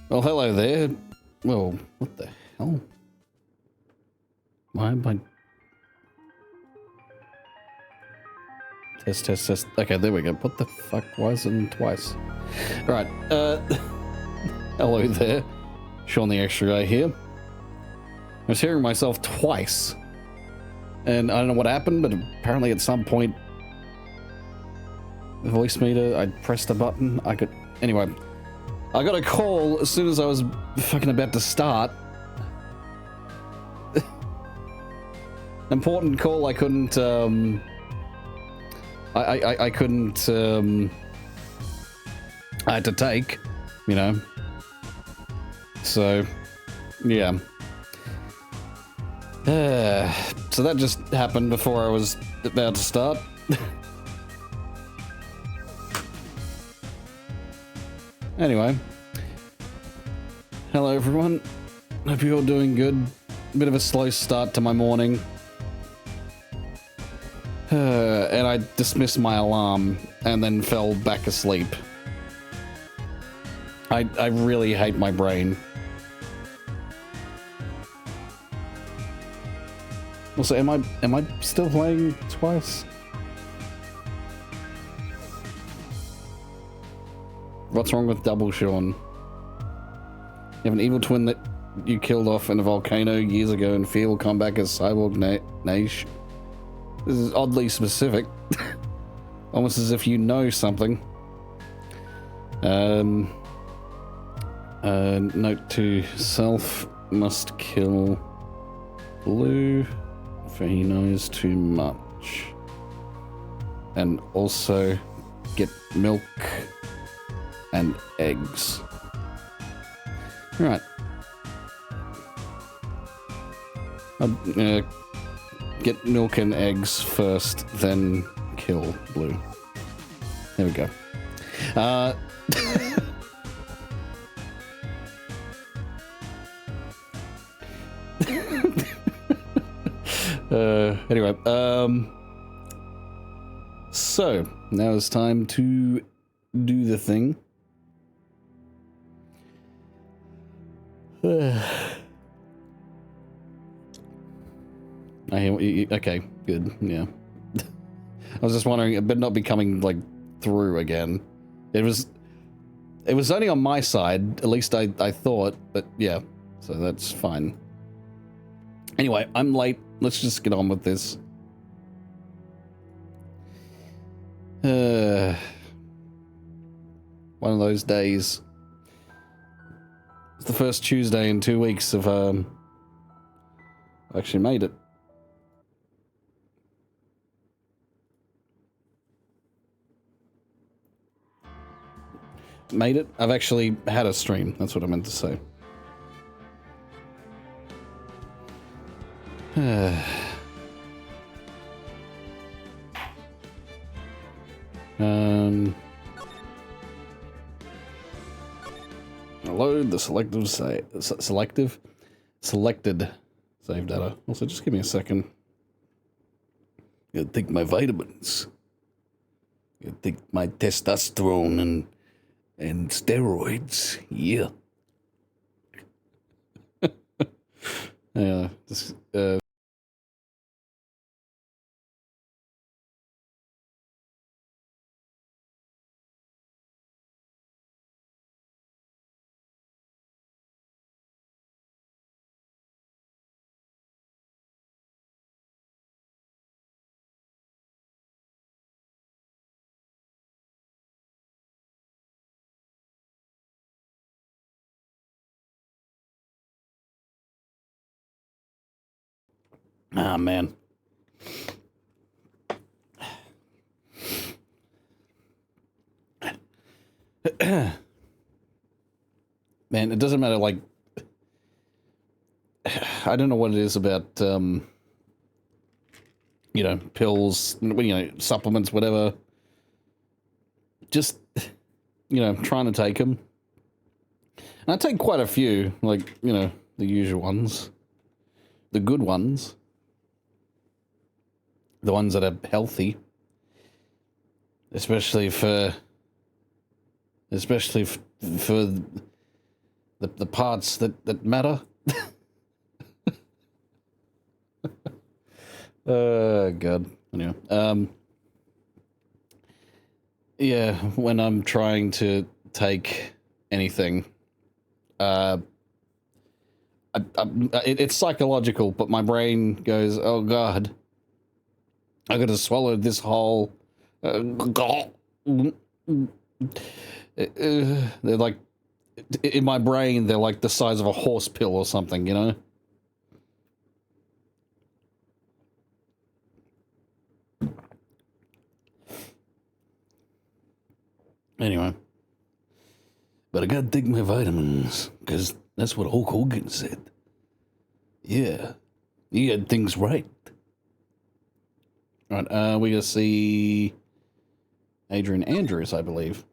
Well, hello there. Well, what the hell? Why am I... Test. Okay, there we go. What the fuck? Why is it twice? Right, hello there. Sean the Extra Guy here. I was hearing myself twice. And I don't know what happened, but apparently at some point... The voice meter, I pressed a button, I could... Anyway... I got a call as soon as I was fucking about to start. Important call I couldn't, I couldn't, I had to take, you know. So, yeah. So that just happened before I was about to start. Anyway, hello everyone. Hope you're all doing good. Bit of a slow start to my morning. And I dismissed my alarm and then fell back asleep. I really hate my brain. Also, am I still playing twice? What's wrong with Double Sean? You have an evil twin that you killed off in a volcano years ago and fear will come back as Cyborg Naish. This is oddly specific. Almost as if you know something. Note to self, must kill Blue, for he knows too much. And also get milk and eggs. Right. Get milk and eggs first, then kill Blue. There we go. Anyway, so now it's time to do the thing. Okay, good, yeah. I was just wondering, it better not be coming, like, through again. It was only on my side, at least I thought, but yeah, so that's fine. Anyway, I'm late. Let's just get on with this. One of those days. It's the first Tuesday in 2 weeks of, I actually made it. Made it? I've actually had a stream. That's what I meant to say. Load the selected save data. Also, just give me a second. Gotta take my vitamins. Gotta take my testosterone and steroids. Yeah. Yeah. Just, ah, man. Man, it doesn't matter, like, I don't know what it is about, you know, pills, you know, supplements, whatever. Just, you know, trying to take them. And I take quite a few, like, you know, the usual ones. The good ones. The ones that are healthy. Especially for the parts that matter. God. Anyway, yeah, when I'm trying to take anything, it's psychological, but my brain goes, "Oh God, I gotta swallow this whole." They're like, in my brain, they're like the size of a horse pill or something, you know? Anyway. But I gotta take my vitamins, because that's what Hulk Hogan said. Yeah. He had things right. Right, we gotta see Adrian Andrews, I believe.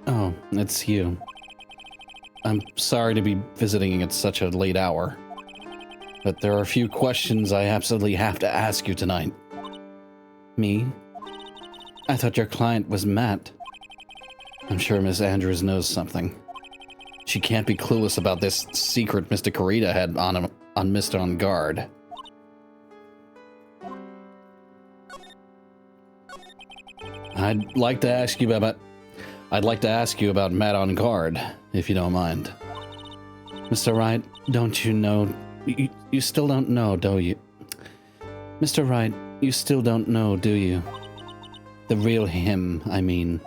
Oh, it's you. I'm sorry to be visiting at such a late hour, but there are a few questions I absolutely have to ask you tonight. Me? I thought your client was Matt. I'm sure Miss Andrews knows something. She can't be clueless about this secret Mr. Kurita had on him, on Mr. On Guard. I'd like to ask you about Matt On Guard, if you don't mind. Mr. Wright, don't you know? You still don't know, do you? Mr. Wright, you still don't know, do you? The real him, I mean.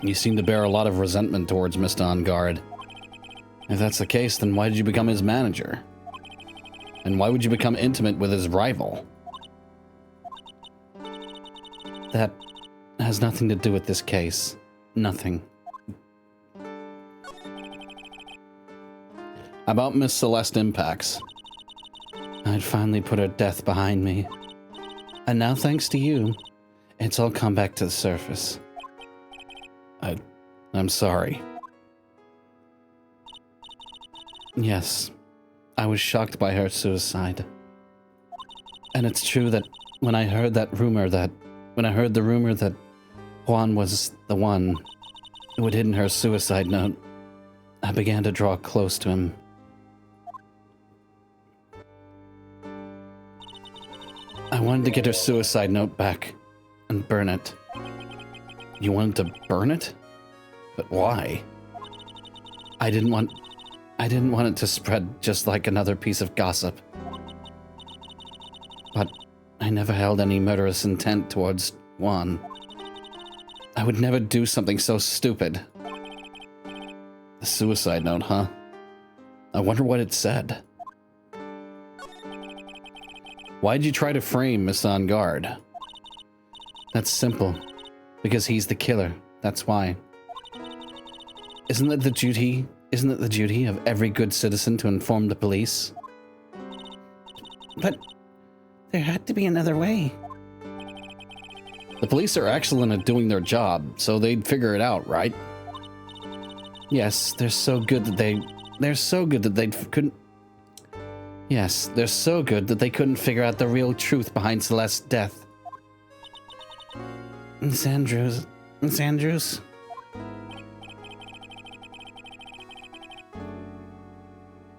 You seem to bear a lot of resentment towards Mr. On Guard. If that's the case, then why did you become his manager? And why would you become intimate with his rival? That has nothing to do with this case. Nothing. About Miss Celeste Impacts. I'd finally put her death behind me. And now, thanks to you, it's all come back to the surface. I'm sorry. Yes, I was shocked by her suicide. And it's true that when I heard the rumor that Juan was the one who had hidden her suicide note, I began to draw close to him. I wanted to get her suicide note back and burn it. You wanted to burn it? But why? I didn't want it to spread just like another piece of gossip. But I never held any murderous intent towards Juan. I would never do something so stupid. The suicide note, huh? I wonder what it said. Why'd you try to frame Miss On Guard? That's simple. Because he's the killer. That's why. Isn't it the duty of every good citizen to inform the police? But there had to be another way. The police are excellent at doing their job, so they'd figure it out, right? Yes, they're so good that they couldn't figure out the real truth behind Celeste's death. Miss Andrews.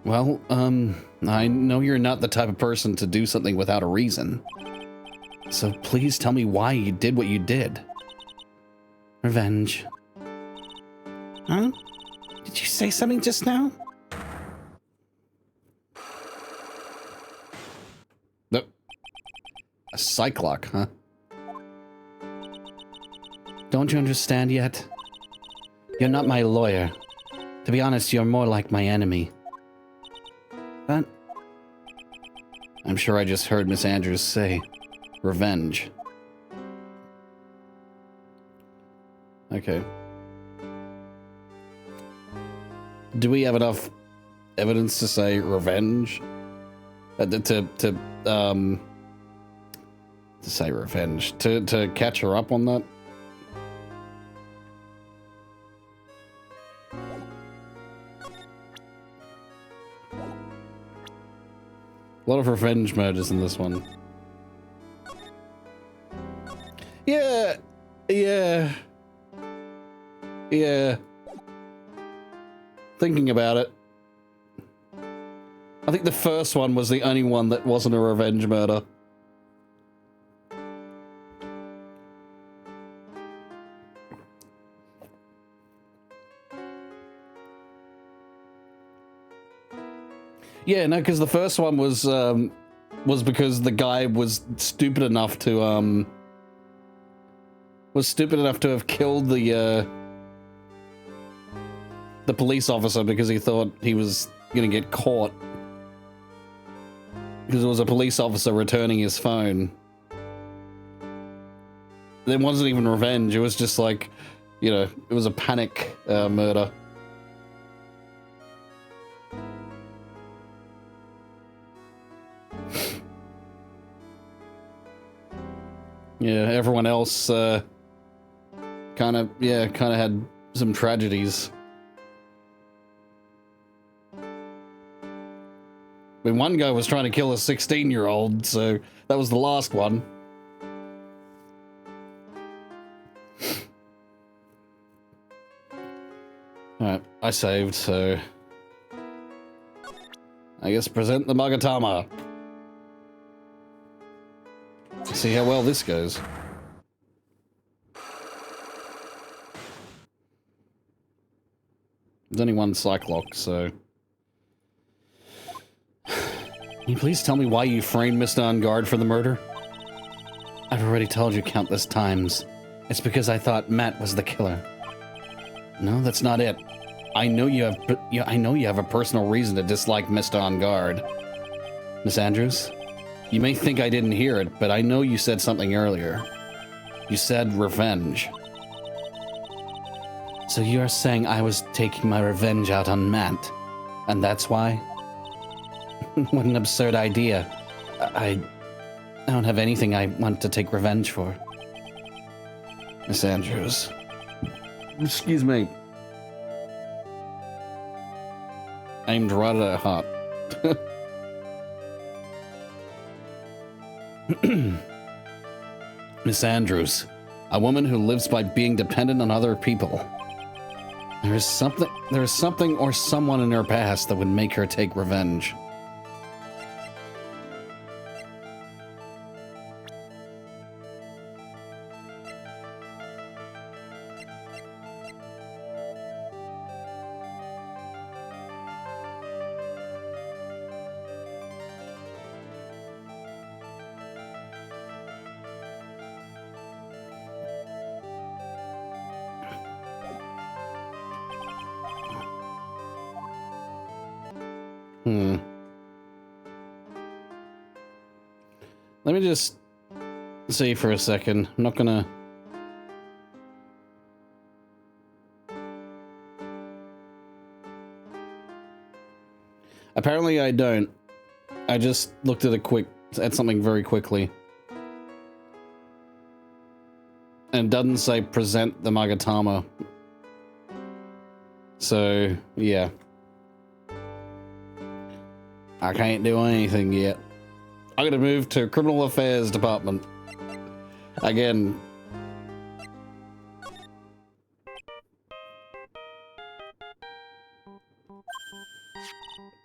Well, I know you're not the type of person to do something without a reason. So please tell me why you did what you did. Revenge. Huh? Did you say something just now? No. A Cyclock, huh? Don't you understand yet? You're not my lawyer. To be honest, you're more like my enemy. But I'm sure I just heard Miss Andrews say, revenge. Okay. Do we have enough evidence to say revenge? To say revenge. To catch her up on that? A lot of revenge murders in this one. Yeah, Yeah. Yeah. Thinking about it. I think the first one was the only one that wasn't a revenge murder. Yeah, no, because the first one was because the guy was stupid enough to have killed the police officer because he thought he was gonna get caught. Because it was a police officer returning his phone. It wasn't even revenge, it was just like, you know, it was a panic murder. Yeah, everyone else kind of had some tragedies. I mean, one guy was trying to kill a 16-year-old, so that was the last one. Alright, I saved, so I guess present the Magatama. See how well this goes. There's only one Cyclox, so... Can you please tell me why you framed Mr. Ungard for the murder? I've already told you countless times. It's because I thought Matt was the killer. No, that's not it. I know you have a personal reason to dislike Mr. Ungard. Miss Andrews? You may think I didn't hear it, but I know you said something earlier. You said revenge. So you're saying I was taking my revenge out on Matt, and that's why? What an absurd idea. I don't have anything I want to take revenge for. Miss Andrews. Excuse me. Aimed right at her heart. Miss Andrews, a woman who lives by being dependent on other people. There is something or someone in her past that would make her take revenge. Let me just see for a second. I'm not gonna... Apparently I don't. I just looked at something very quickly. And it doesn't say present the Magatama. So, yeah. I can't do anything yet. I'm gonna move to Criminal Affairs Department. Again.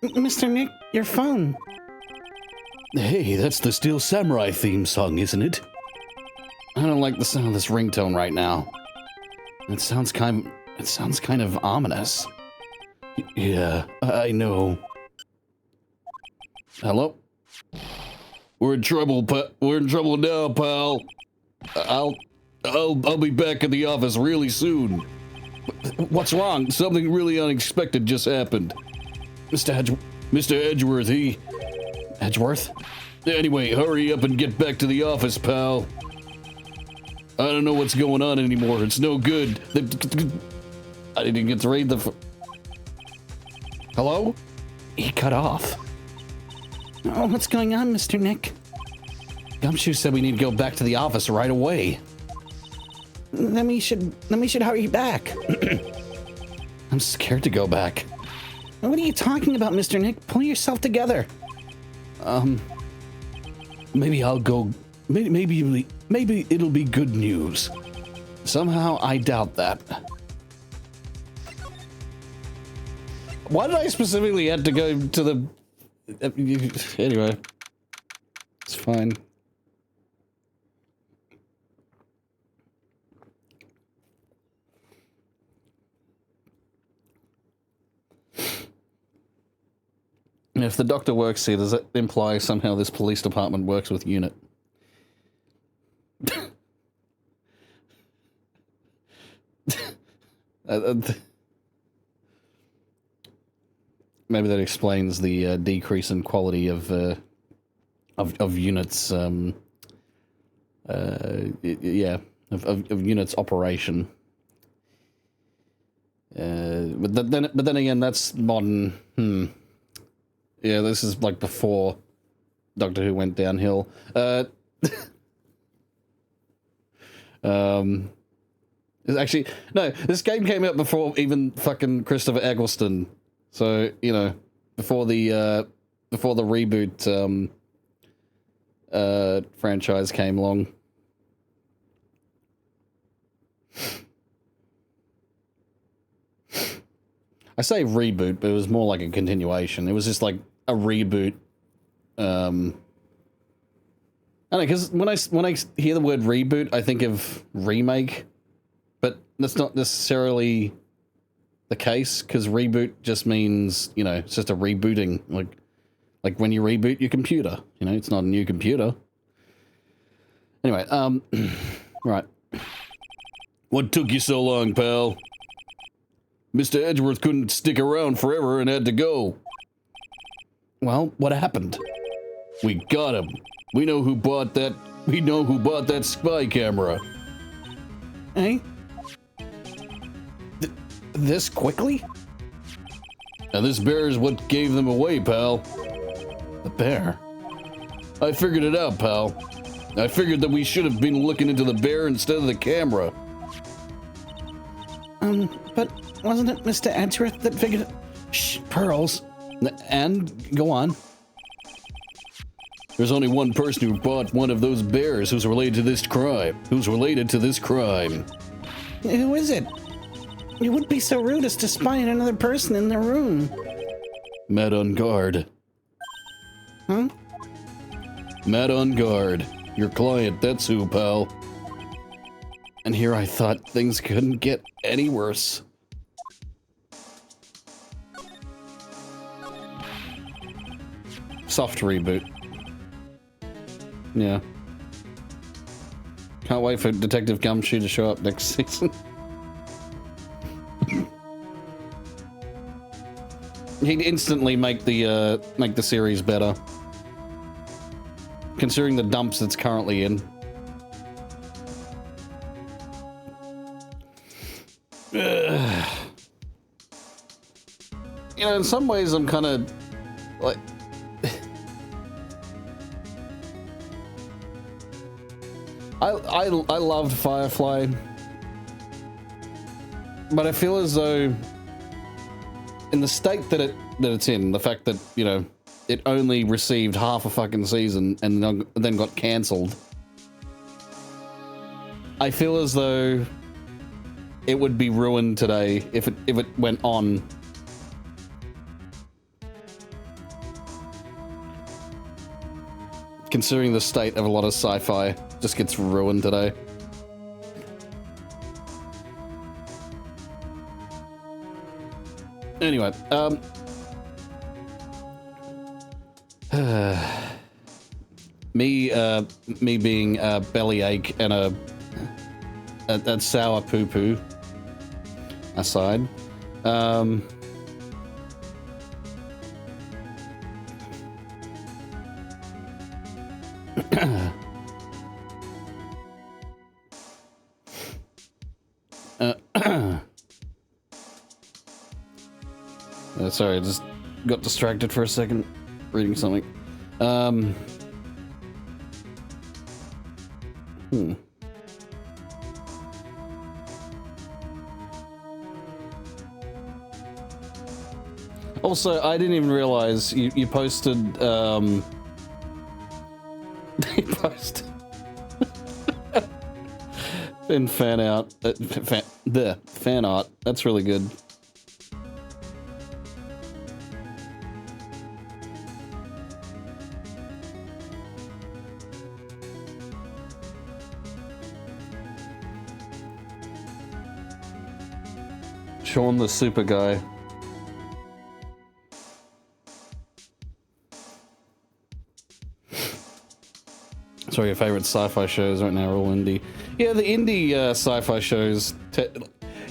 Mr. Nick, your phone. Hey, that's the Steel Samurai theme song, isn't it? I don't like the sound of this ringtone right now. It sounds kind of ominous. Yeah, I know. Hello? We're in trouble, we're in trouble now, pal. I'll be back in the office really soon. What's wrong? Something really unexpected just happened. Mr. Edgeworth, Edgeworth? Anyway, hurry up and get back to the office, pal. I don't know what's going on anymore. It's no good. I didn't get to read the... Hello? He cut off. Oh, what's going on, Mr. Nick? Gumshoe said we need to go back to the office right away. Then we should hurry back. I'm scared to go back. What are you talking about, Mr. Nick? Pull yourself together. Maybe I'll go... Maybe it'll be good news. Somehow, I doubt that. Why did I specifically have to go to the... Anyway. It's fine. If the doctor works here, does that imply somehow this police department works with UNIT? Maybe that explains the decrease in quality of UNIT's yeah, of UNIT's operation. But then again, that's modern. Yeah, this is like before Doctor Who went downhill. Actually, no, this game came out before even fucking Christopher Eccleston. So, you know, before the reboot franchise came along. I say reboot, but it was more like a continuation. It was just like a reboot. I don't know, because when I hear the word reboot, I think of remake, but that's not necessarily the case, because reboot just means, you know, it's just a rebooting, like when you reboot your computer, you know, it's not a new computer. Anyway, right. What took you so long, pal? Mr. Edgeworth couldn't stick around forever and had to go. Well, what happened? We got him. We know who bought that. We know who bought that spy camera. Eh? This quickly? And this bear is what gave them away, pal. The bear? I figured it out, pal. I figured that we should have been looking into the bear instead of the camera. But wasn't it Mr. Edgeworth that figured it? Shh, pearls. And go on. There's only one person who bought one of those bears who's related to this crime. Who is it? You would be so rude as to spy on another person in their room. Matt on guard. Huh? Matt on guard. Your client, that's who, pal. And here I thought things couldn't get any worse. Soft reboot. Yeah. Can't wait for Detective Gumshoe to show up next season. He'd instantly make the series better, considering the dumps it's currently in. You know, in some ways, I'm kind of like. I loved Firefly, but I feel as though, in the state that it's in, the fact that, you know, it only received half a fucking season and then got cancelled, I feel as though it would be ruined today if it went on. Considering the state of a lot of sci-fi, just gets ruined today. Anyway, me being a bellyache and a sour poo-poo aside, sorry, I just got distracted for a second reading something. Also, I didn't even realize you posted, you posted in fan out, fan art. That's really good. Sean the Super Guy. So your favorite sci-fi shows right now are all indie. Yeah, the indie sci-fi shows,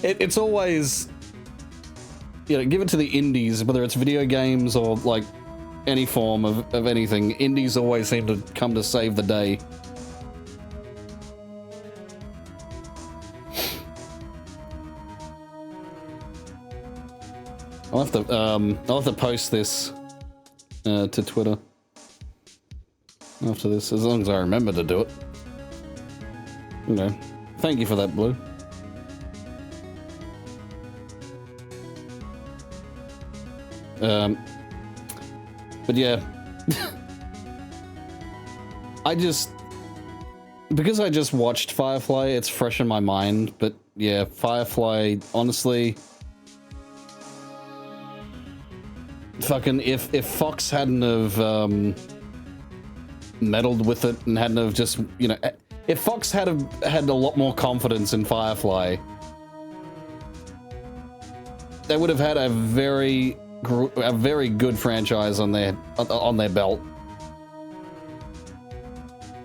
it's always, you know, give it to the indies, whether it's video games or like any form of anything. Indies always seem to come to save the day. I'll have to post this to Twitter after this, as long as I remember to do it. Okay. Thank you for that, Blue. But yeah, because I just watched Firefly, it's fresh in my mind. But yeah, Firefly, honestly, fucking if Fox hadn't have meddled with it and hadn't have just, you know, if Fox had a lot more confidence in Firefly, they would have had a very good franchise on their belt.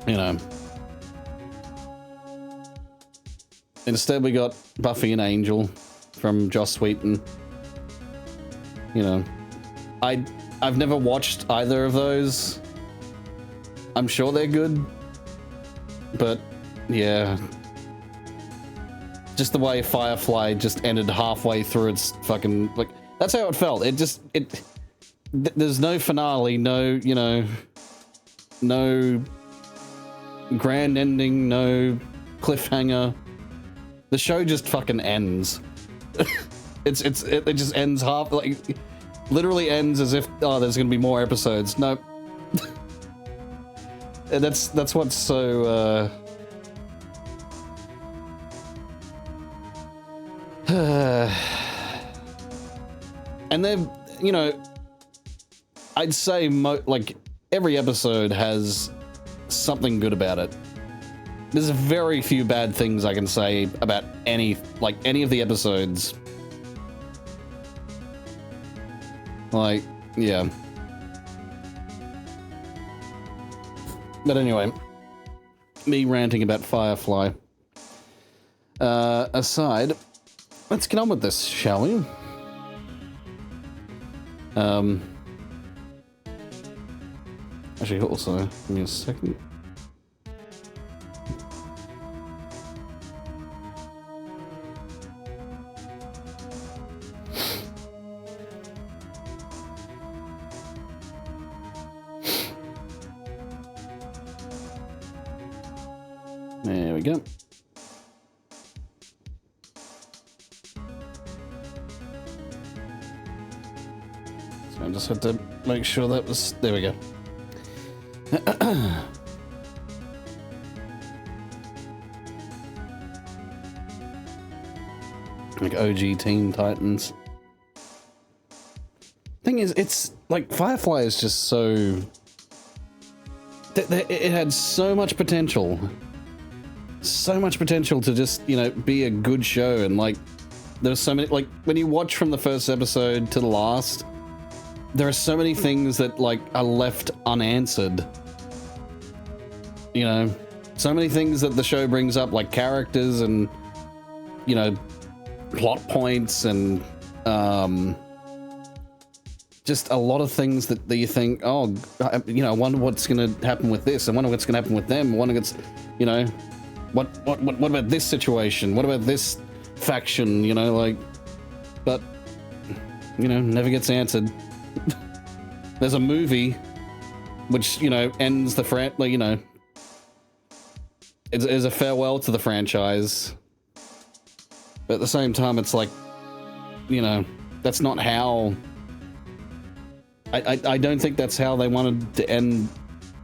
You know. Instead, we got Buffy and Angel from Joss Whedon. You know, I've never watched either of those. I'm sure they're good, but yeah, just the way Firefly just ended halfway through its fucking, like, that's how it felt. There's no finale, no, you know, no grand ending, no cliffhanger. The show just fucking ends. It just ends half, like, literally ends as if, oh, there's gonna be more episodes. Nope. And that's what's so and then, you know, I'd say like every episode has something good about it. There's very few bad things I can say about any of the episodes. Like, yeah. But anyway, me ranting about Firefly aside, let's get on with this, shall we? Actually, also, give me a second. There we go. So I just had to make sure that was... There we go. Like OG Teen Titans. Thing is, it's like Firefly is just so... It had so much potential. So much potential to just, you know, be a good show. And like, there's so many, like, when you watch from the first episode to the last, there are so many things that like are left unanswered. You know, so many things that the show brings up, like characters and, you know, plot points and just a lot of things that you think, oh, you know, I wonder what's going to happen with this. I wonder what's going to happen with them. I wonder what's, you know, what about this situation? What about this faction? You know, like, but, you know, never gets answered. There's a movie which, you know, ends the like, you know, is a farewell to the franchise. But at the same time, it's like, you know, that's not how... I don't think that's how they wanted to end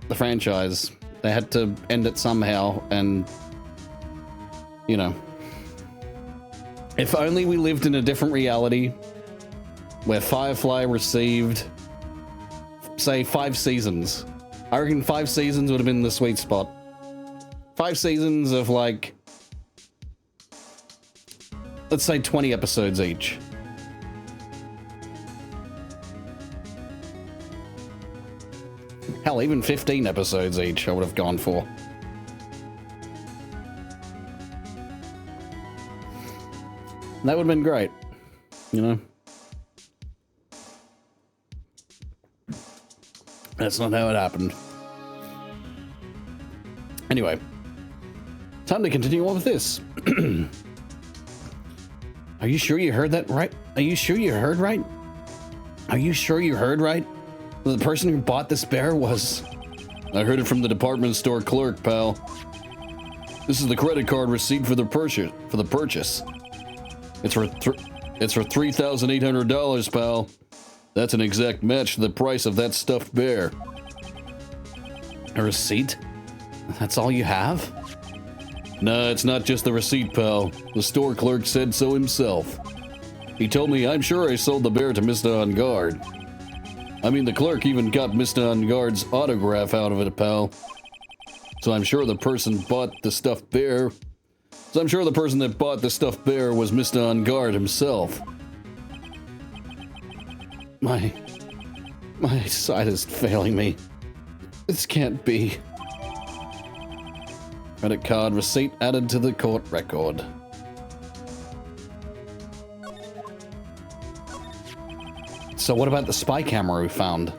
the franchise. They had to end it somehow, and You know. If only we lived in a different reality where Firefly received, say, 5 seasons. I reckon 5 seasons would have been the sweet spot. 5 seasons of, like, let's say 20 episodes each. Hell, even 15 episodes each I would have gone for. That would have been great, you know? That's not how it happened. Anyway, time to continue on with this. Are you sure you heard that right? Are you sure you heard right? Are you sure you heard right? The person who bought this bear was... I heard it from the department store clerk, pal. This is the credit card receipt for the purchase. It's for $3,800, pal. That's an exact match to the price of that stuffed bear. A receipt? That's all you have? Nah, it's not just the receipt, pal. The store clerk said so himself. He told me I'm sure I sold the bear to Mr. On Guard. I mean, the clerk even got Mr. On Guard's autograph out of it, pal. So I'm sure the person bought the stuffed bear... So I'm sure the person that bought the stuffed bear was Mr. On Guard himself. My sight is failing me. This can't be. Credit card receipt added to the court record. So what about the spy camera we found?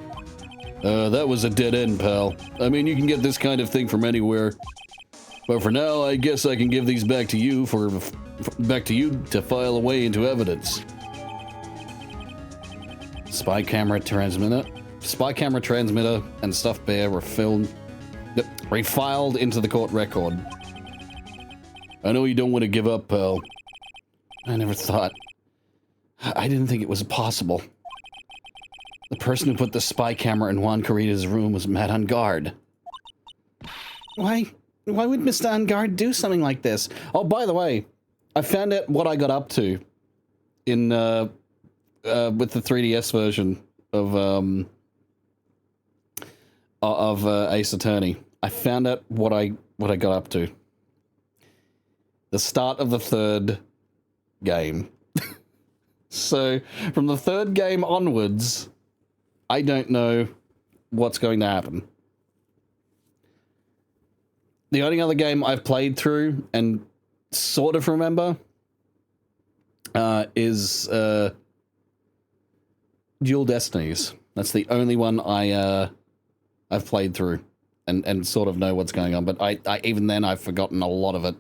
That was a dead end, pal. I mean, you can get this kind of thing from anywhere. But for now, I guess I can give these back to you to file away into evidence. Spy camera transmitter, and stuffed bear were refiled into the court record. I know you don't want to give up, pal. I never thought. I didn't think it was possible. The person who put the spy camera in Juan Carita's room was Matt On Guard. Why would Mr. On Guard do something like this? Oh, by the way, I found out what I got up to in with the 3DS version of Ace Attorney. I found out what I got up to. The start of the 3rd game. So from the 3rd game onwards, I don't know what's going to happen. The only other game I've played through and sort of remember is Dual Destinies. That's the only one I've played through and sort of know what's going on. But I even then I've forgotten a lot of it.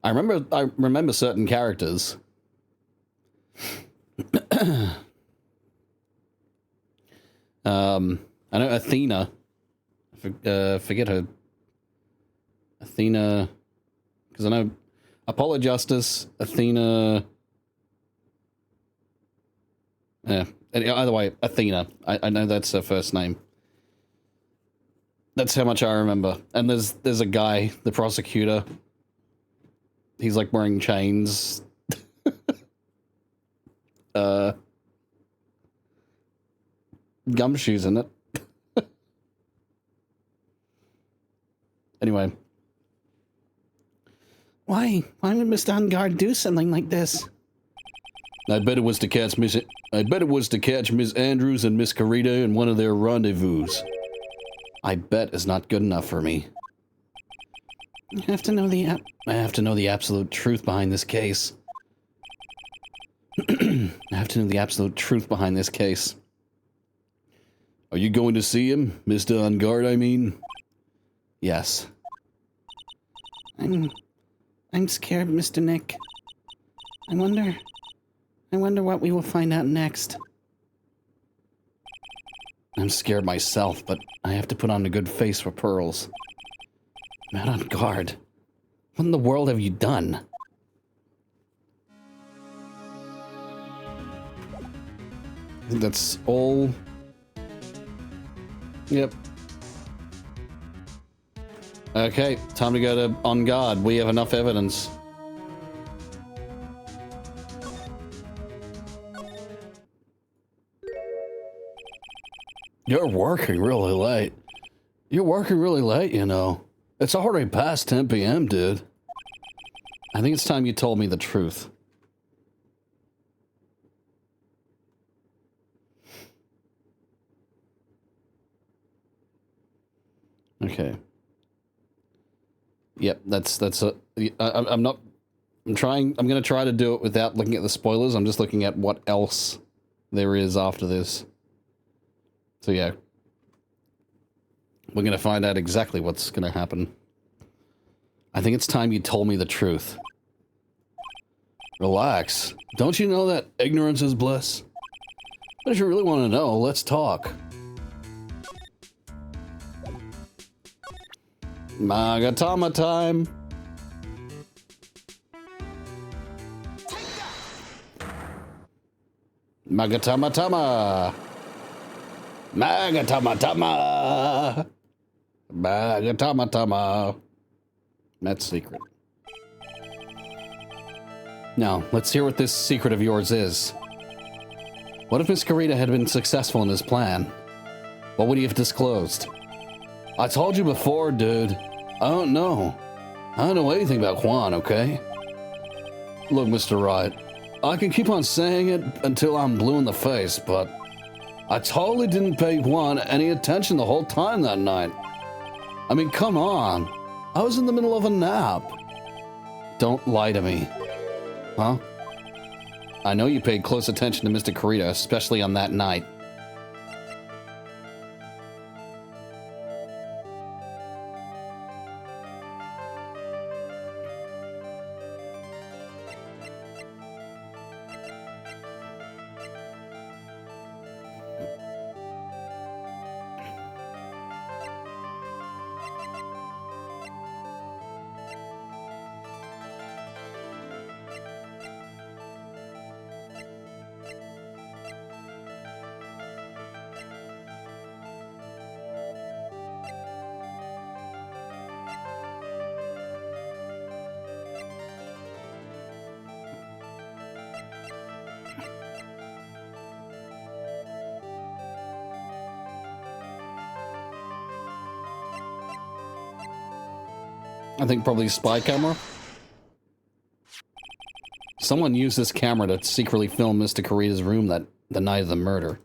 I remember certain characters. I know Athena. Forget her. Athena, because I know Apollo Justice, Athena. Yeah, either way, Athena. I know that's her first name. That's how much I remember. And there's a guy, the prosecutor. He's like wearing chains. Gumshoes in it. Anyway. Why would Mr. On Guard do something like this? I bet it was to catch Miss Andrews and Miss Carita in one of their rendezvous. I bet is not good enough for me. I have to know the absolute truth behind this case. I have to know the absolute truth behind this case. Are you going to see him, Mr. On Guard, I mean? Yes. I'm scared, Mr. Nick. I wonder what we will find out next. I'm scared myself, but I have to put on a good face for Pearls. Matt On Guard. What in the world have you done? I think that's all. Yep. Okay, time to go to On Guard. We have enough evidence. You're working really late. You're working really late, you know. It's already past 10 p.m., dude. I think it's time you told me the truth. Okay. Yep, I'm gonna try to do it without looking at the spoilers. I'm just looking at what else there is after this. So yeah. We're gonna find out exactly what's gonna happen. I think it's time you told me the truth. Relax. Don't you know that ignorance is bliss? But if you really want to know, let's talk. Magatama time. Magatama tama. Magatama tama. Magatama tama. That's secret. Now, let's hear what this secret of yours is. What if Miss Kurita had been successful in his plan? What would he have disclosed? I told you before, dude. I don't know. I don't know anything about Juan, okay? Look, Mr. Wright, I can keep on saying it until I'm blue in the face, but I totally didn't pay Juan any attention the whole time that night. I mean, come on. I was in the middle of a nap. Don't lie to me. Huh? I know you paid close attention to Mr. Kurita, especially on that night. I think probably spy camera. Someone used this camera to secretly film Mr. Kurita's room the night of the murder.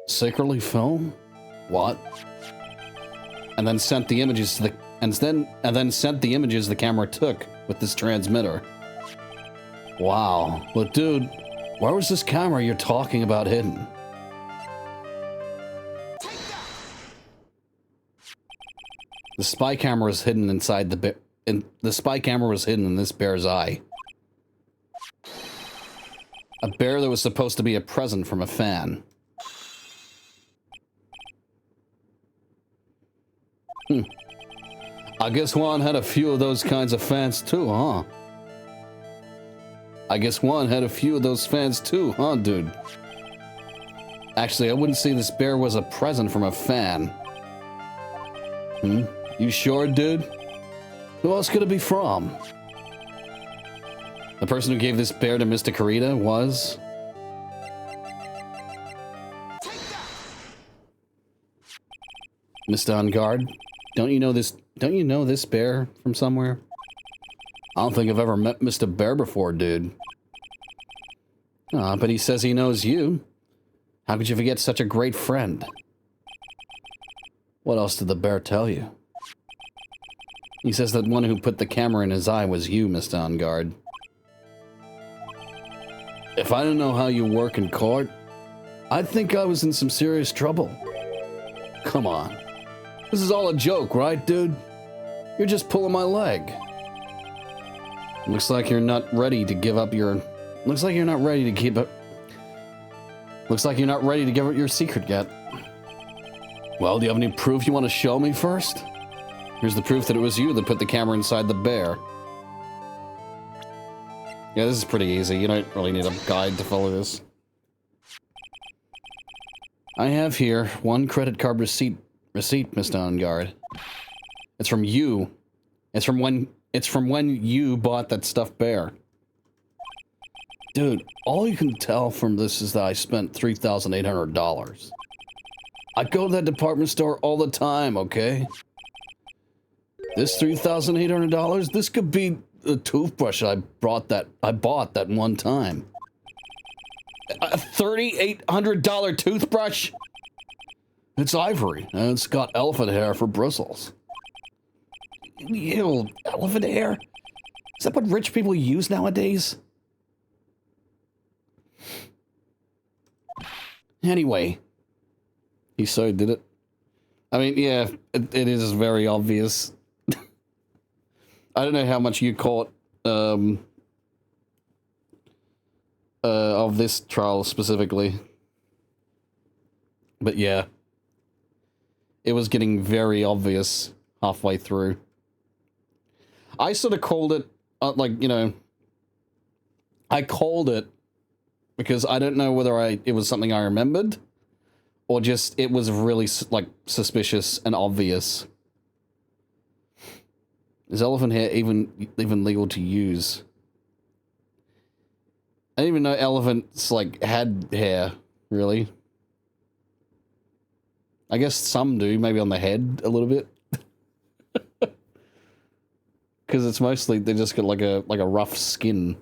Secretly film? What? And then sent the images to the and then sent the images the camera took with this transmitter. Wow. But dude, where was this camera you're talking about hidden? The spy camera was hidden inside the spy camera was hidden in this bear's eye. A bear that was supposed to be a present from a fan. I guess Juan had a few of those kinds of fans too, huh? I guess Juan had a few of those fans too, huh, dude? Actually, I wouldn't say this bear was a present from a fan. You sure, dude? Who else could it be from? The person who gave this bear to Mr. Kurita was... Mr. On Guard? Don't you know this bear from somewhere? I don't think I've ever met Mr. Bear before, dude. But he says he knows you. How could you forget such a great friend? What else did the bear tell you? He says that one who put the camera in his eye was you, Mr. On Guard. If I didn't know how you work in court, I'd think I was in some serious trouble. Come on. This is all a joke, right, dude? You're just pulling my leg. Looks like you're not ready to give up your... Looks like you're not ready to give up your secret yet. Well, do you have any proof you want to show me first? Here's the proof that it was you that put the camera inside the bear. Yeah, this is pretty easy. You don't really need a guide to follow this. I have here one credit card receipt, Mr. On Guard. It's from you. It's from when you bought that stuffed bear. Dude, all you can tell from this is that I spent $3,800. I go to that department store all the time, okay? This $3,800, this could be a toothbrush I bought that one time. A $3,800 toothbrush? It's ivory, and it's got elephant hair for bristles. Ew, elephant hair? Is that what rich people use nowadays? Anyway, he so did it. I mean, yeah, it is very obvious. I don't know how much you caught of this trial specifically, but yeah, it was getting very obvious halfway through. I sort of called it, like, you know, I called it because I don't know whether it was something I remembered or just it was really, like, suspicious and obvious. Is elephant hair even legal to use? I didn't even know elephants, like, had hair, really. I guess some do, maybe on the head a little bit. Because it's mostly, they just got like a rough skin.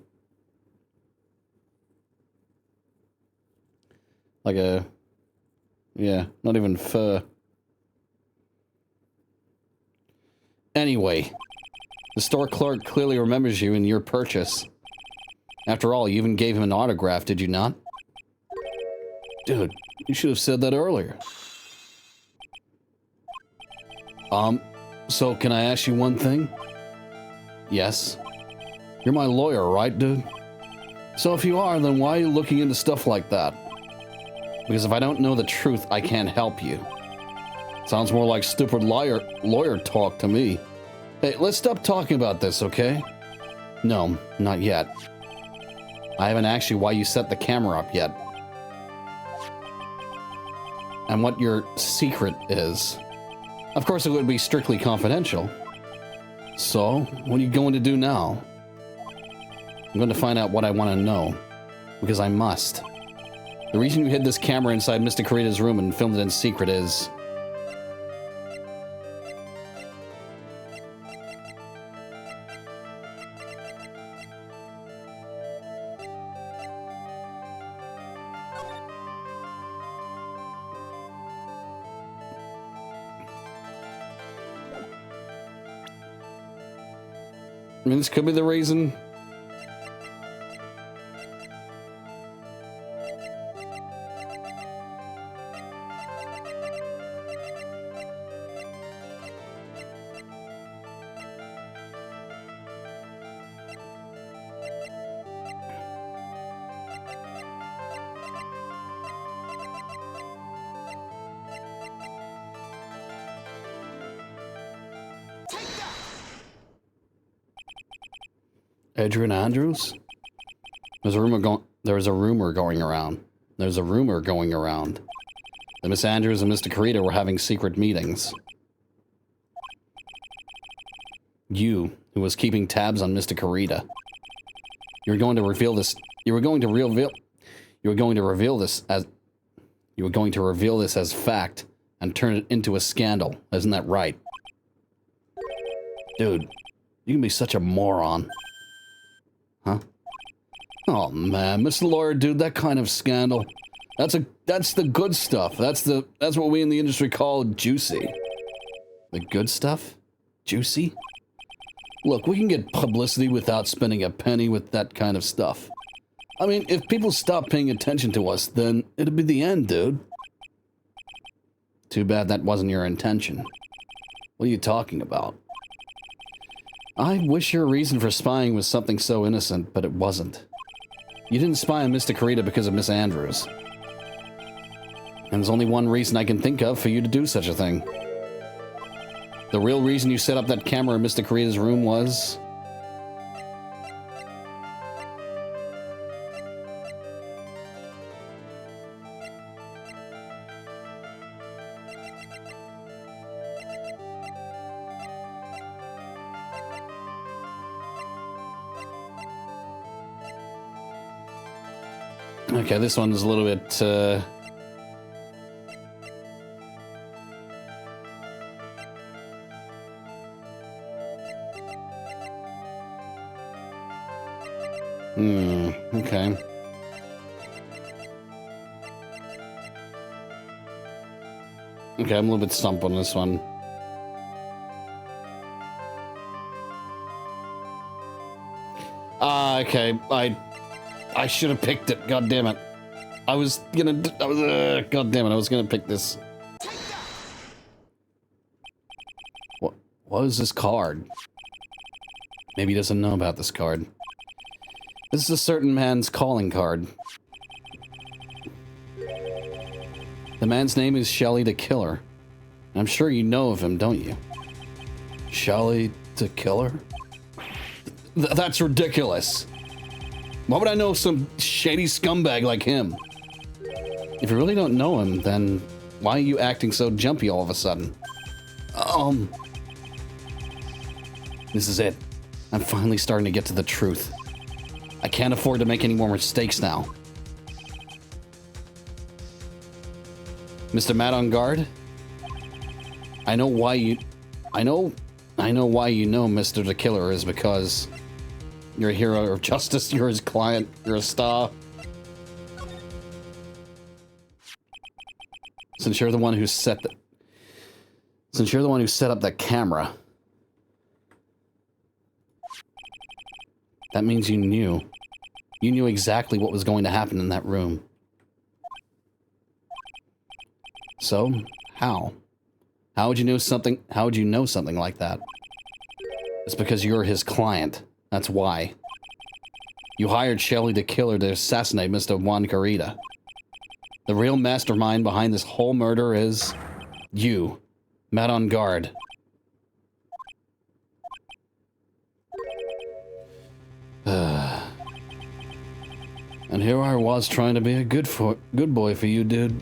Like a, yeah, not even fur. Anyway, the store clerk clearly remembers you and your purchase. After all, you even gave him an autograph, did you not? Dude, you should have said that earlier. So can I ask you one thing? Yes. You're my lawyer, right, dude? So if you are, then why are you looking into stuff like that? Because if I don't know the truth, I can't help you. Sounds more like stupid lawyer talk to me. Hey, let's stop talking about this, okay? No, not yet. I haven't asked you why you set the camera up yet. And what your secret is. Of course, it would be strictly confidential. So, what are you going to do now? I'm going to find out what I want to know. Because I must. The reason you hid this camera inside Mr. Kurita's room and filmed it in secret is... I mean, this could be the reason. Adrian Andrews? There's a rumor going around that Miss Andrews and Mr. Kurita were having secret meetings. You, who was keeping tabs on Mr. Kurita. You were going to reveal this as fact and turn it into a scandal. Isn't that right? Dude, you can be such a moron. Huh? Oh man, Mr. Lawyer, dude, that kind of scandal. That's the good stuff. That's what we in the industry call juicy. The good stuff? Juicy? Look, we can get publicity without spending a penny with that kind of stuff. I mean, if people stop paying attention to us, then it'll be the end, dude. Too bad that wasn't your intention. What are you talking about? I wish your reason for spying was something so innocent, but it wasn't. You didn't spy on Mr. Kurita because of Miss Andrews. And there's only one reason I can think of for you to do such a thing. The real reason you set up that camera in Mr. Kurita's room was... Okay, this one's a little bit, okay. Okay, I'm a little bit stumped on this one. Okay, I should have picked it. God damn it. I was gonna, God damn it, I was gonna pick this. What is this card? Maybe he doesn't know about this card. This is a certain man's calling card. The man's name is Shelly the Killer. I'm sure you know of him, don't you? Shelly the Killer? That's ridiculous. Why would I know some shady scumbag like him? If you really don't know him, then why are you acting so jumpy all of a sudden? This is it. I'm finally starting to get to the truth. I can't afford to make any more mistakes now. Mr. Matt on guard? I know why you know Mr. the Killer is because you're a hero of justice, you're his client, you're a star. Since you're the one who set up that camera, that means you knew exactly what was going to happen in that room. So, how? How would you know something like that? It's because you're his client. That's why. You hired Shelly the Killer to assassinate Mr. Juan Carita. The real mastermind behind this whole murder is you, Matt on guard. And here I was trying to be a good boy for you, dude.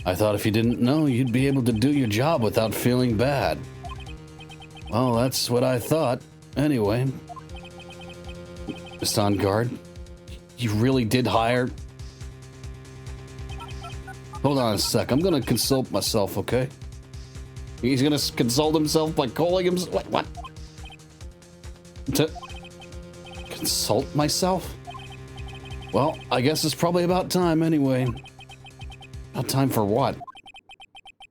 I thought if you didn't know, you'd be able to do your job without feeling bad. Well, that's what I thought. Anyway. Mr. On guard, you really did hire... Hold on a sec, I'm gonna consult myself, okay? He's gonna consult himself by calling himself... What? To consult myself? Well, I guess it's probably about time anyway. About time for what?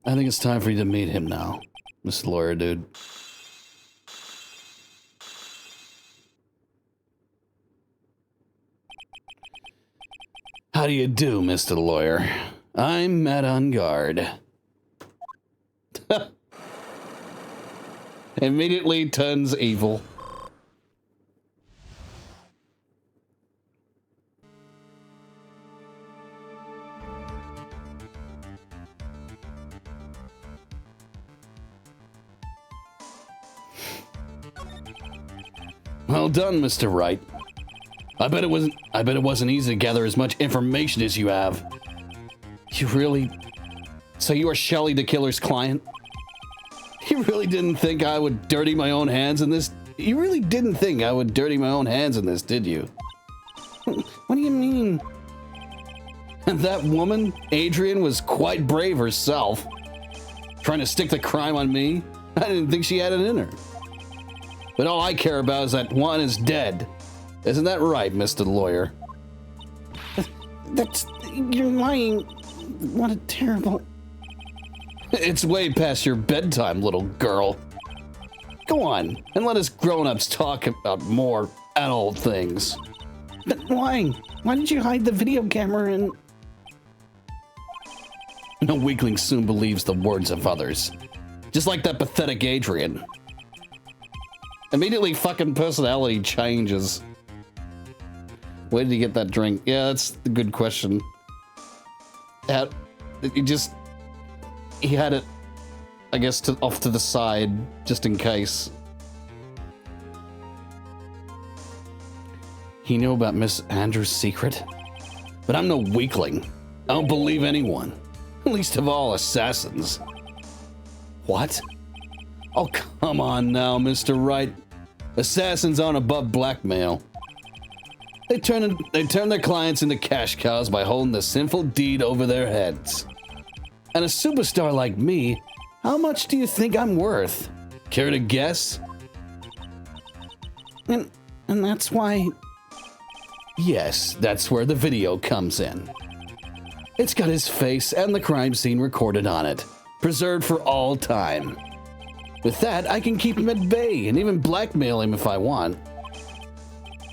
I think it's time for you to meet him now, Mr. Lawyer dude. How do you do, Mr. Lawyer? I'm Matt on guard. Immediately turns evil. Well done, Mr. Wright. I bet it wasn't easy to gather as much information as you have. You really... So you are Shelly the Killer's client? You really didn't think I would dirty my own hands in this? You really didn't think I would dirty my own hands in this, did you? What do you mean? And that woman, Adrian, was quite brave herself. Trying to stick the crime on me? I didn't think she had it in her. But all I care about is that Juan is dead. Isn't that right, Mr. Lawyer? You're lying. What a terrible... It's way past your bedtime, little girl. Go on, and let us grown-ups talk about more adult things. But why? Why did you hide the video camera and... No weakling soon believes the words of others. Just like that pathetic Adrian. Immediately fucking personality changes. Where did he get that drink? Yeah, that's a good question. He had it, I guess, off to the side, just in case. He knew about Miss Andrews' secret? But I'm no weakling. I don't believe anyone. Least of all assassins. What? Oh, come on now, Mr. Wright. Assassins aren't above blackmail. They turn their clients into cash cows by holding the sinful deed over their heads. And a superstar like me, how much do you think I'm worth? Care to guess? And that's why... Yes, that's where the video comes in. It's got his face and the crime scene recorded on it, preserved for all time. With that, I can keep him at bay and even blackmail him if I want.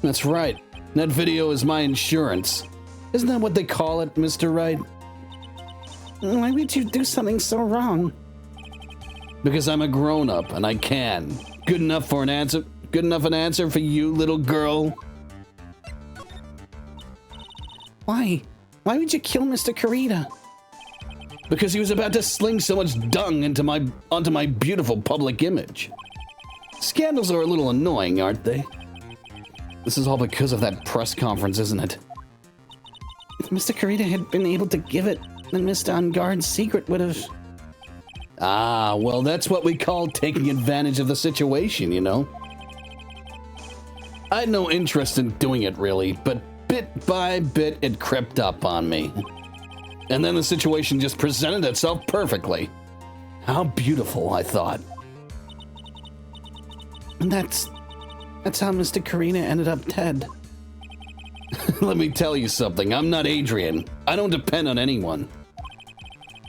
That's right. That video is my insurance. Isn't that what they call it, Mr. Wright? Why would you do something so wrong? Because I'm a grown-up and I can. Good enough an answer for you, little girl? Why? Why would you kill Mr. Kurita? Because he was about to sling so much dung onto my beautiful public image. Scandals are a little annoying, aren't they? This is all because of that press conference, isn't it? If Mr. Kurita had been able to give it, then Mr. Unguard's secret would have... Ah, well, that's what we call taking advantage of the situation, you know? I had no interest in doing it, really, but bit by bit, it crept up on me. And then the situation just presented itself perfectly. How beautiful, I thought. And that's how Mr. Kurita ended up dead. Let me tell you something. I'm not Adrian. I don't depend on anyone.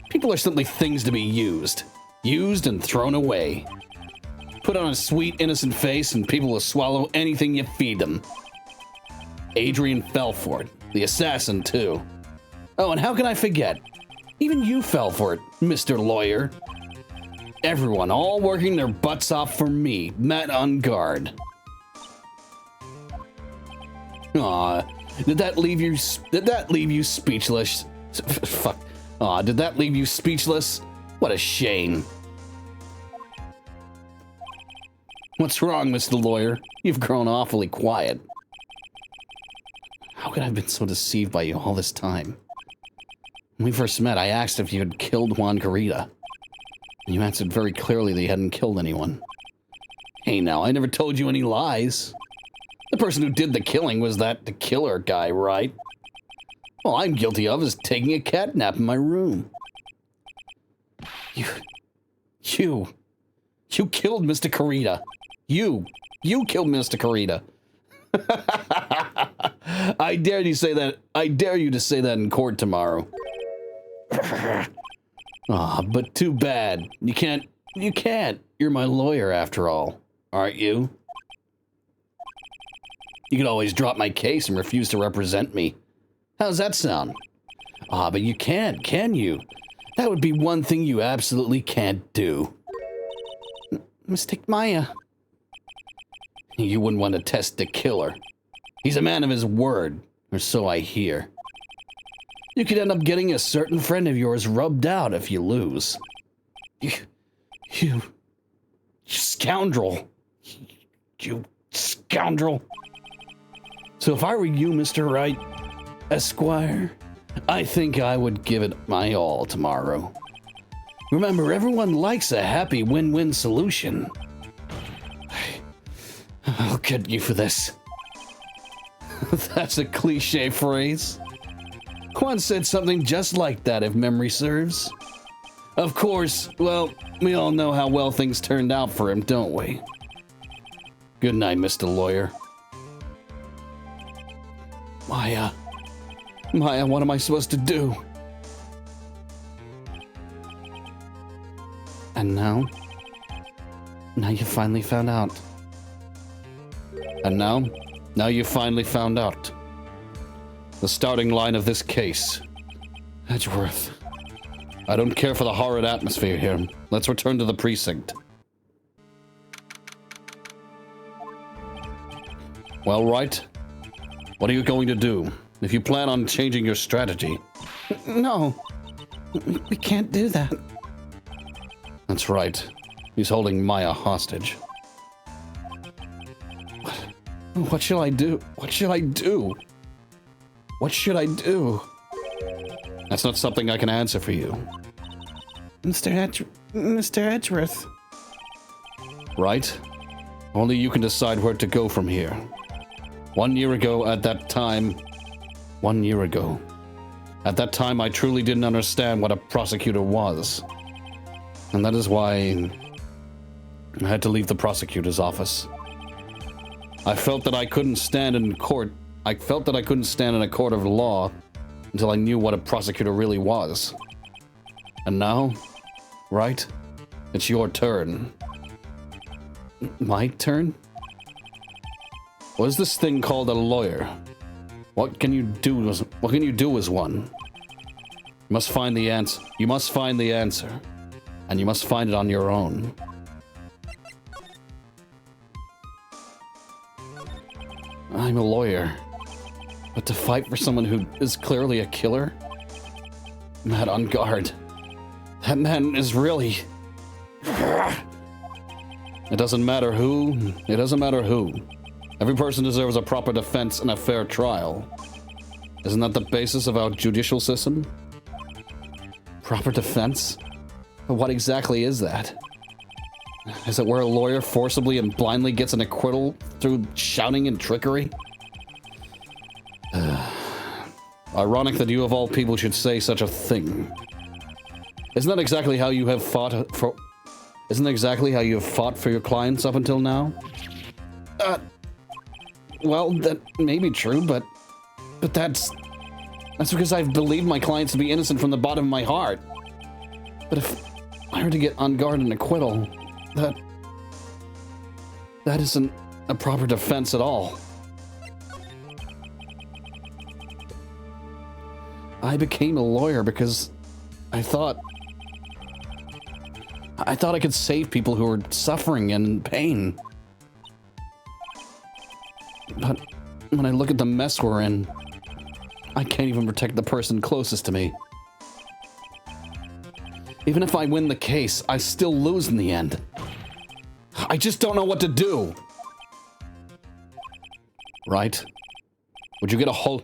People are simply things to be used. Used and thrown away. Put on a sweet, innocent face and people will swallow anything you feed them. Adrian fell for it. The assassin, too. Oh, and how can I forget? Even you fell for it, Mr. Lawyer. Everyone, all working their butts off for me, Matt Unguard. Aw, did that leave you speechless? Fuck. Aw, did that leave you speechless? What a shame. What's wrong, Mr. Lawyer? You've grown awfully quiet. How could I have been so deceived by you all this time? When we first met, I asked if you had killed Juan Kurita. And you answered very clearly that you hadn't killed anyone. Hey now, I never told you any lies. The person who did the killing was the killer guy, right? All I'm guilty of is taking a cat nap in my room. You killed Mr. Kurita. You killed Mr. Kurita. I dare you to say that in court tomorrow. Ah, but too bad. You can't. You're my lawyer after all, aren't you? You could always drop my case and refuse to represent me. How's that sound? Ah, but you can't, can you? That would be one thing you absolutely can't do. Mystic Maya. You wouldn't want to test the killer. He's a man of his word, or so I hear. You could end up getting a certain friend of yours rubbed out if you lose. You scoundrel. You scoundrel. So if I were you, Mr. Wright, Esquire, I think I would give it my all tomorrow. Remember, everyone likes a happy win-win solution. I'll get you for this. That's a cliche phrase. Quan said something just like that, if memory serves. Of course, well, we all know how well things turned out for him, don't we? Good night, Mr. Lawyer. Maya, what am I supposed to do? And now you finally found out. And now you finally found out. The starting line of this case. Edgeworth. I don't care for the horrid atmosphere here. Let's return to the precinct. Well, Wright, what are you going to do if you plan on changing your strategy? No, we can't do that. That's right. He's holding Maya hostage. What shall I do? What should I do? What should I do? That's not something I can answer for you. Mr. Edgeworth. Right? Only you can decide where to go from here. 1 year ago at that time, 1 year ago, at that time I truly didn't understand what a prosecutor was. And that is why I had to leave the prosecutor's office. I felt that I couldn't stand in court. I felt that I couldn't stand in a court of law until I knew what a prosecutor really was. And now, Wright, it's your turn. My turn? What is this thing called a lawyer? What can you do as one? You must find the answer. You must find the answer. And you must find it on your own. I'm a lawyer. But to fight for someone who is clearly a killer? Matt on guard. That man is really... It doesn't matter who. It doesn't matter who. Every person deserves a proper defense and a fair trial. Isn't that the basis of our judicial system? Proper defense? But what exactly is that? Is it where a lawyer forcibly and blindly gets an acquittal through shouting and trickery? Ironic that you of all people should say such a thing. Isn't that exactly how you have fought for... Isn't that exactly how you have fought for your clients up until now? Well, that may be true, but that's because I've believed my clients to be innocent from the bottom of my heart. But if I were to get on guard and acquittal, that isn't a proper defense at all. I became a lawyer because I thought I could save people who were suffering and in pain. But when I look at the mess we're in, I can't even protect the person closest to me. Even if I win the case, I still lose in the end. I just don't know what to do. Right? Would you get a hold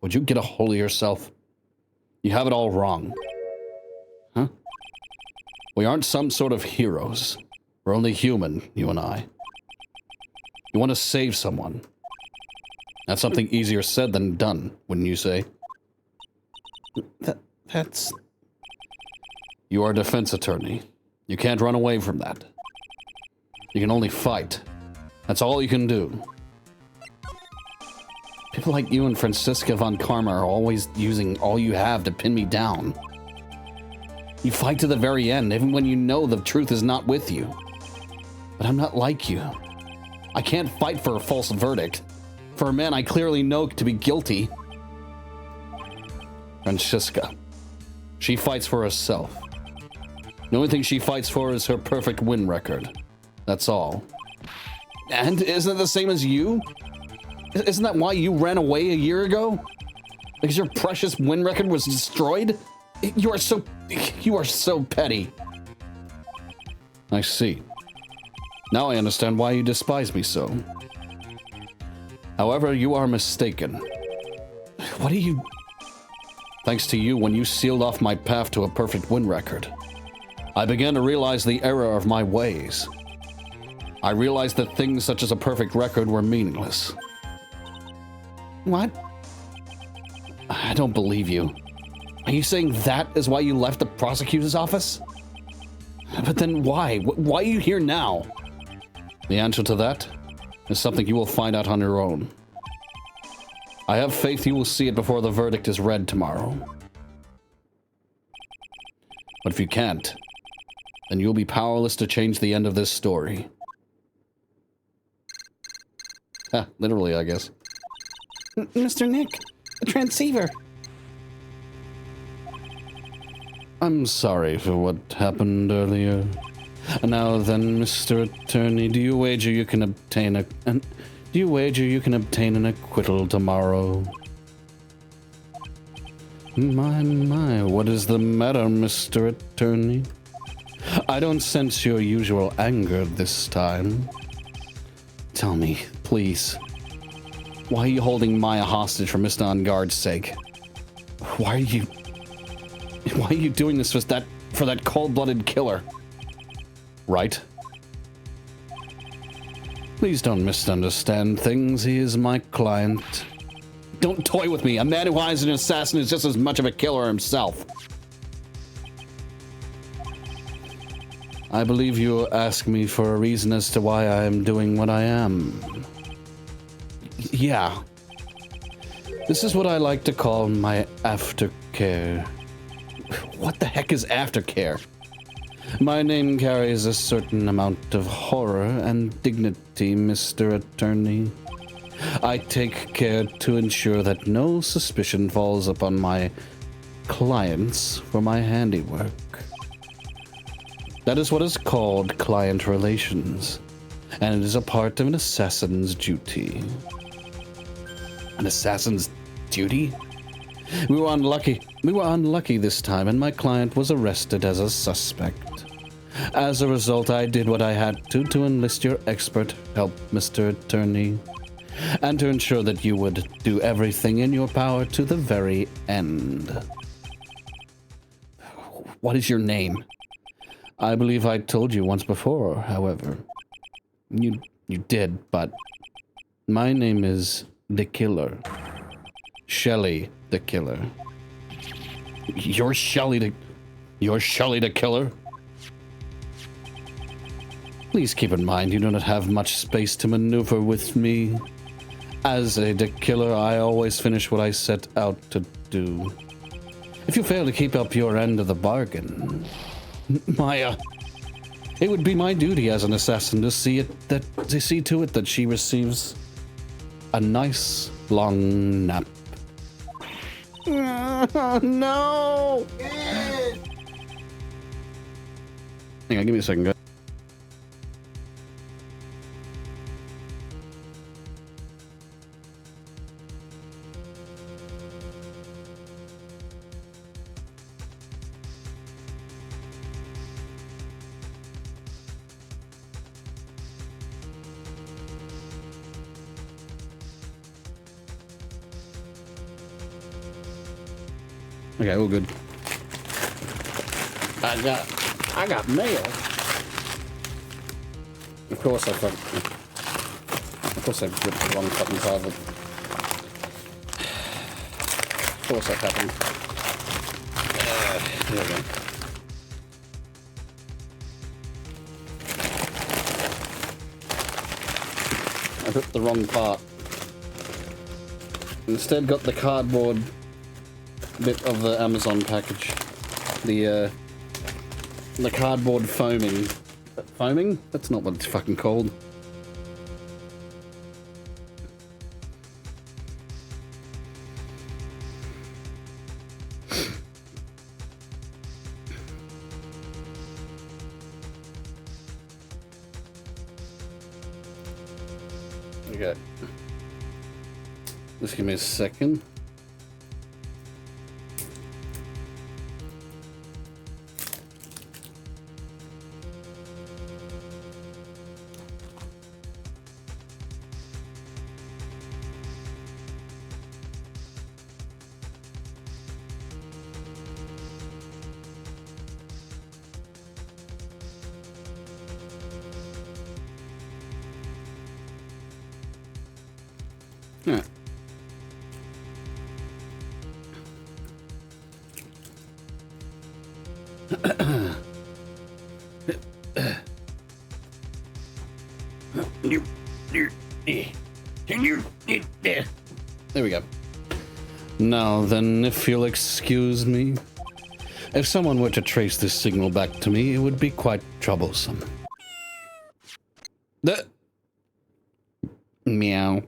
of yourself? You have it all wrong. Huh? We aren't some sort of heroes. We're only human, you and I. You want to save someone. That's something easier said than done, wouldn't you say? That's... You are a defense attorney. You can't run away from that. You can only fight. That's all you can do. People like you and Franziska von Karma are always using all you have to pin me down. You fight to the very end, even when you know the truth is not with you. But I'm not like you. I can't fight for a false verdict. For a man I clearly know to be guilty. Franziska. She fights for herself. The only thing she fights for is her perfect win record. That's all. And isn't it the same as you? Isn't that why you ran away a year ago? Because your precious win record was destroyed? You are so petty. I see. Now I understand why you despise me so. However, you are mistaken. What do you... Thanks to you, when you sealed off my path to a perfect win record, I began to realize the error of my ways. I realized that things such as a perfect record were meaningless. What? I don't believe you. Are you saying that is why you left the prosecutor's office? But then why? Why are you here now? The answer to that is something you will find out on your own. I have faith you will see it before the verdict is read tomorrow. But if you can't, then you'll be powerless to change the end of this story. Ha, literally, I guess. Mr. Nick, the transceiver. I'm sorry for what happened earlier. Now then, Mr. Attorney, do you wager you can obtain an acquittal tomorrow? My, what is the matter, Mr. Attorney? I don't sense your usual anger this time. Tell me, please, why are you holding Maya hostage for Mr. On-Guard's sake? Why are you doing this for that cold-blooded killer? Right? Please don't misunderstand things. He is my client. Don't toy with me. A man who hires an assassin is just as much of a killer himself. I believe you ask me for a reason as to why I am doing what I am. Yeah. This is what I like to call my aftercare. What the heck is aftercare? My name carries a certain amount of horror and dignity, Mr. Attorney. I take care to ensure that no suspicion falls upon my clients for my handiwork. That is what is called client relations, and it is a part of an assassin's duty. An assassin's duty? We were unlucky this time, and my client was arrested as a suspect. As a result, I did what I had to enlist your expert help, Mr. Attorney, and to ensure that you would do everything in your power to the very end. What is your name? I believe I told you once before, however. You did, but my name is the Killer. Shelley the Killer. You're Shelley the Killer? Please keep in mind you do not have much space to maneuver with me. As a killer, I always finish what I set out to do. If you fail to keep up your end of the bargain, it would be my duty as an assassin to see to it that she receives a nice long nap. No! Hang on, give me a second, guys. Okay, all good. I got mail. Of course I ripped the wrong fucking card. Of course that happened. Here we go. I ripped the wrong part. Instead got the cardboard bit of the Amazon package. The cardboard foaming. Foaming? That's not what it's fucking called. Okay. Just give me a second. Yeah. There we go. Now then, if you'll excuse me, if someone were to trace this signal back to me, it would be quite troublesome. Meow.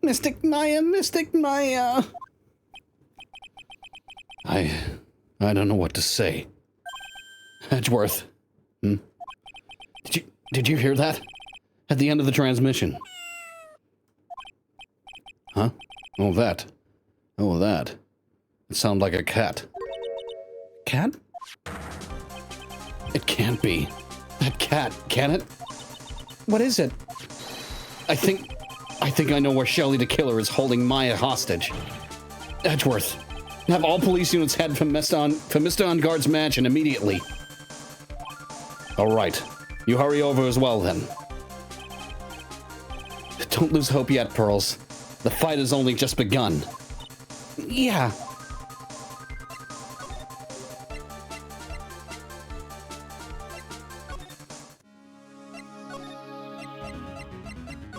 Mystic Maya, Mystic Maya. I don't know what to say. Edgeworth. Did you hear that? At the end of the transmission. Huh? Oh, that. Oh, that. It sounded like a cat. Cat? It can't be. That cat, can it? What is it? I think I know where Shelley the Killer is holding Maya hostage. Edgeworth, have all police units head for Mr. On Guard's mansion immediately. All right. You hurry over as well, then. Don't lose hope yet, Pearls. The fight has only just begun. Yeah.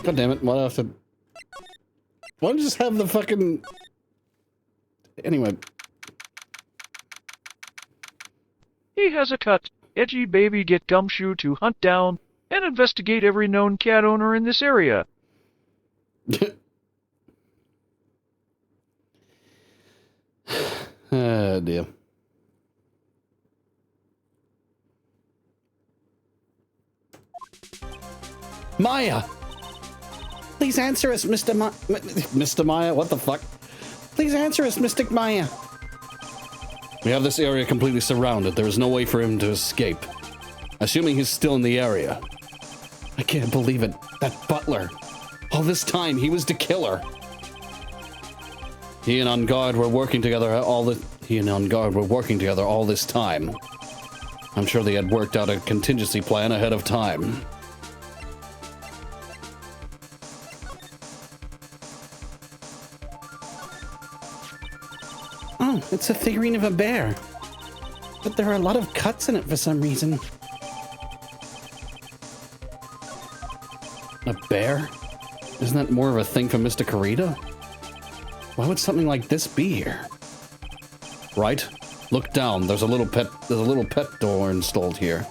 God damn it, why do I have to... Why don't you just have the fucking... Anyway. He has a cut. Edgy baby get Gumshoe to hunt down and investigate every known cat owner in this area. Oh, dear. Maya! Please answer us, Mr. Maya, what the fuck? Please answer us, Mystic Maya. We have this area completely surrounded. There is no way for him to escape. Assuming he's still in the area. I can't believe it. That butler. All this time, he was the killer. He and On Guard were working together all this time. I'm sure they had worked out a contingency plan ahead of time. Oh, it's a figurine of a bear. But there are a lot of cuts in it for some reason. A bear? Isn't that more of a thing for Mr. Kurita? Why would something like this be here? Right? Look down. There's a little pet door installed here.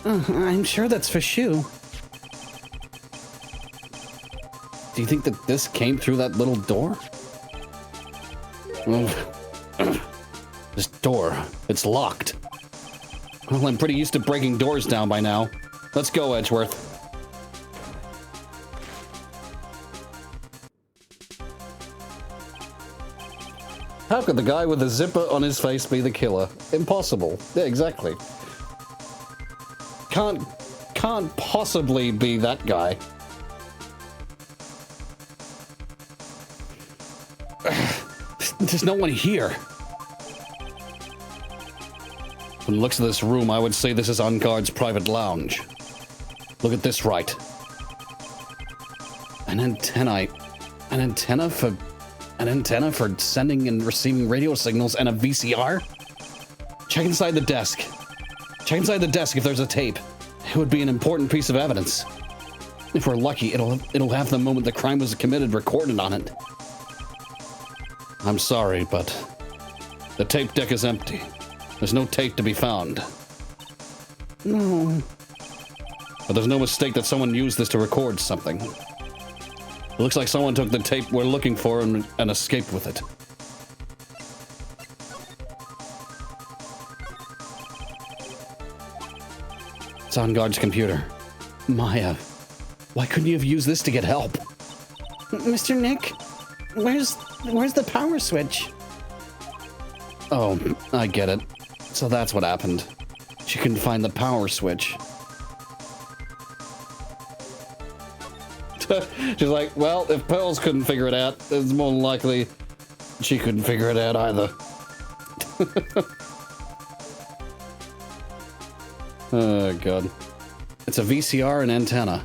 I'm sure that's for Shu. Do you think that this came through that little door? Well, this door, it's locked. Well, I'm pretty used to breaking doors down by now. Let's go, Edgeworth. How could the guy with the zipper on his face be the killer? Impossible. Yeah, exactly. Can't possibly be that guy. There's no one here. From the looks of this room, I would say this is On Guard's private lounge. Look at this, Wright. An antenna for sending and receiving radio signals and a VCR? Check inside the desk. Check inside the desk if there's a tape. It would be an important piece of evidence. If we're lucky, it'll have the moment the crime was committed recorded on it. I'm sorry, but the tape deck is empty. There's no tape to be found. No. But there's no mistake that someone used this to record something. It looks like someone took the tape we're looking for and escaped with it. It's On Guard's computer. Maya, why couldn't you have used this to get help? Mr. Nick, where's the power switch? Oh, I get it. So that's what happened. She couldn't find the power switch. She's like, well, if Pearls couldn't figure it out, it's more than likely she couldn't figure it out either. Oh, God. It's a VCR and antenna.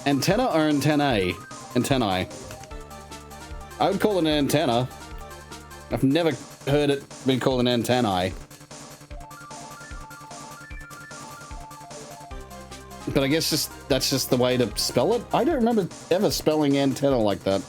Antenna or antennae? Antennae. I would call it an antenna. I've never heard it be called an antennae. But I guess that's just the way to spell it. I don't remember ever spelling antenna like that.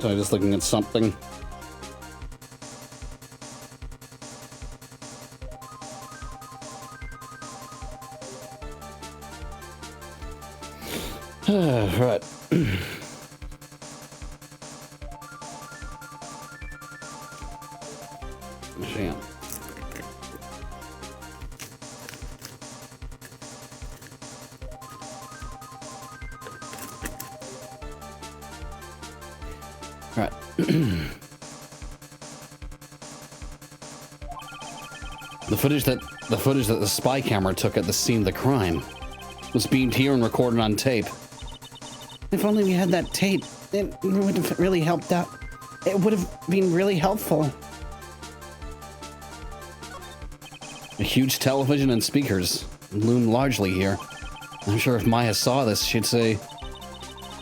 So I'm just looking at something. Right. Right. The footage that the spy camera took at the scene of the crime was beamed here and recorded on tape. If only we had that tape, it would have really helped out. It would have been really helpful. A huge television and speakers loom largely here. I'm sure if Maya saw this, she'd say,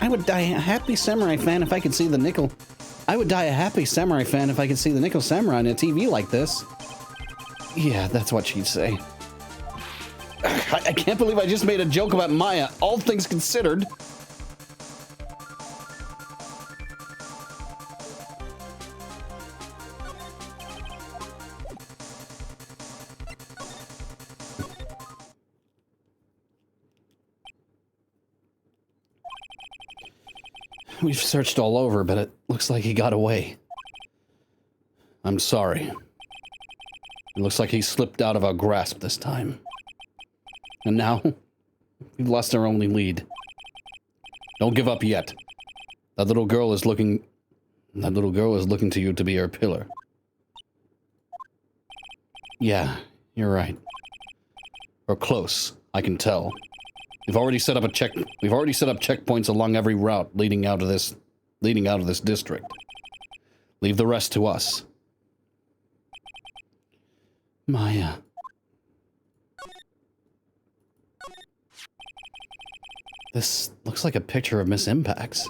I would die a happy samurai fan if I could see the nickel. I would die a happy samurai fan if I could see the nickel samurai on a TV like this. Yeah, that's what she'd say. I can't believe I just made a joke about Maya, all things considered. We've searched all over, but it looks like he got away. I'm sorry. It looks like he slipped out of our grasp this time. And now, we've lost our only lead. Don't give up yet. That little girl is looking to you to be her pillar. Yeah, you're right. We're close, I can tell. We've already set up checkpoints along every route leading out of this district. Leave the rest to us. Maya. This looks like a picture of Miss Impax.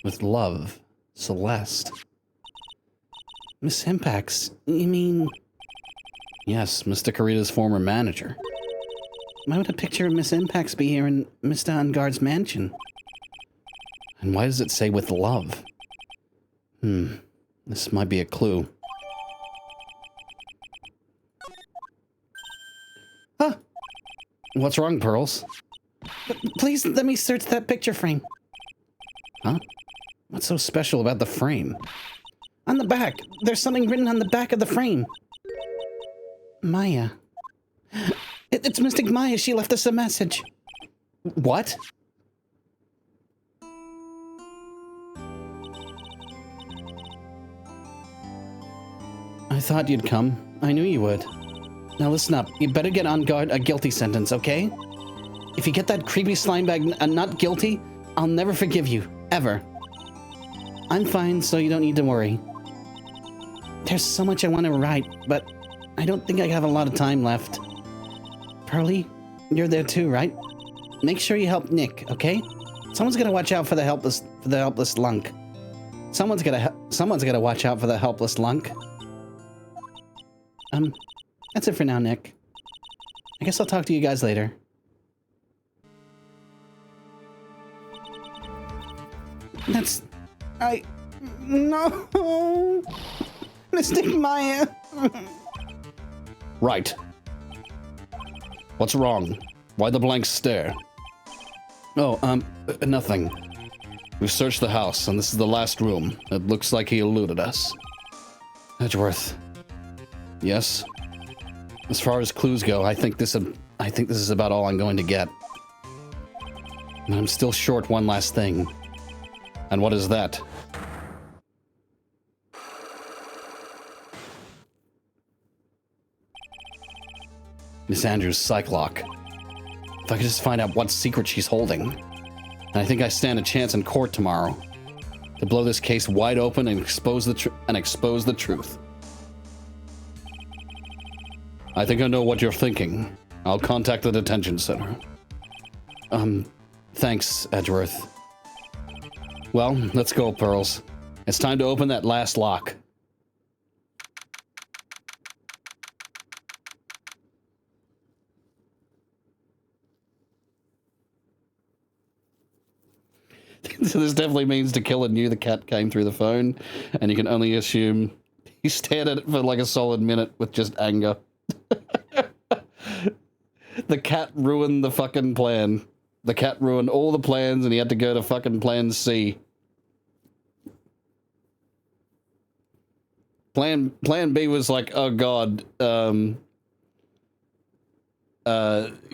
With love, Celeste. Miss Impax, you mean... Yes, Mr. Kurita's former manager. Why would a picture of Miss Impax be here in Mr. Enguarde's mansion? And why does it say with love? This might be a clue. Huh? What's wrong, Pearls? Please let me search that picture frame. Huh? What's so special about the frame? On the back. There's something written on the back of the frame. Maya. It's Mystic Maya. She left us a message. What? I thought you'd come. I knew you would. Now listen up. You better get on guard a guilty sentence, okay? If you get that creepy slime bag not guilty, I'll never forgive you. Ever. I'm fine, so you don't need to worry. There's so much I want to write, but I don't think I have a lot of time left. Pearly, you're there too, right? Make sure you help Nick, okay? Someone's gonna watch out for the helpless lunk. Someone's gonna watch out for the helpless lunk. That's it for now, Nick. I guess I'll talk to you guys later. No! Mystic Maya! Right. What's wrong? Why the blank stare? Oh, nothing. We've searched the house, and this is the last room. It looks like he eluded us. Edgeworth. Yes? As far as clues go, I think this is about all I'm going to get. But I'm still short one last thing. And what is that? Miss Andrews' psych lock. If I could just find out what secret she's holding. And I think I stand a chance in court tomorrow to blow this case wide open and expose the truth. I think I know what you're thinking. I'll contact the detention center. Thanks, Edgeworth. Well, let's go, Pearls. It's time to open that last lock. So this definitely means to kill it knew the cat came through the phone, and you can only assume he stared at it for like a solid minute with just anger. The cat ruined the fucking plan. The cat ruined all the plans, and he had to go to fucking plan C. Plan B was like, oh god, you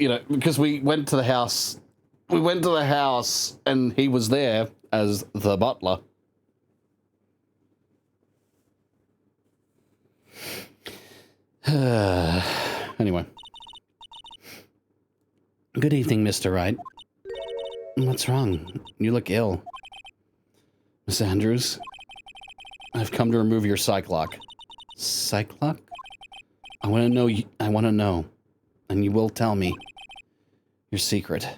know, because we went to the house. We went to the house, and he was there as the butler. Anyway. Good evening, Mr. Wright. What's wrong? You look ill. Miss Andrews, I've come to remove your psych lock. Psych lock? I want to know. I want to know, and you will tell me your secret.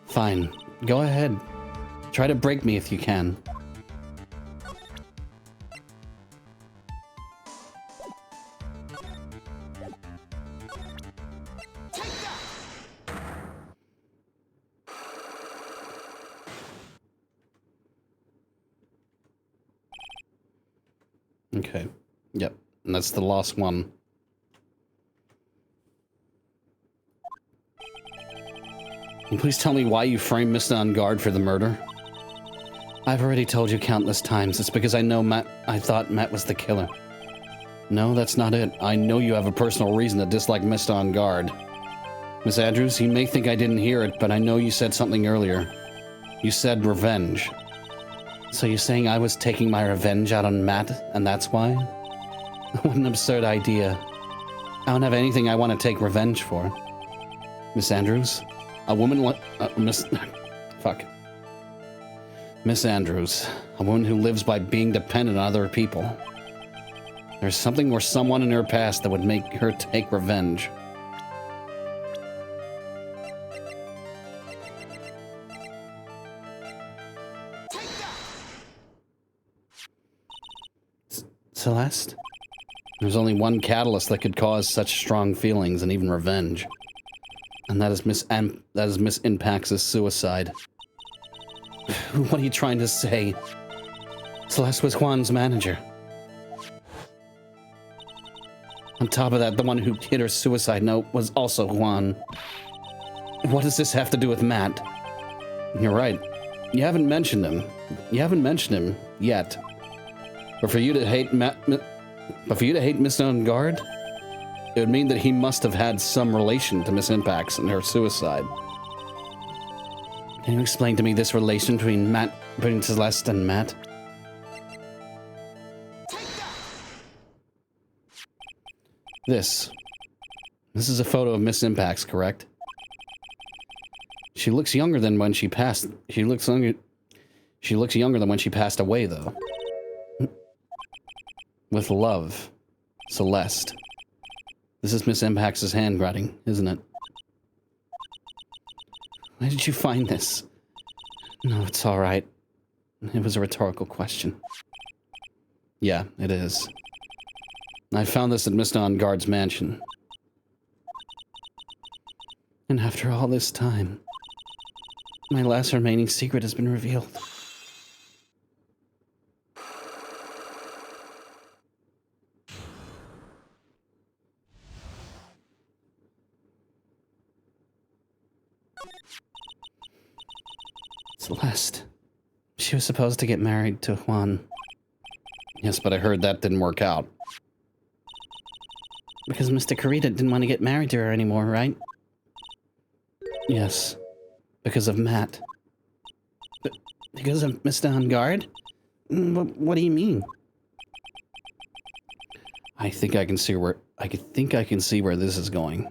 Fine. Go ahead. Try to break me if you can. Okay. Yep. And that's the last one. Can you please tell me why you framed Mr. On Guard for the murder? I've already told you countless times. It's because I thought Matt was the killer. No, that's not it. I know you have a personal reason to dislike Mr. On Guard. Miss Andrews, you may think I didn't hear it, but I know you said something earlier. You said revenge. So you're saying I was taking my revenge out on Matt, and that's why? What an absurd idea. I don't have anything I want to take revenge for. Miss Andrews, a woman Miss Andrews, a woman who lives by being dependent on other people. There's something or someone in her past that would make her take revenge. Celeste? There's only one catalyst that could cause such strong feelings and even revenge. And that is Miss Impax's suicide. What are you trying to say? Celeste was Juan's manager. On top of that, the one who hit her suicide note was also Juan. What does this have to do with Matt? You're right. You haven't mentioned him. You haven't mentioned him yet. But for you to hate Miss On Guard, it would mean that he must have had some relation to Miss Impax and her suicide. Can you explain to me this relation between Celeste and Matt? This is a photo of Miss Impax, correct? She looks younger than when she passed. She looks younger than when she passed away, though. With love, Celeste. This is Miss Impax's handwriting, isn't it? Where did you find this? No, it's all right. It was a rhetorical question. Yeah, it is. I found this at Mr. On Guard's mansion. And after all this time, my last remaining secret has been revealed. Celeste. She was supposed to get married to Juan. Yes, but I heard that didn't work out. Because Mr. Carita didn't want to get married to her anymore, right? Yes. Because of Matt. Because of Mr. On Guard? What do you mean? I think I can see where this is going.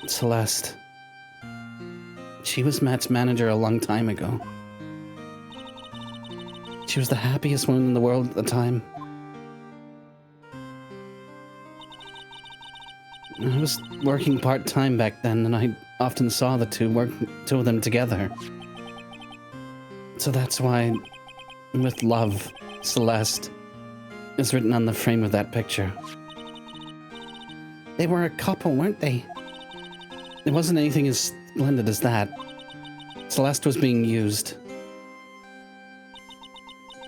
Celeste. She was Matt's manager a long time ago. She was the happiest woman in the world at the time. I was working part-time back then, and I often saw the two of them together. So that's why, with love, Celeste is written on the frame of that picture. They were a couple, weren't they? It wasn't anything as splendid as that. Celeste was being used,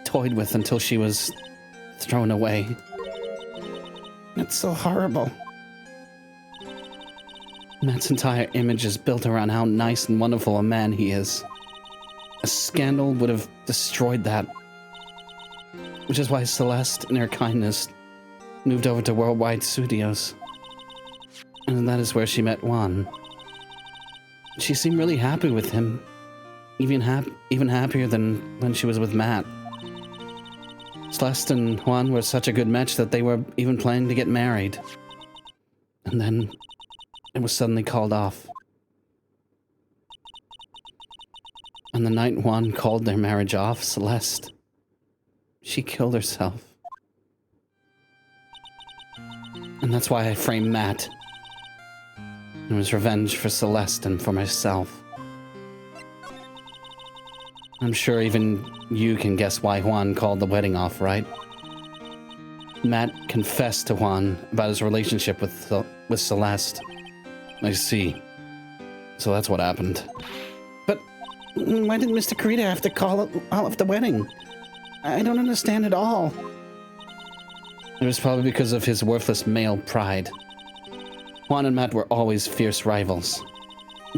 toyed with until she was thrown away. It's so horrible. Matt's entire image is built around how nice and wonderful a man he is. A scandal would have destroyed that. Which is why Celeste, in her kindness, moved over to Worldwide Studios. And that is where she met Juan. She seemed really happy with him. Even happier than when she was with Matt. Celeste and Juan were such a good match that they were even planning to get married. And then it was suddenly called off. And the night Juan called their marriage off, Celeste, she killed herself. And that's why I framed Matt. It was revenge for Celeste and for myself. I'm sure even you can guess why Juan called the wedding off, right? Matt confessed to Juan about his relationship with Celeste. I see. So that's what happened. But why did Mr. Kurita have to call off the wedding? I don't understand at all. It was probably because of his worthless male pride. Juan and Matt were always fierce rivals.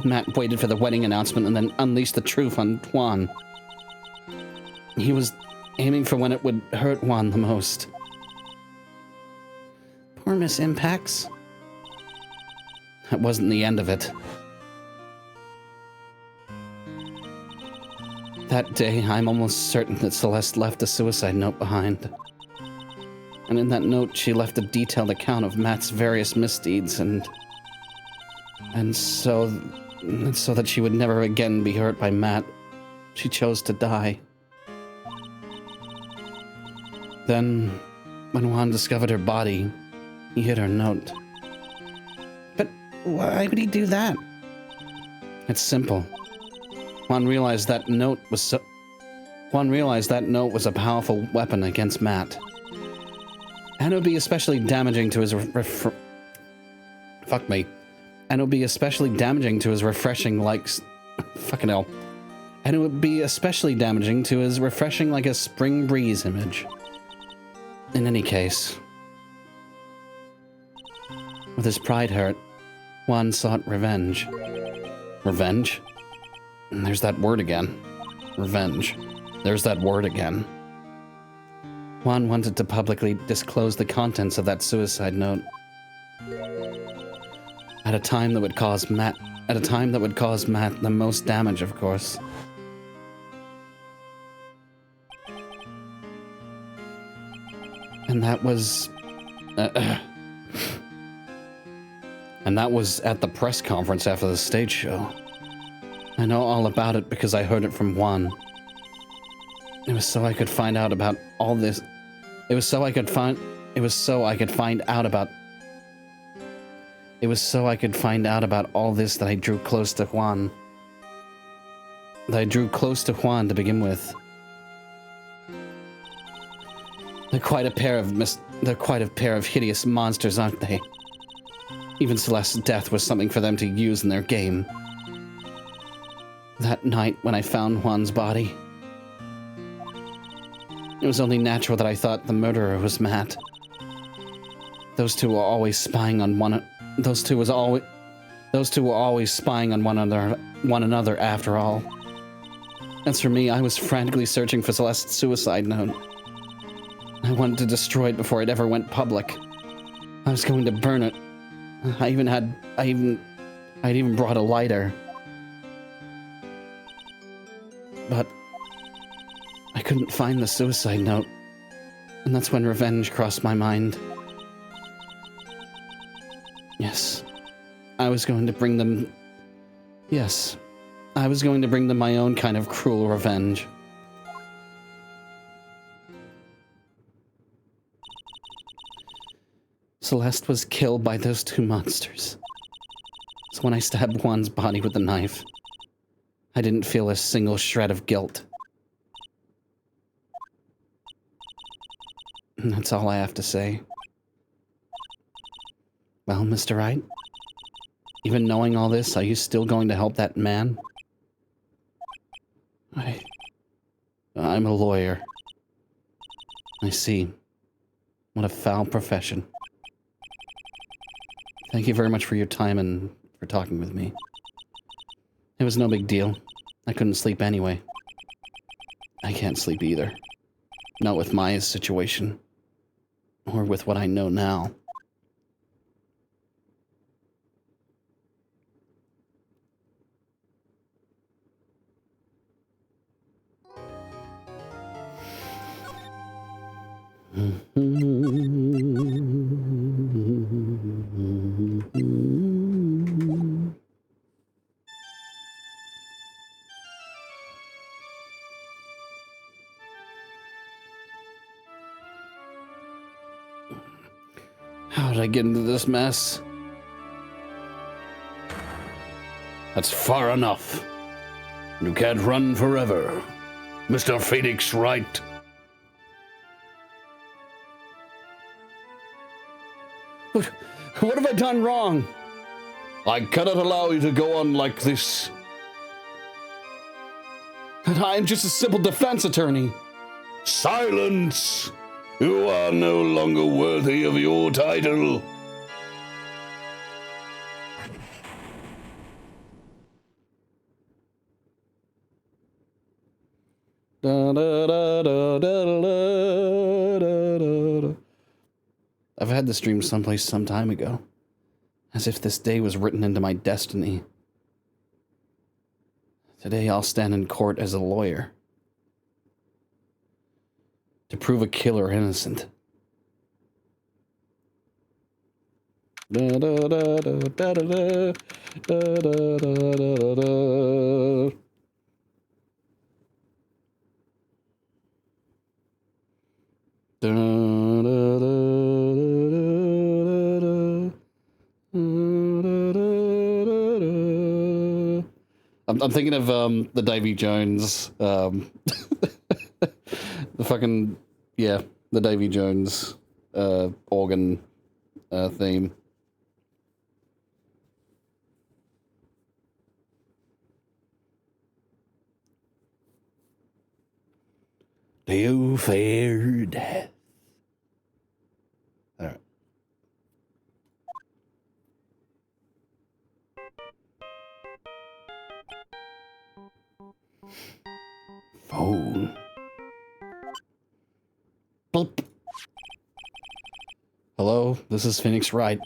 Matt waited for the wedding announcement and then unleashed the truth on Juan. He was aiming for when it would hurt Juan the most. Poor Miss Impacts. That wasn't the end of it. That day, I'm almost certain that Celeste left a suicide note behind. And in that note, she left a detailed account of Matt's various misdeeds and so that she would never again be hurt by Matt, she chose to die. Then, when Juan discovered her body, he hid her note. But why would he do that? It's simple. Juan realized that note was a powerful weapon against Matt. And it would be especially damaging to his And it would be especially damaging to his refreshing like a spring breeze image. In any case, with his pride hurt, Juan sought revenge. Revenge? There's that word again. Revenge. There's that word again. Juan wanted to publicly disclose the contents of that suicide note. At a time that would cause Matt the most damage, of course. And that was at the press conference after the stage show. I know all about it because I heard it from Juan. It was so I could find out about all this. It was so I could find out about all this that I drew close to Juan. That I drew close to Juan to begin with. They're quite a pair of hideous monsters, aren't they? Even Celeste's death was something for them to use in their game. That night when I found Juan's body, it was only natural that I thought the murderer was Matt. Those two were always spying on one another after all. As for me, I was frantically searching for Celeste's suicide note. I wanted to destroy it before it ever went public. I was going to burn it. I'd even brought a lighter. But I couldn't find the suicide note, and that's when revenge crossed my mind. Yes, I was going to bring them my own kind of cruel revenge. Celeste was killed by those two monsters. So when I stabbed Juan's body with the knife, I didn't feel a single shred of guilt. And that's all I have to say. Well, Mr. Wright, even knowing all this, are you still going to help that man? I'm a lawyer. I see. What a foul profession. Thank you very much for your time and for talking with me. It was no big deal. I couldn't sleep anyway. I can't sleep either. Not with my situation. Or with what I know now. How did I get into this mess? That's far enough. You can't run forever, Mr. Phoenix Wright. What have I done wrong? I cannot allow you to go on like this. I'm just a simple defense attorney. Silence! You are no longer worthy of your title. Da, da, da, da, da, da, da, da. I've had this dream someplace some time ago, as if this day was written into my destiny. Today I'll stand in court as a lawyer to prove a killer innocent. Da, da, da, da, da, da, da, da, da, da, da. Da, da, da, I'm thinking of the Davy Jones, the fucking, yeah, the Davy Jones organ theme. You fear death. All right. Phone. Boop. Hello, this is Phoenix Wright.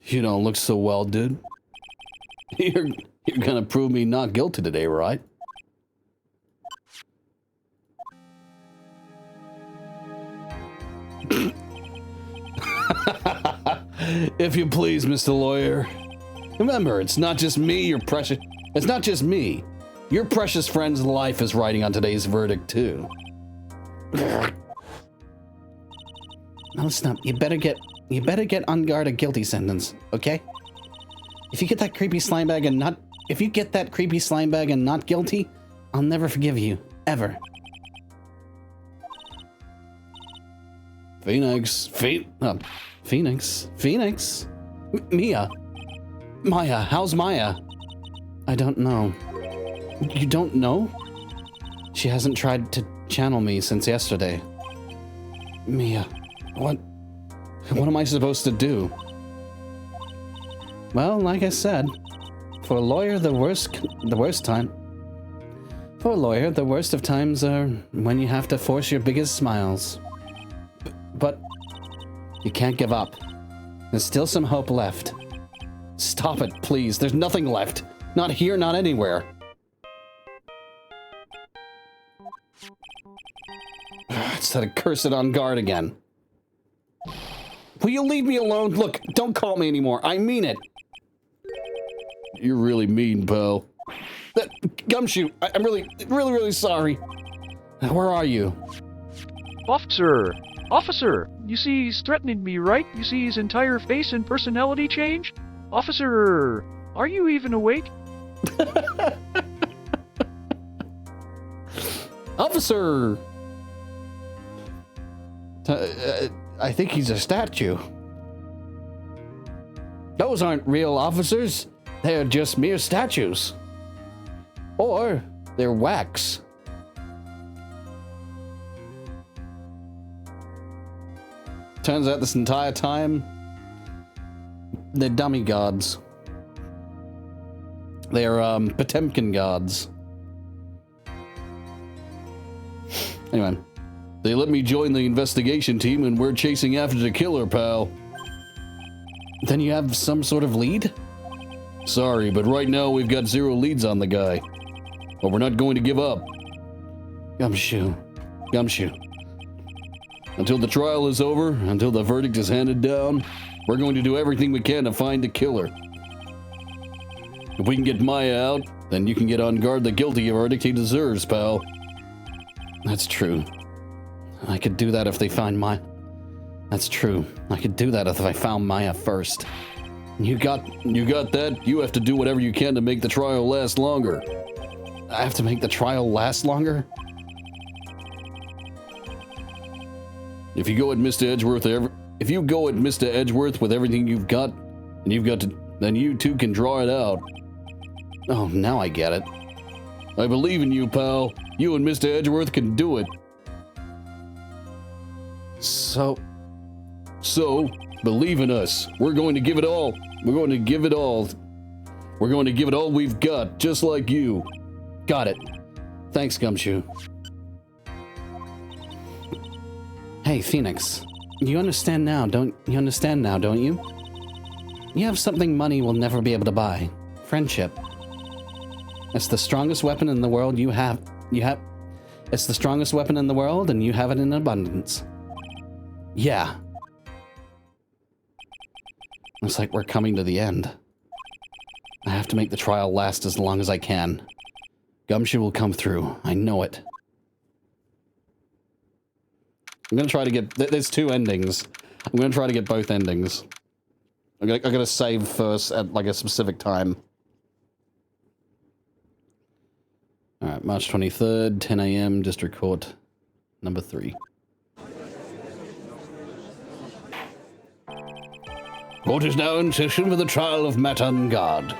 You don't look so well, dude. You're gonna prove me not guilty today, right? If you please, Mr. Lawyer. Remember, it's not just me, your precious... It's not just me. Your precious friend's life is riding on today's verdict, too. Now listen up. You better get on guard a guilty sentence, okay? If you get that creepy slime bag and not... If you get that creepy slime bag and not guilty, I'll never forgive you. Ever. Phoenix. Phoenix? Mia. Maya. How's Maya? I don't know. You don't know? She hasn't tried to channel me since yesterday. Mia. What am I supposed to do? Well, like I said, for a lawyer, the worst time. For a lawyer, the worst of times are when you have to force your biggest smiles. But you can't give up. There's still some hope left. Stop it, please. There's nothing left. Not here, not anywhere. It's that accursed on guard again. Will you leave me alone? Look, don't call me anymore. I mean it. You're really mean, pal. Gumshoe, I'm really sorry. Where are you? Officer! You see he's threatening me, right? You see his entire face and personality change? Officer! Are you even awake? Officer! I think he's a statue. Those aren't real officers. They're just mere statues. Or they're wax. Turns out this entire time, they're dummy gods. they're Potemkin gods. Anyway, they let me join the investigation team and we're chasing after the killer, pal. Then you have some sort of lead? Sorry, but right now we've got 0 leads on the guy. But we're not going to give up. Gumshoe. Until the trial is over, until the verdict is handed down, we're going to do everything we can to find the killer. If we can get Maya out, then you can get on guard the guilty verdict he deserves, pal. That's true. I could do that if they find Maya. That's true. I could do that if I found Maya first. You got that? You have to do whatever you can to make the trial last longer. I have to make the trial last longer? If you go at Mr. Edgeworth with everything you've got, then you too can draw it out. Oh, now I get it. I believe in you, pal. You and Mr. Edgeworth can do it. So, believe in us. We're going to give it all. We're going to give it all. We're going to give it all we've got, just like you. Got it. Thanks, Gumshoe. Hey, Phoenix. You understand now, don't you? You have something money will never be able to buy. Friendship. It's the strongest weapon in the world it's the strongest weapon in the world, and you have it in abundance. Yeah. Looks like we're coming to the end. I have to make the trial last as long as I can. Gumshoe will come through. I know it. I'm gonna try to get... There's two endings. I'm gonna try to get both endings. I gotta save first at, like, a specific time. Alright, March 23rd, 10 a.m., District Court, number 3. Court is now in session for the trial of Matt Ungard.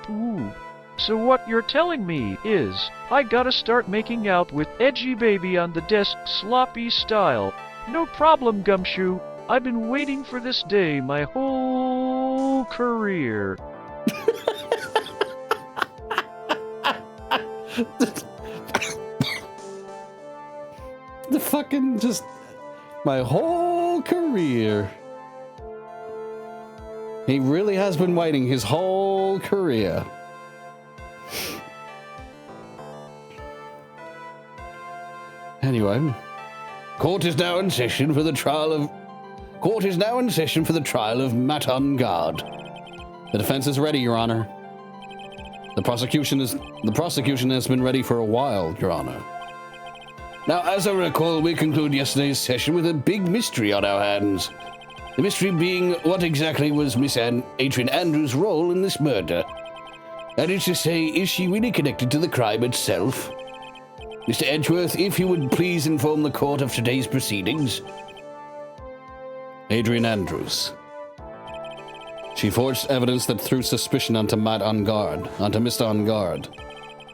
Ooh. So what you're telling me is, I gotta start making out with Edgy Baby on the desk sloppy style. No problem, Gumshoe. I've been waiting for this day my whole career. The fucking just... My whole career. He really has been waiting his whole career. Anyway, court is now in session for the trial of Matt Ungard. The defense is ready, Your Honor. The prosecution has been ready for a while, Your Honor. Now, as I recall, we concluded yesterday's session with a big mystery on our hands. The mystery being what exactly was Miss Adrian Andrews' role in this murder. That is to say, is she really connected to the crime itself? Mr. Edgeworth, if you would please inform the court of today's proceedings. Adrian Andrews. She forged evidence that threw suspicion onto Mr. Ungard,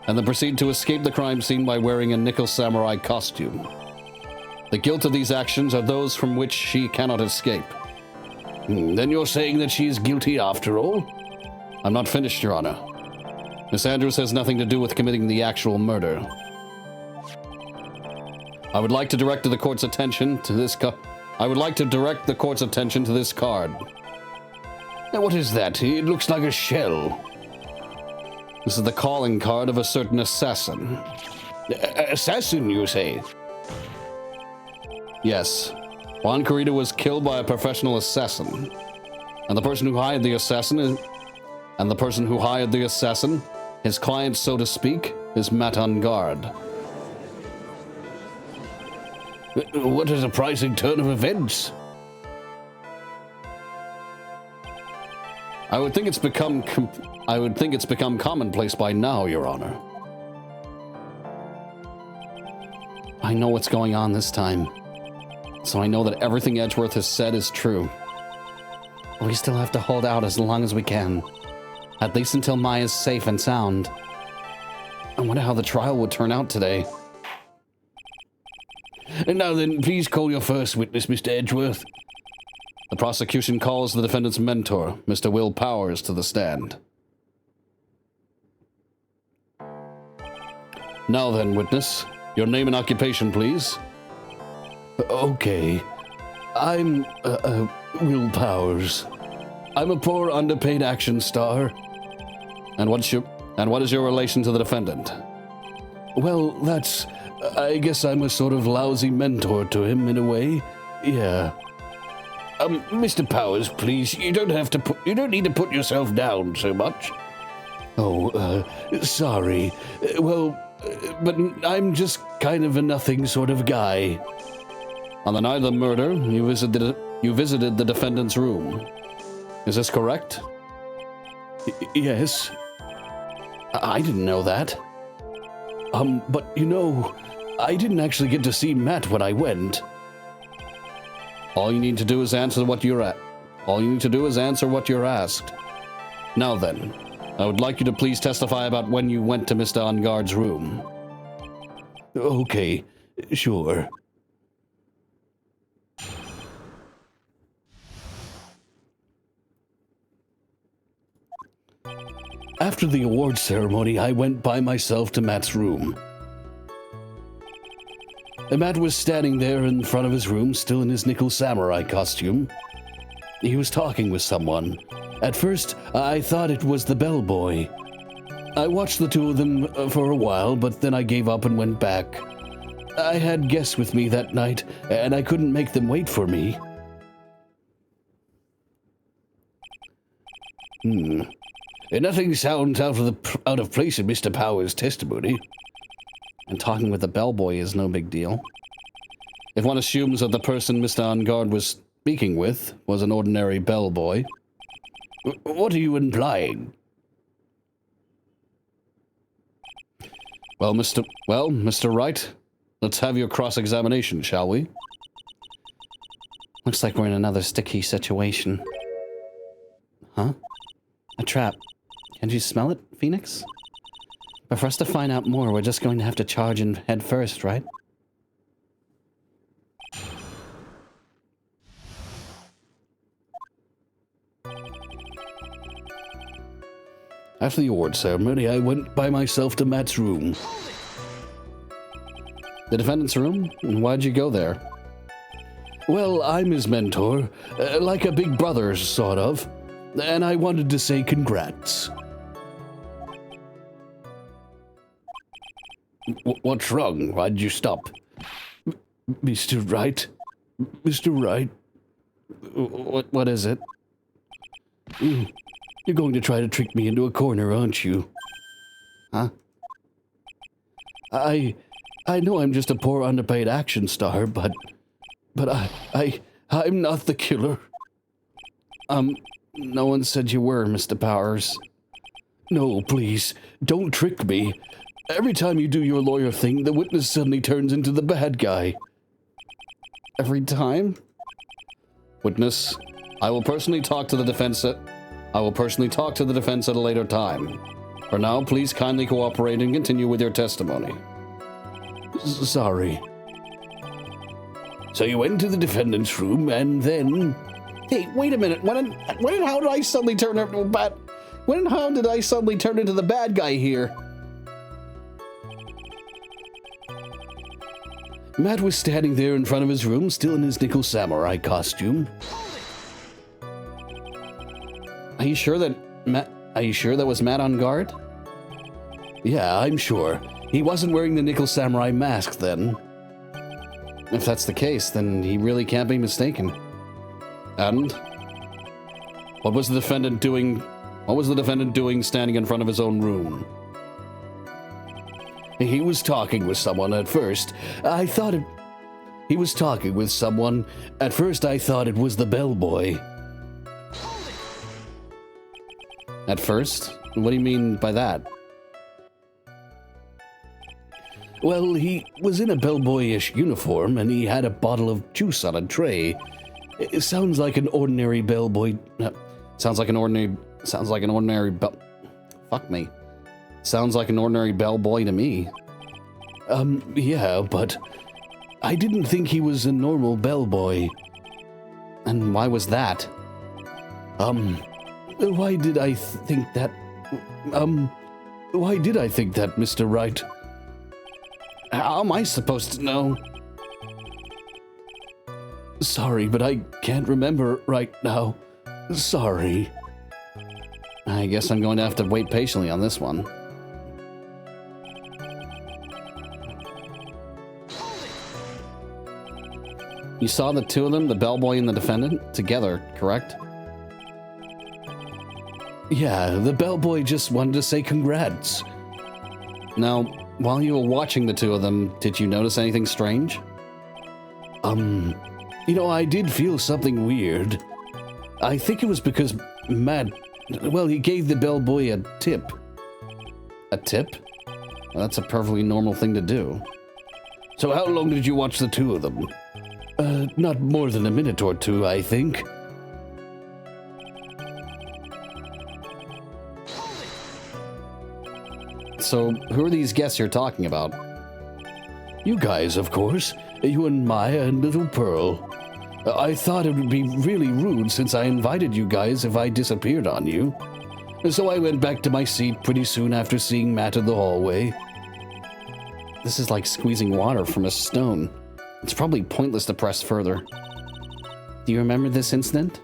and then proceeded to escape the crime scene by wearing a nickel samurai costume. The guilt of these actions are those from which she cannot escape. Then you're saying that she is guilty after all? I'm not finished, Your Honor. Miss Andrews has nothing to do with committing the actual murder. I would like to direct the court's attention to this card. Now, what is that? It looks like a shell. This is the calling card of a certain assassin. Assassin, you say? Yes. Juan Carita was killed by a professional assassin. And the person who hired the assassin, his client, so to speak, is Matt Ungard. What a surprising turn of events. I would think it's become commonplace by now, Your Honor. I know what's going on this time, so I know that everything Edgeworth has said is true. We still have to hold out as long as we can, at least until Maya's safe and sound. I wonder how the trial would turn out today. And now then, please call your first witness, Mr. Edgeworth. The prosecution calls the defendant's mentor, Mr. Will Powers, to the stand. Now then, witness, your name and occupation, please. Okay. I'm, Will Powers. I'm a poor underpaid action star. And what is your relation to the defendant? Well, I guess I'm a sort of lousy mentor to him in a way. Yeah. Mr. Powers, please, you don't need to put yourself down so much. Oh, sorry. Well, but I'm just kind of a nothing sort of guy. On the night of the murder, you visited the defendant's room. Is this correct? Yes. I didn't know that. But I didn't actually get to see Matt when I went. All you need to do is answer what you're asked. Now then, I would like you to please testify about when you went to Mr. Engarde's room. Okay, sure. After the awards ceremony, I went by myself to Matt's room. Matt was standing there in front of his room, still in his nickel samurai costume. He was talking with someone. At first, I thought it was the bellboy. I watched the two of them for a while, but then I gave up and went back. I had guests with me that night, and I couldn't make them wait for me. Nothing sounds out of place in Mr. Powers' testimony. And talking with the bellboy is no big deal. If one assumes that the person Mr. Engarde was speaking with was an ordinary bellboy, what are you implying? Well, Mr. Wright, let's have your cross-examination, shall we? Looks like we're in another sticky situation. Huh? A trap. Can't you smell it, Phoenix? But for us to find out more, we're just going to have to charge in head first, right? After the award ceremony, I went by myself to Matt's room. The defendant's room? And why'd you go there? Well, I'm his mentor, like a big brother, sort of, and I wanted to say congrats. What's wrong? Why'd you stop? Mr. Wright? Mr. Wright? What is it? You're going to try to trick me into a corner, aren't you? Huh? I know I'm just a poor underpaid action star, but I'm not the killer. No one said you were, Mr. Powers. No, please, don't trick me. Every time you do your lawyer thing, the witness suddenly turns into the bad guy. Every time? Witness, I will personally talk to the defense at a later time. For now, please kindly cooperate and continue with your testimony. Sorry. So you went to the defendant's room and then... Hey, wait a minute. When and how did I suddenly turn into the bad guy here? Matt was standing there in front of his room, still in his nickel samurai costume. Are you sure that was Matt Engarde? Yeah, I'm sure. He wasn't wearing the nickel samurai mask then. If that's the case, then he really can't be mistaken. And? What was the defendant doing standing in front of his own room? He was talking with someone at first. He was talking with someone. At first, I thought it was the bellboy. At first? What do you mean by that? Well, he was in a bellboyish uniform, and he had a bottle of juice on a tray. It sounds like an ordinary bellboy. Sounds like an ordinary bellboy to me. Yeah, but I didn't think he was a normal bellboy. And why was that? Why did I think that, Mr. Wright? How am I supposed to know? Sorry, but I can't remember right now. Sorry. I guess I'm going to have to wait patiently on this one. You saw the two of them, the bellboy and the defendant, together, correct? Yeah, the bellboy just wanted to say congrats. Now, while you were watching the two of them, did you notice anything strange? You know, I did feel something weird. I think it was because Matt, well, he gave the bellboy a tip. A tip? Well, that's a perfectly normal thing to do. So how long did you watch the two of them? Not more than a minute or two, I think. So, who are these guests you're talking about? You guys, of course. You and Maya and Little Pearl. I thought it would be really rude since I invited you guys if I disappeared on you. So I went back to my seat pretty soon after seeing Matt in the hallway. This is like squeezing water from a stone. It's probably pointless to press further. Do you remember this incident?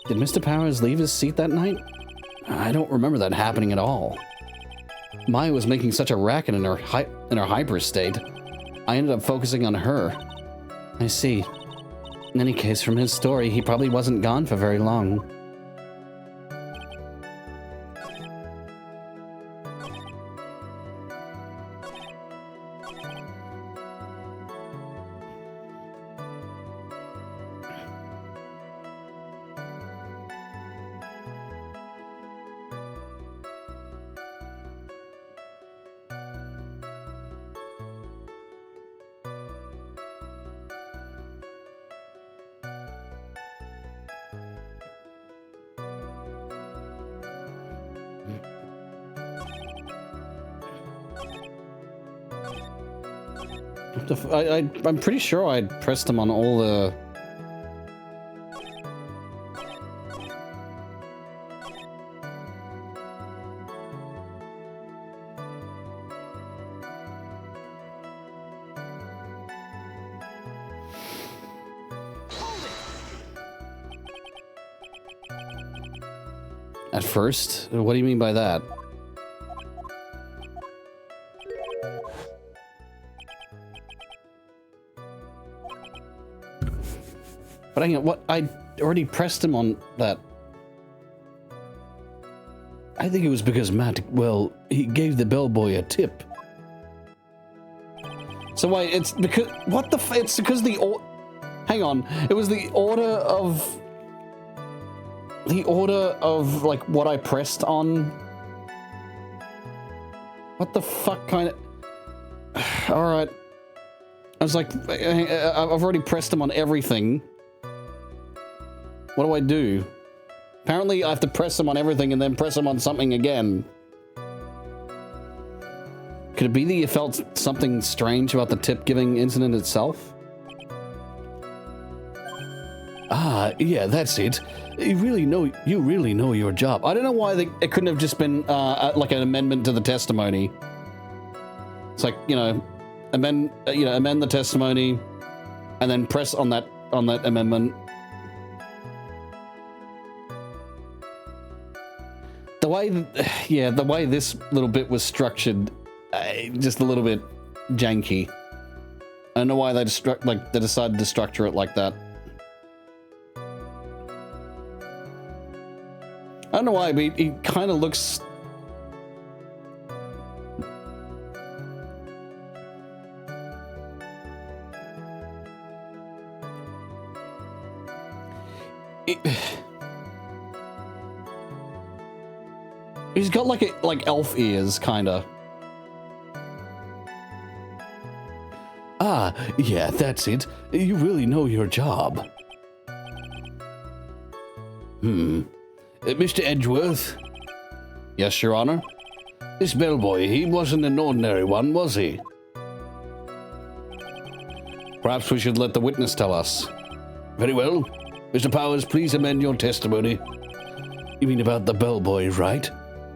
Did Mr. Powers leave his seat that night? I don't remember that happening at all. Maya was making such a racket in her hyper state. I ended up focusing on her. I see. In any case, from his story, he probably wasn't gone for very long. I'm pretty sure I pressed them on all the... At first? What do you mean by that? But hang on, what? I already pressed him on that. I think it was because Matt, well, he gave the bellboy a tip. So wait, it's because... What the f... It's because the... Hang on. It was the order of... The order of, like, what I pressed on... What the fuck kind of... Alright. I was like... I've already pressed him on everything. What do I do? Apparently I have to press him on everything and then press him on something again. Could it be that you felt something strange about the tip-giving incident itself? Ah, yeah, that's it. You really know your job. I don't know why it couldn't have just been like an amendment to the testimony. It's like, you know, amend the testimony, and then press on that amendment. The way this little bit was structured, just a little bit janky. I don't know why they decided to structure it like that. I don't know why, but he kind of looks... He's got like elf ears, kinda. Ah, yeah, that's it. You really know your job. Mr. Edgeworth? Yes, Your Honor? This bellboy, he wasn't an ordinary one, was he? Perhaps we should let the witness tell us. Very well. Mr. Powers, please amend your testimony. You mean about the bellboy, right?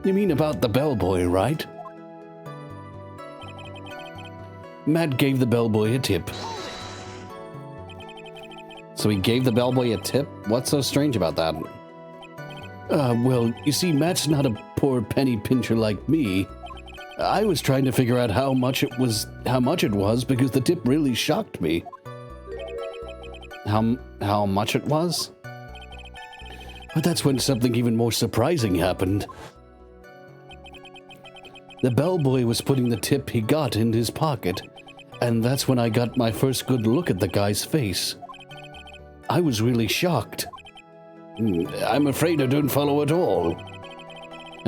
You mean about the bellboy, right? Matt gave the bellboy a tip. So he gave the bellboy a tip? What's so strange about that? Well, you see, Matt's not a poor penny pincher like me. I was trying to figure out how much it was because the tip really shocked me. How much it was? But that's when something even more surprising happened. The bellboy was putting the tip he got in his pocket, and that's when I got my first good look at the guy's face. I was really shocked. I'm afraid I don't follow at all.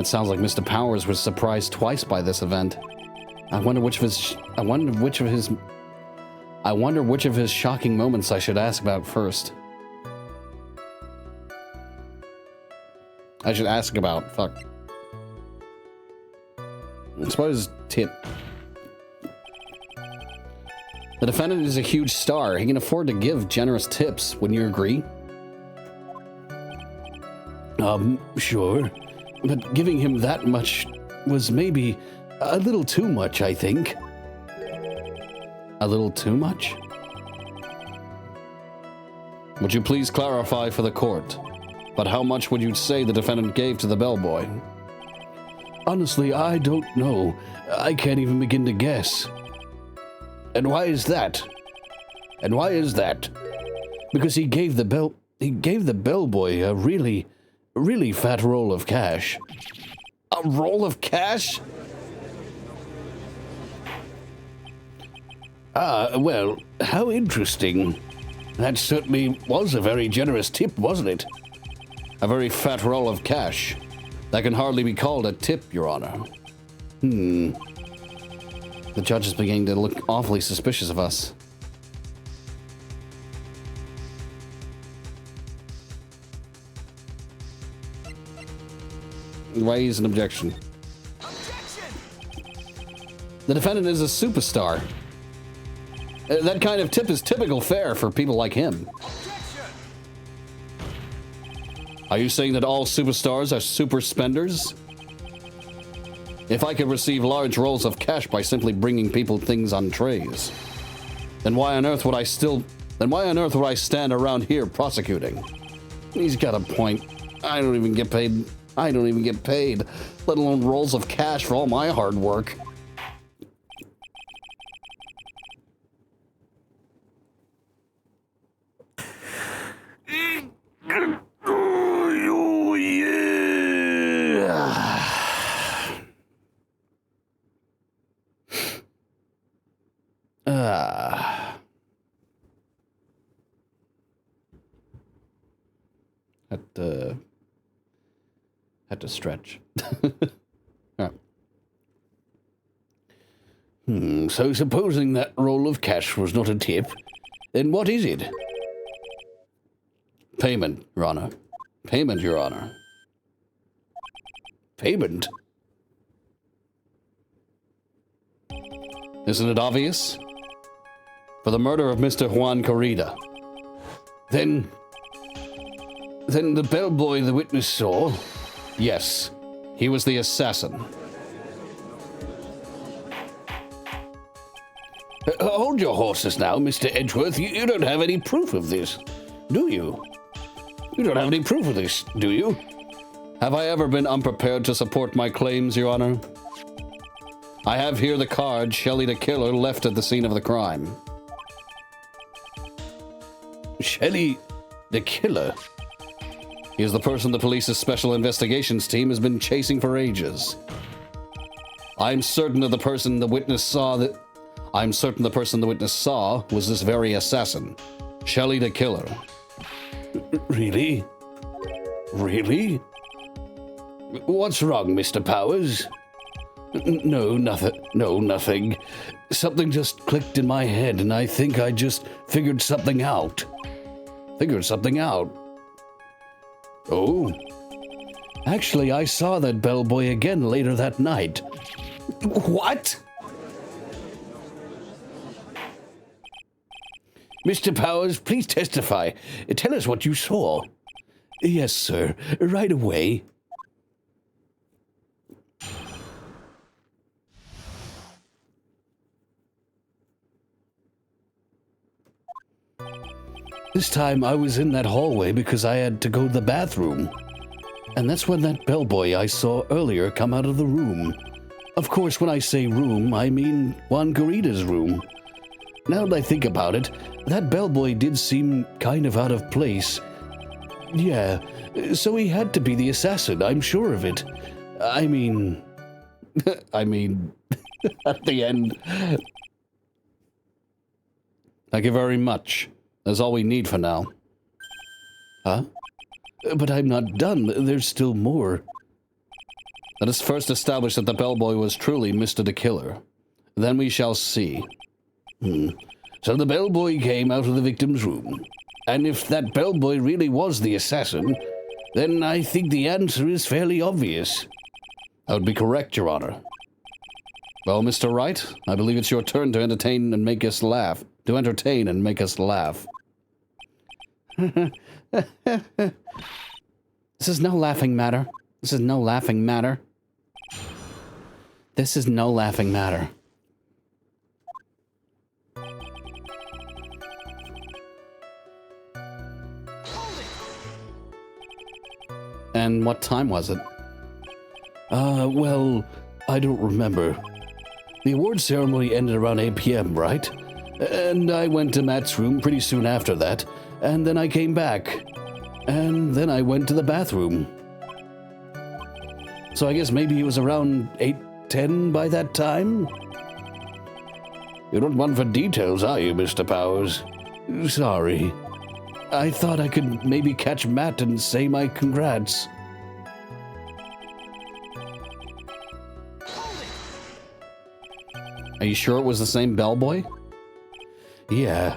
It sounds like Mr. Powers was surprised twice by this event. I wonder which of his shocking moments I should ask about first. I should ask about, fuck. I suppose tip. The defendant is a huge star. He can afford to give generous tips. Wouldn't you agree? Sure. But giving him that much was maybe a little too much, I think. A little too much? Would you please clarify for the court? But how much would you say the defendant gave to the bellboy? Honestly, I don't know. I can't even begin to guess. And why is that? And why is that? Because he gave the bellboy a really fat roll of cash. A roll of cash? Well, how interesting. That certainly was a very generous tip, wasn't it? A very fat roll of cash. That can hardly be called a tip, Your Honor. The judge is beginning to look awfully suspicious of us. Raise an objection. The defendant is a superstar. That kind of tip is typical fare for people like him. Are you saying that all superstars are super spenders? If I could receive large rolls of cash by simply bringing people things on trays, then why on earth would I stand around here prosecuting? He's got a point. I don't even get paid, let alone rolls of cash for all my hard work. Had to stretch. Right. So supposing that roll of cash was not a tip, then what is it? Payment, Your Honor. Payment, Your Honor. Payment? Isn't it obvious? For the murder of Mr. Juan Corrida. Then the bellboy the witness saw? Yes, he was the assassin. Hold your horses now, Mr. Edgeworth. You don't have any proof of this, do you? You don't have any proof of this, do you? Have I ever been unprepared to support my claims, Your Honor? I have here the card Shelley the Killer left at the scene of the crime. Shelley the Killer? He is the person the police's special investigations team has been chasing for ages. I'm certain the person the witness saw was this very assassin, Shelley the Killer. Really? Really? What's wrong, Mr. Powers? No, nothing. Something just clicked in my head, and I think I just figured something out. Figured something out? Oh? Actually, I saw that bellboy again later that night. What? Mr. Powers, please testify. Tell us what you saw. Yes, sir. Right away. This time I was in that hallway because I had to go to the bathroom. And that's when that bellboy I saw earlier come out of the room. Of course, when I say room, I mean Juan Garita's room. Now that I think about it, that bellboy did seem kind of out of place. Yeah, so he had to be the assassin, I'm sure of it. I mean, at the end. Thank you very much. That's all we need for now. Huh? But I'm not done. There's still more. Let us first establish that the bellboy was truly Mr. the Killer. Then we shall see. So the bellboy came out of the victim's room. And if that bellboy really was the assassin, then I think the answer is fairly obvious. That would be correct, Your Honor. Well, Mr. Wright, I believe it's your turn to entertain and make us laugh. To entertain and make us laugh. This is no laughing matter. This is no laughing matter. This is no laughing matter. And what time was it? Well, I don't remember. The award ceremony ended around 8 p.m., right? And I went to Matt's room pretty soon after that, and then I came back. And then I went to the bathroom. So I guess maybe it was around 8:10 by that time? You don't want for details, are you, Mr. Powers? Sorry. I thought I could maybe catch Matt and say my congrats. Are you sure it was the same bellboy? Yeah.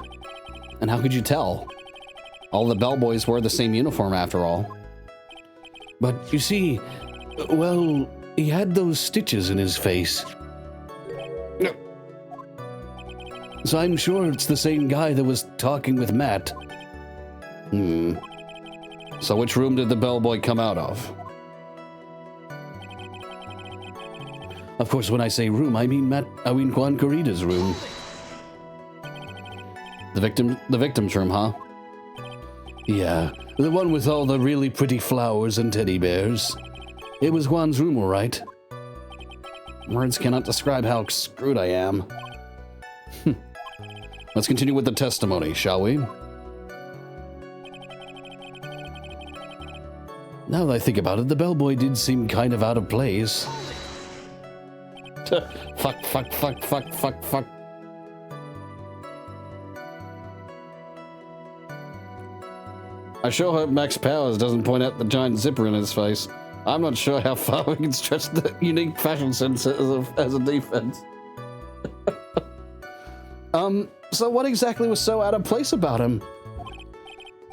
And how could you tell? All the bellboys wear the same uniform after all. But you see, well, he had those stitches in his face. So I'm sure it's the same guy that was talking with Matt. So which room did the bellboy come out of? Of course, when I say room, I mean Juan Garita's room. The victim's room, huh? Yeah, the one with all the really pretty flowers and teddy bears. It was Juan's room, all right. Words cannot describe how screwed I am. Let's continue with the testimony, shall we? Now that I think about it, the bellboy did seem kind of out of place. Fuck. I sure hope Max Powers doesn't point out the giant zipper in his face. I'm not sure how far we can stretch the unique fashion sense as a defense. So what exactly was so out of place about him?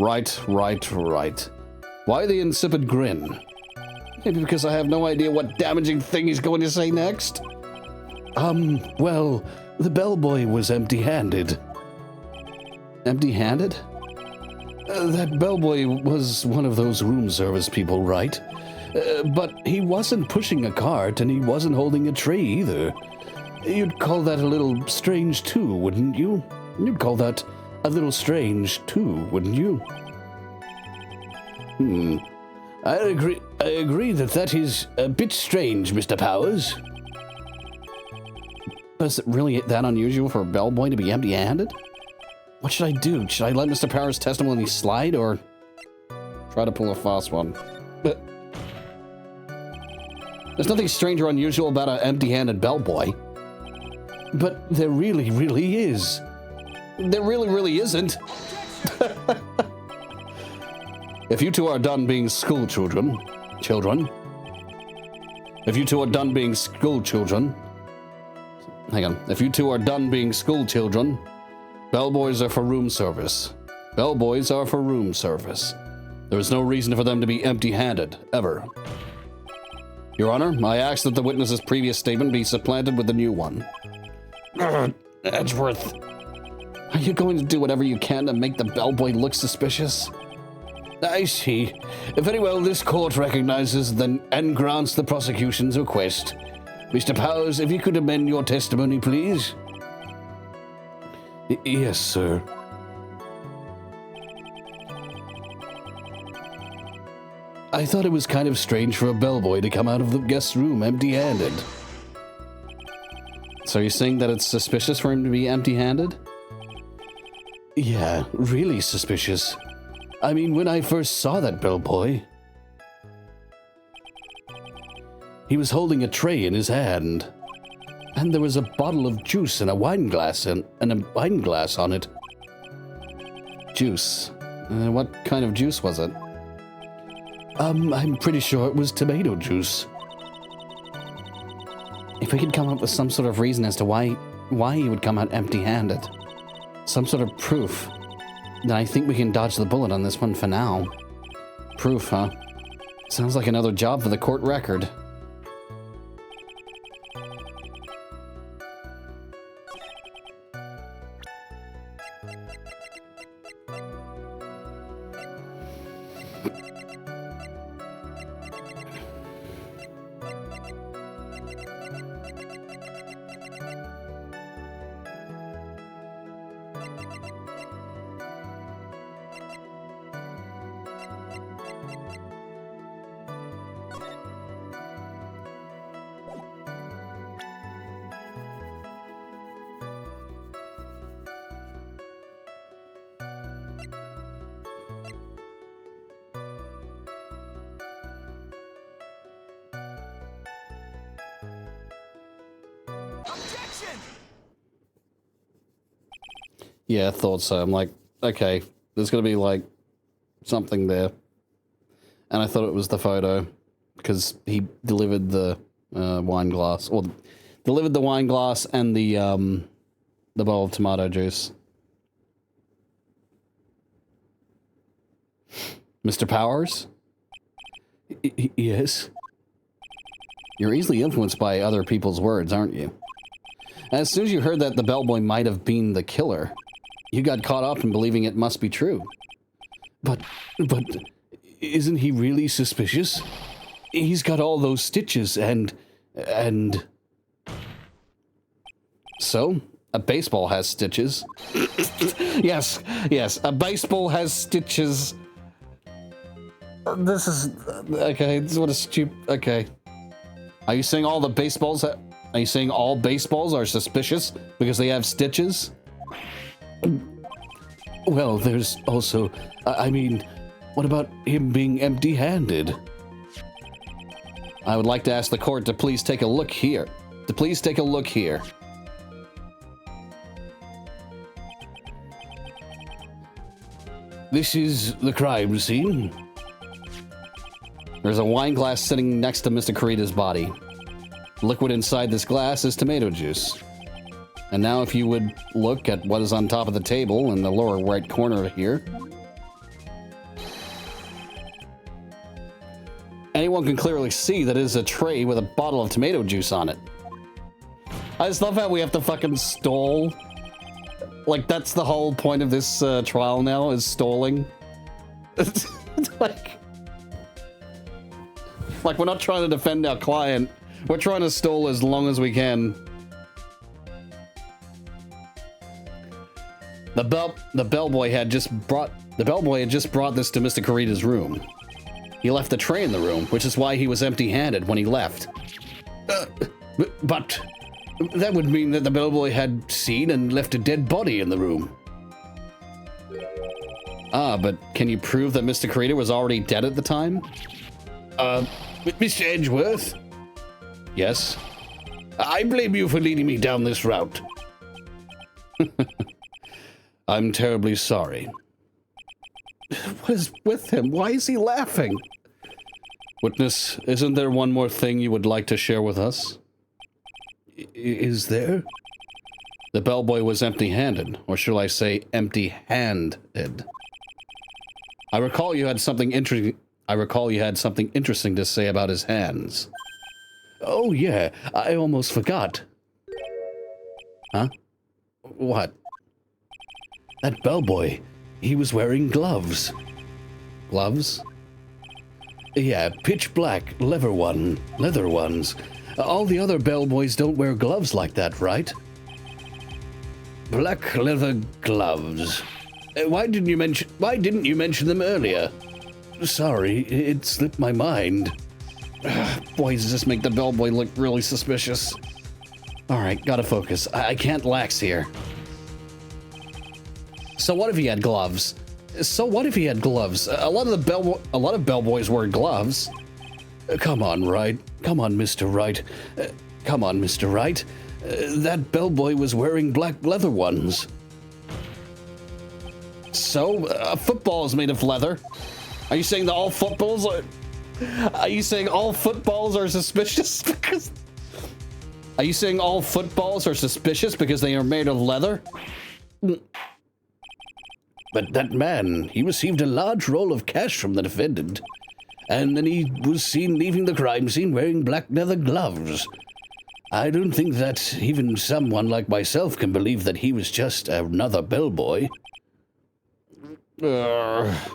Right. Why the insipid grin? Maybe because I have no idea what damaging thing he's going to say next? Well, the bellboy was empty-handed. Empty-handed? That bellboy was one of those room service people, right? But he wasn't pushing a cart and he wasn't holding a tray either. You'd call that a little strange too, wouldn't you? You'd call that a little strange too, wouldn't you? I agree that is a bit strange, Mr. Powers. Is it really that unusual for a bellboy to be empty-handed? What should I do? Should I let Mr. Powers' testimony slide, or try to pull a fast one? There's nothing strange or unusual about an empty-handed bellboy. But there really, really is. There really, really isn't. If you two are done being school children, if you two are done being school children, bellboys are for room service. Bellboys are for room service. There is no reason for them to be empty-handed, ever. Your Honor, I ask that the witness's previous statement be supplanted with a new one. Edgeworth, are you going to do whatever you can to make the bellboy look suspicious? I see. Very well, this court recognizes and grants the prosecution's request. Mr. Powers, if you could amend your testimony, please. Yes, sir. I thought it was kind of strange for a bellboy to come out of the guest room empty-handed. So you're saying that it's suspicious for him to be empty-handed? Yeah, really suspicious. I mean, when I first saw that bellboy, he was holding a tray in his hand, and there was a bottle of juice and a wine glass on it. Juice. What kind of juice was it? I'm pretty sure it was tomato juice. If we could come up with some sort of reason as to why he would come out empty-handed, some sort of proof, then I think we can dodge the bullet on this one for now. Proof, huh? Sounds like another job for the court record. Yeah, I thought so. I'm like, okay, there's going to be, like, something there. And I thought it was the photo, because he delivered the wine glass, or delivered the wine glass and the bowl of tomato juice. Mr. Powers? Yes? You're easily influenced by other people's words, aren't you? As soon as you heard that the bellboy might have been the killer, you got caught up in believing it must be true. But isn't he really suspicious? He's got all those stitches and... So, a baseball has stitches. Yes, a baseball has stitches. This is... Okay, this is what a stupid... Okay. Are you saying all the baseballs... Are you saying all baseballs are suspicious because they have stitches? Well, there's also... I mean, what about him being empty-handed? I would like to ask the court to please take a look here. This is the crime scene. There's a wine glass sitting next to Mr. Kurita's body. Liquid inside this glass is tomato juice. And now if you would look at what is on top of the table in the lower right corner here, anyone can clearly see that it is a tray with a bottle of tomato juice on it. I just love how we have to fucking stall. Like, that's the whole point of this trial now, is stalling. like, we're not trying to defend our client. We're trying to stall as long as we can. The bellboy had just brought this to Mr. Kurita's room. He left the tray in the room, which is why he was empty-handed when he left. But that would mean that the bellboy had seen and left a dead body in the room. Ah, but can you prove that Mr. Kurita was already dead at the time? Mr. Edgeworth? Yes? I blame you for leading me down this route. I'm terribly sorry. What is with him? Why is he laughing? Witness, isn't there one more thing you would like to share with us? Is there? The bellboy was empty-handed, or shall I say empty-handed. I recall you had something interesting to say about his hands. Oh yeah, I almost forgot. Huh? What? That bellboy, he was wearing gloves. Gloves? Yeah, pitch black, leather ones. All the other bellboys don't wear gloves like that, right? Black leather gloves. Why didn't you mention them earlier? sorry, it slipped my mind. Boy, does this make the bellboy look really suspicious. Alright, gotta focus. I can't lax here. So what if he had gloves? So what if he had gloves? A lot of bellboys wear gloves. Come on, Wright. Come on, Mr. Wright. Come on, Mr. Wright. That bellboy was wearing black leather ones. So, a football is made of leather. Are you saying that all footballs are... Are you saying all footballs are suspicious because... Are you saying all footballs are suspicious because they are made of leather? But that man, he received a large roll of cash from the defendant. And then he was seen leaving the crime scene wearing black leather gloves. I don't think that even someone like myself can believe that he was just another bellboy. It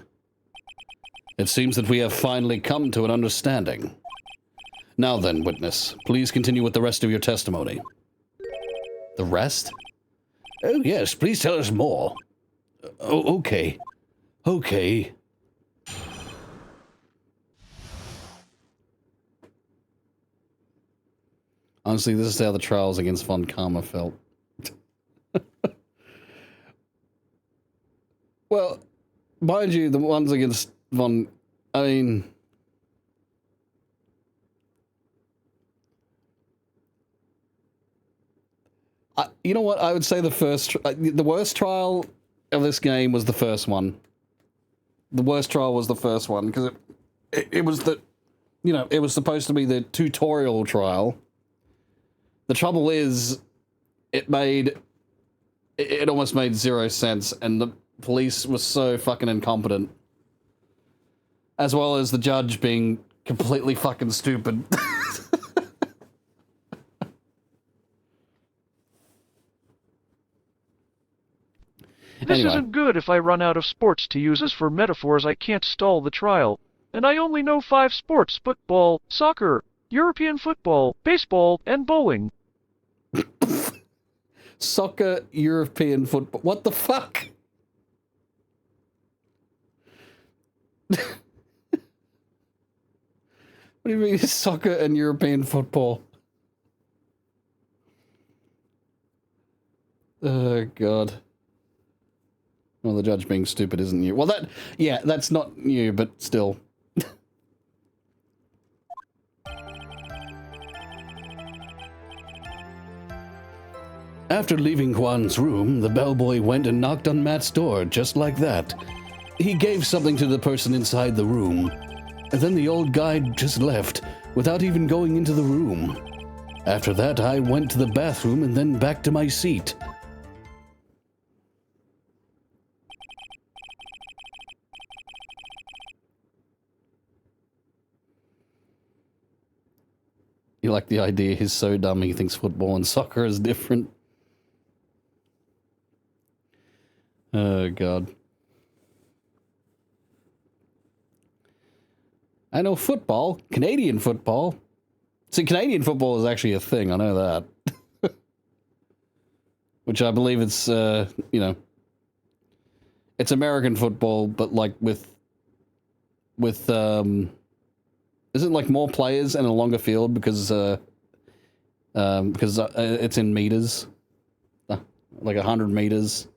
seems that we have finally come to an understanding. Now then, witness, please continue with the rest of your testimony. The rest? Oh, yes, please tell us more. Oh, okay. Okay. Honestly, this is how the trials against Von Karma felt. Well, mind you, the ones against Von... I mean... you know what? I would say the worst trial of this game was the first one. The worst trial was the first one, because it was the... You know, it was supposed to be the tutorial trial. The trouble is, it almost made zero sense, and the police was so fucking incompetent. As well as the judge being completely fucking stupid. This isn't good. If I run out of sports to use as for metaphors, I can't stall the trial. And I only know 5 sports: football, soccer, European football, baseball, and bowling. Soccer, European football. What the fuck? What do you mean soccer and European football? Oh, God. Well, the judge being stupid isn't new. Well, that's not new, but still. After leaving Juan's room, the bellboy went and knocked on Matt's door, just like that. He gave something to the person inside the room, and then the old guy just left, without even going into the room. After that, I went to the bathroom and then back to my seat. You like the idea he's so dumb he thinks football and soccer is different. Oh, God. I know football. Canadian football. See, Canadian football is actually a thing. I know that. Which I believe it's, you know... It's American football, but, like, with Is it like more players and a longer field because it's in meters, like 100 meters,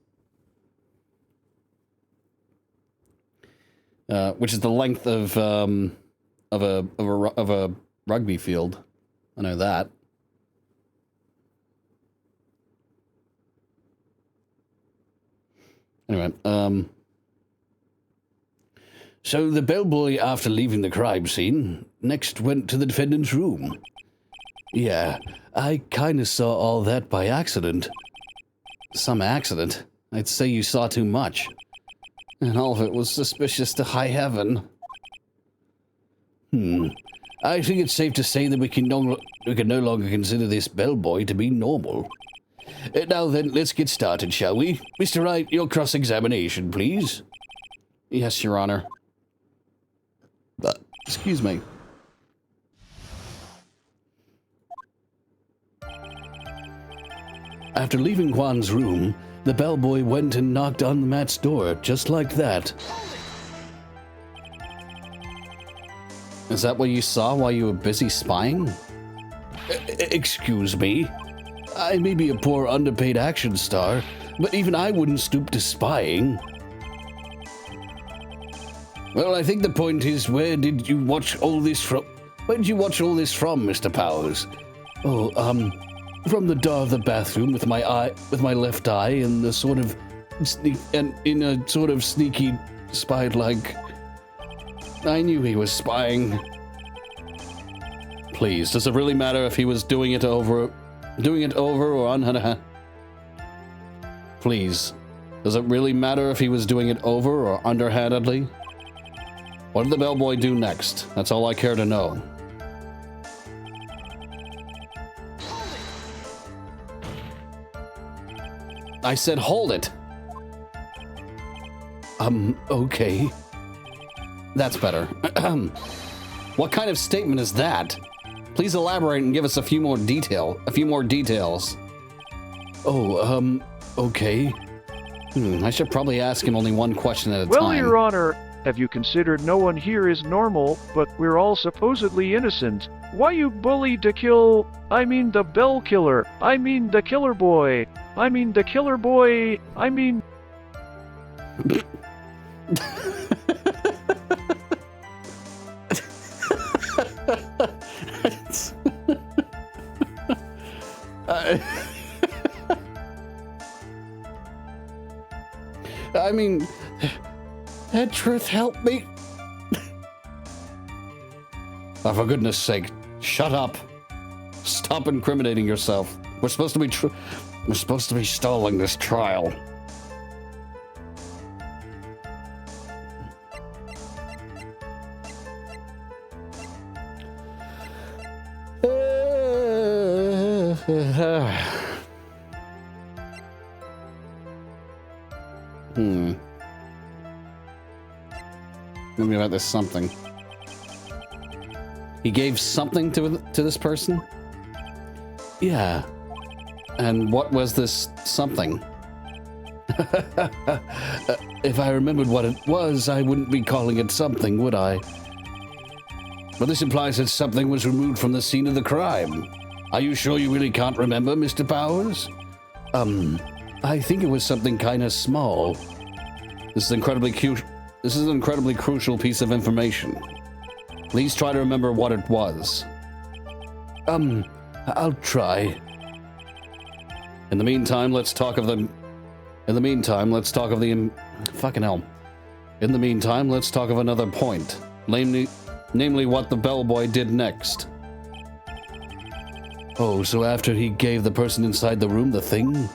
which is the length of a rugby field. I know that. Anyway, So the bellboy, after leaving the crime scene, next went to the defendant's room. Yeah, I kinda saw all that by accident. Some accident? I'd say you saw too much. And all of it was suspicious to high heaven. I think it's safe to say that we can no longer consider this bellboy to be normal. Now then, let's get started, shall we? Mr. Wright, your cross-examination, please. Yes, Your Honor. Excuse me. After leaving Juan's room, the bellboy went and knocked on Matt's door, just like that. Is that what you saw while you were busy spying? Excuse me. I may be a poor underpaid action star, but even I wouldn't stoop to spying. Well, I think the point is, where did you watch all this from? Where did you watch all this from, Mr. Powers? Oh, from the door of the bathroom with my left eye and the sort of in a sort of sneaky spy-like. I knew he was spying. Please, does it really matter if he was doing it over or on? Please, does it really matter if he was doing it over or underhandedly? What did the bellboy do next? That's all I care to know. I said hold it. Okay. That's better. What kind of statement is that? Please elaborate and give us a few more details. Oh, okay. I should probably ask him only one question at a time. Well, Your Honor, have you considered no one here is normal, but we're all supposedly innocent? Why you bullied the the bell killer, the killer boy, the killer boy, Edgeworth, help me. Oh, for goodness sake, shut up. Stop incriminating yourself. We're supposed to be stalling this trial. Maybe about this something. He gave something to this person? Yeah. And what was this something? If I remembered what it was, I wouldn't be calling it something, would I? But this implies that something was removed from the scene of the crime. Are you sure you really can't remember, Mr. Powers? I think it was something kind of small. This is an incredibly crucial piece of information. Please try to remember what it was. I'll try. In the meantime, let's talk of the... Fucking hell. In the meantime, let's talk of another point. Namely what the bellboy did next. Oh, so after he gave the person inside the room the thing?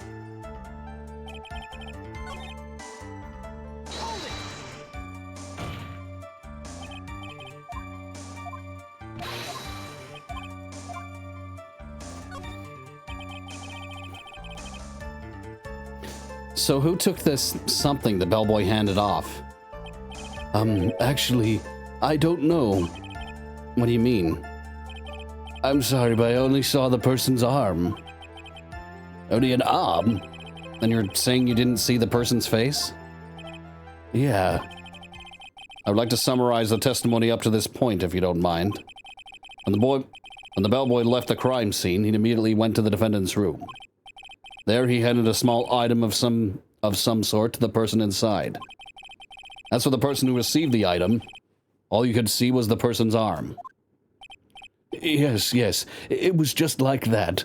So who took this something the bellboy handed off? Actually, I don't know. What do you mean? I'm sorry, but I only saw the person's arm. Only an arm? And you're saying you didn't see the person's face? Yeah. I would like to summarize the testimony up to this point, if you don't mind. When the bellboy left the crime scene, he immediately went to the defendant's room. There he handed a small item of some sort to the person inside. As for the person who received the item, all you could see was the person's arm. Yes, it was just like that.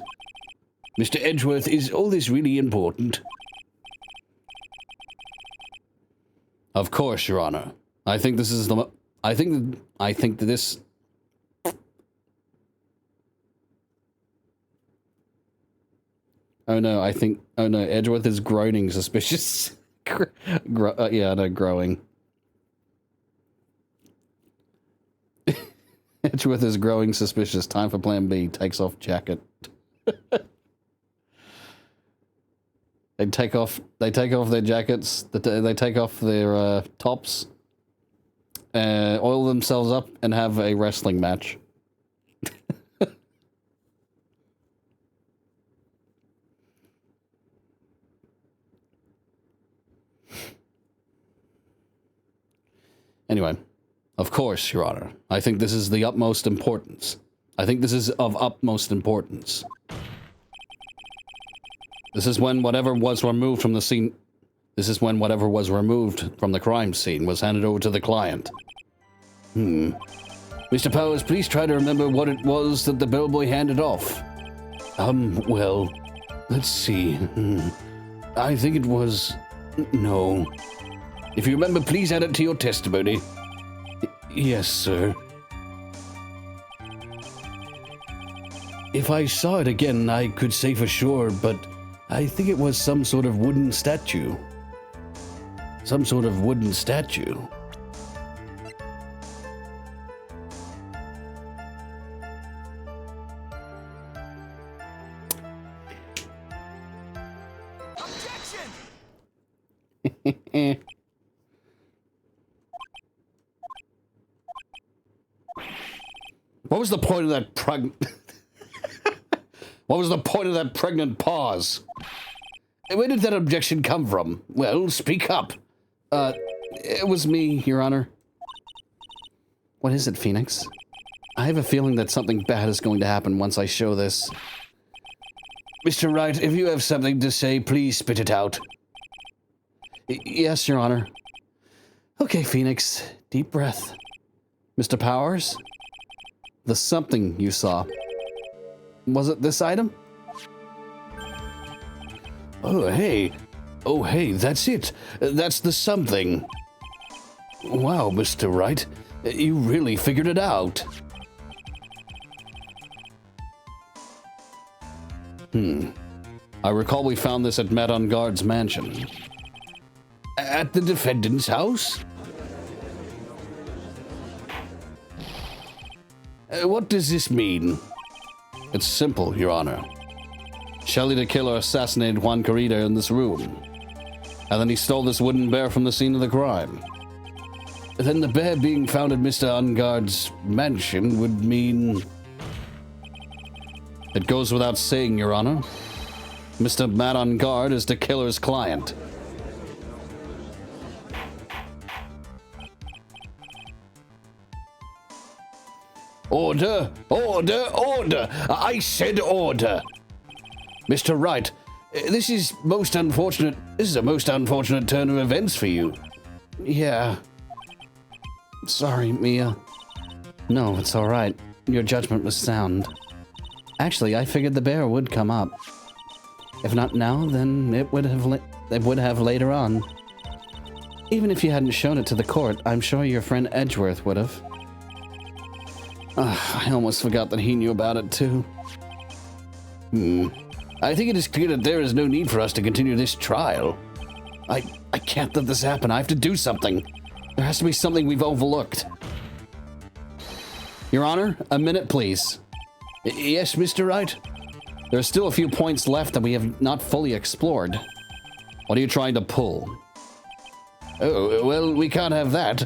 Mr. Edgeworth, is all this really important? Of course, Your Honor. I think this is the... I think that this... Oh no, Edgeworth is groaning suspicious. Yeah, no, growing. Edgeworth is growing suspicious. Time for plan B. Takes off jacket. They take off their jackets. They take off their tops. Oil themselves up and have a wrestling match. Anyway, Of course, Your Honor. I think this is the utmost importance. I think this is of utmost importance. This is when whatever was removed from the scene... This is when whatever was removed from the crime scene was handed over to the client. Mr. Powers, please try to remember what it was that the bellboy handed off. Well, let's see. I think it was... No. If you remember, please add it to your testimony. Yes, sir. If I saw it again, I could say for sure, but I think it was some sort of wooden statue. Some sort of wooden statue. Objection! What was the point of that What was the point of that pregnant pause? Where did that objection come from? Well, speak up. It was me, Your Honor. What is it, Phoenix? I have a feeling that something bad is going to happen once I show this. Mr. Wright, if you have something to say, please spit it out. Yes, Your Honor. Okay, Phoenix. Deep breath. Mr. Powers? The something you saw. Was it this item? Oh, hey. Oh, hey, that's it. That's the something. Wow, Mr. Wright. You really figured it out. I recall we found this at Madame Guard's mansion. At the defendant's house? What does this mean? It's simple, Your Honor. Shelley the killer assassinated Juan Carita in this room. And then he stole this wooden bear from the scene of the crime. Then the bear being found at Mr. Ungard's mansion would mean... It goes without saying, Your Honor. Mr. Matt Ungard is the killer's client. Order! Order! Order! I said order! Mr. Wright, this is a most unfortunate turn of events for you. Yeah. Sorry, Mia. No, it's all right. Your judgment was sound. Actually, I figured the bear would come up. If not now, then it would have later on. Even if you hadn't shown it to the court, I'm sure your friend Edgeworth would have. I almost forgot that he knew about it too. I think it is clear that there is no need for us to continue this trial. I can't let this happen. I have to do something. There has to be something we've overlooked. Your Honor, a minute, please. Yes, Mr. Wright? There are still a few points left that we have not fully explored. What are you trying to pull? Oh, well, we can't have that.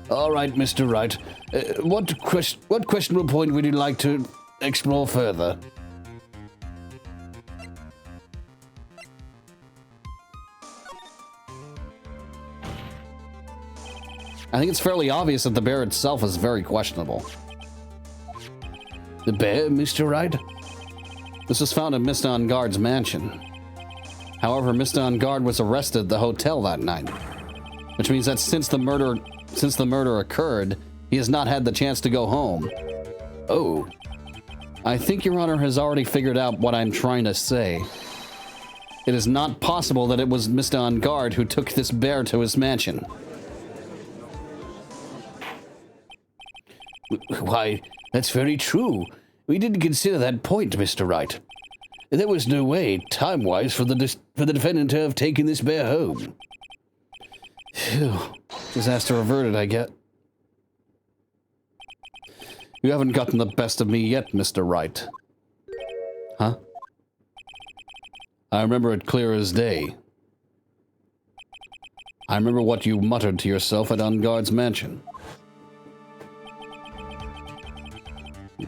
All right, Mr. Wright. What questionable point would you like to explore further? I think it's fairly obvious that the bear itself is very questionable. The bear, Mr. Wright? This was found in Mr. Ungard's mansion. However, Mr. Ungard was arrested at the hotel that night, which means that since the murder occurred, he has not had the chance to go home. Oh. I think Your Honor has already figured out what I'm trying to say. It is not possible that it was Mr. Ungard who took this bear to his mansion. Why, that's very true. We didn't consider that point, Mr. Wright. There was no way, time-wise, for the defendant to have taken this bear home. Phew. Disaster averted, I get. You haven't gotten the best of me yet, Mr. Wright. Huh? I remember it clear as day. I remember what you muttered to yourself at Ungard's mansion.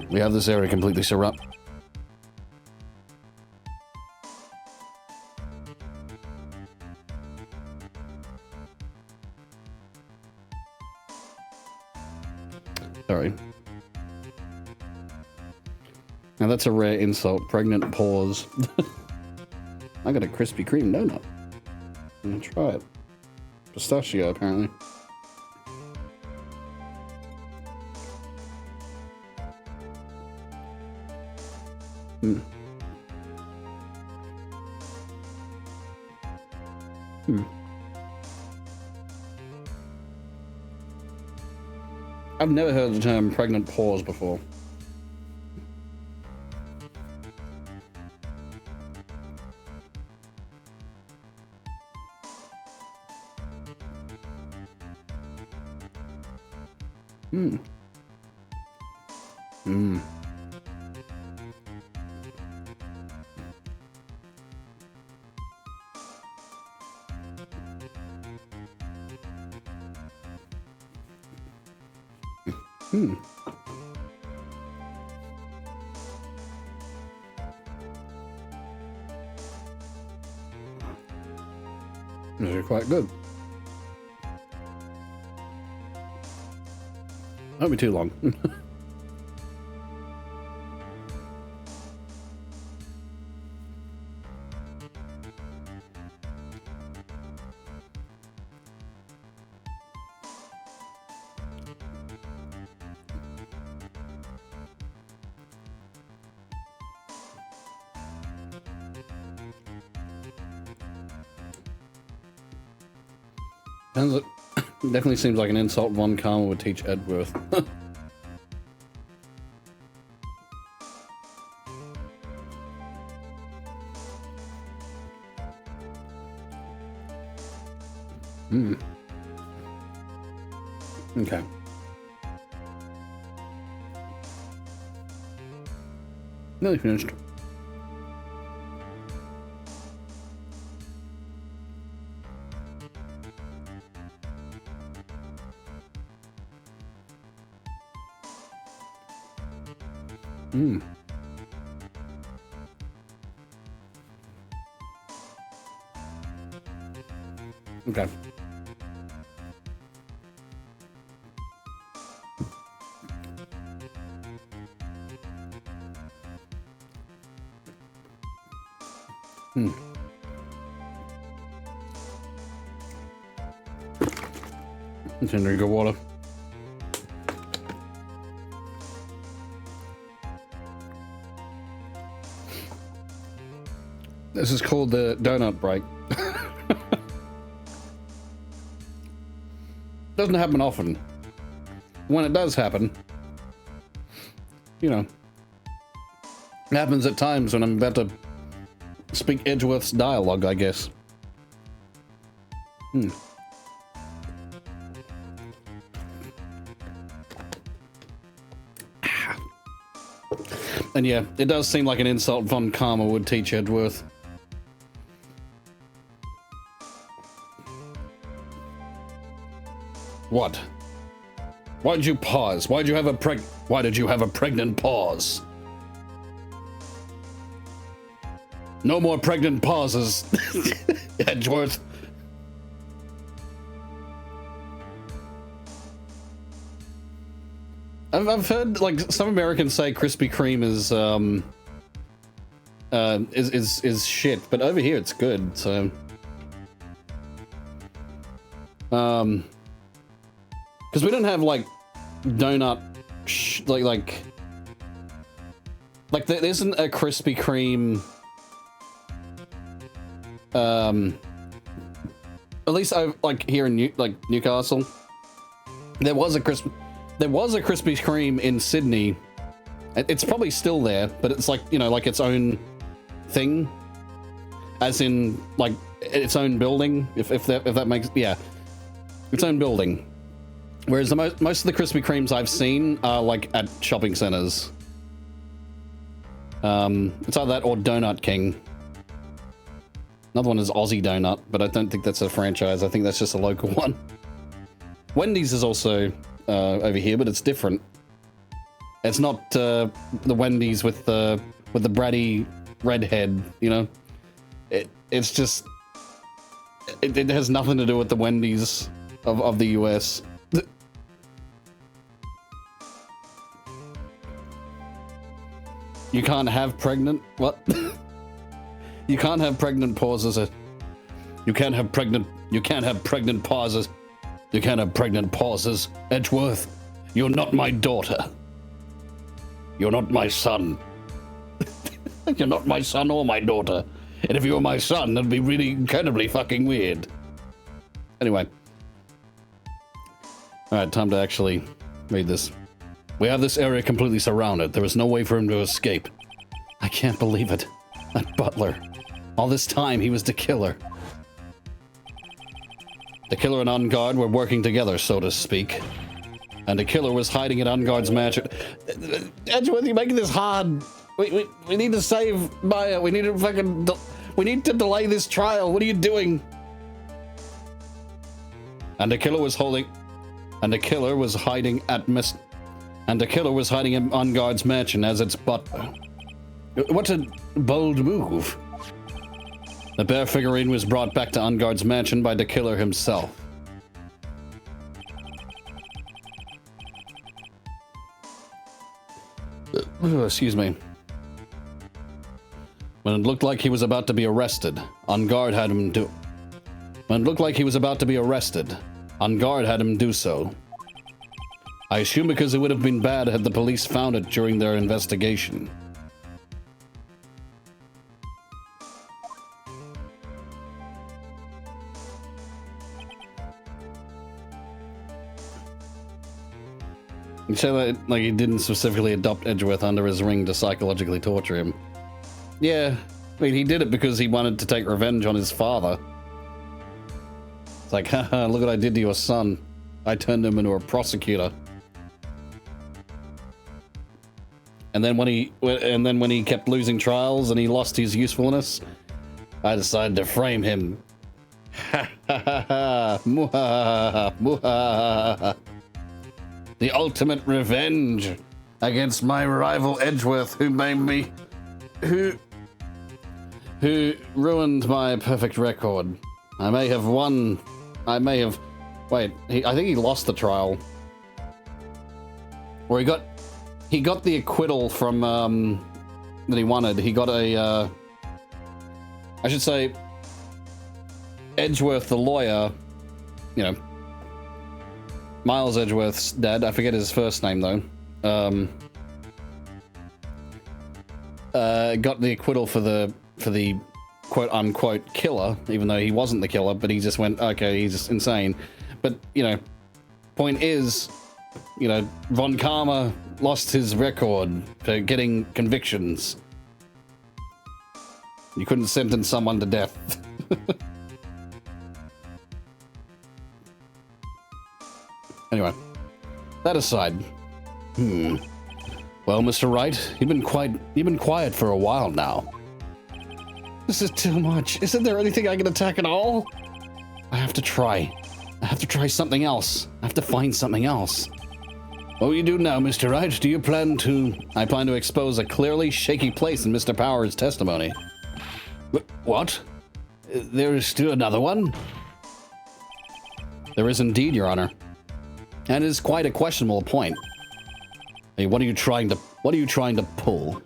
We have this area completely surrounded. Sorry. Now that's a rare insult. Pregnant pause. I got a Krispy Kreme donut. I'm gonna try it. Pistachio, apparently. Hmm. Hmm. I've never heard the term pregnant pause before. Hmm. Hmm. Hmm. These are quite good. Won't be too long. Definitely seems like an insult Von Karma would teach Edworth. Hmm. Okay. Nearly finished. Hmm. Okay. Hmm. Let's drink of water. This is called the donut break. Doesn't happen often. When it does happen, you know, it happens at times when I'm about to speak Edgeworth's dialogue, I guess. Hmm. And yeah, it does seem like an insult Von Karma would teach Edgeworth. What? Why did you pause? Why did you have a pregnant pause? No more pregnant pauses, Edgeworth. I've heard like some Americans say Krispy Kreme is shit, but over here it's good. So, because we don't have like donut like there isn't a Krispy Kreme. At least like here in Newcastle, there was a Krispy Kreme in Sydney. It's probably still there, but it's like, you know, like its own thing, as in like its own building. If that makes, yeah, its own building. Whereas the most of the Krispy Kremes I've seen are like at shopping centers. It's either that or Donut King. Another one is Aussie Donut, but I don't think that's a franchise. I think that's just a local one. Wendy's is also over here, but it's different. It's not the Wendy's with the bratty redhead, you know. It's just it has nothing to do with the Wendy's of the US. You can't have pregnant... What? You can't have pregnant pauses. You can't have pregnant pauses. You can't have pregnant pauses. Edgeworth, you're not my daughter. You're not my son. You're not my son or my daughter. And if you were my son, that'd be really incredibly fucking weird. Anyway. Alright, time to actually read this. We have this area completely surrounded. There is no way for him to escape. I can't believe it. That butler. All this time, he was the killer. The killer and On Guard were working together, so to speak. And the killer was hiding at On Guard's mansion. Edgeworth, you're making this hard. We need to save Maya. We need to fucking... We need to delay this trial. What are you doing? And the killer was holding... And the killer was hiding at And the killer was hiding in On Guard's mansion as its butler. What a bold move. The bear figurine was brought back to On Guard's mansion by the killer himself. Excuse me. When it looked like he was about to be arrested, On Guard had him do... When it looked like he was about to be arrested, On Guard had him do so. I assume because it would have been bad had the police found it during their investigation. You say that like he didn't specifically adopt Edgeworth under his ring to psychologically torture him. Yeah, I mean, he did it because he wanted to take revenge on his father. It's like, haha, look what I did to your son. I turned him into a prosecutor. And then when he kept losing trials and he lost his usefulness, I decided to frame him. Ha ha ha ha, muha muha. The ultimate revenge against my rival Edgeworth, who ruined my perfect record. I may have won. I think he lost the trial. Or he got the acquittal from that he wanted. He got a I should say Edgeworth the lawyer, you know, Miles Edgeworth's dad, I forget his first name though, got the acquittal for the quote-unquote killer, even though he wasn't the killer, but he just went, okay, he's just insane. But, you know, point is, you know, Von Karma lost his record for getting convictions. You couldn't sentence someone to death. Anyway, that aside. Well, Mr. Wright, you've been quiet for a while now. This is too much. Isn't there anything I can attack at all? I have to try. I have to try something else. I have to find something else. What will you do now, Mr. Wright? Do you plan to... I plan to expose a clearly shaky place in Mr. Power's testimony. What? There is still another one? There is indeed, Your Honor. And it is quite a questionable point. Hey, what are you trying to pull?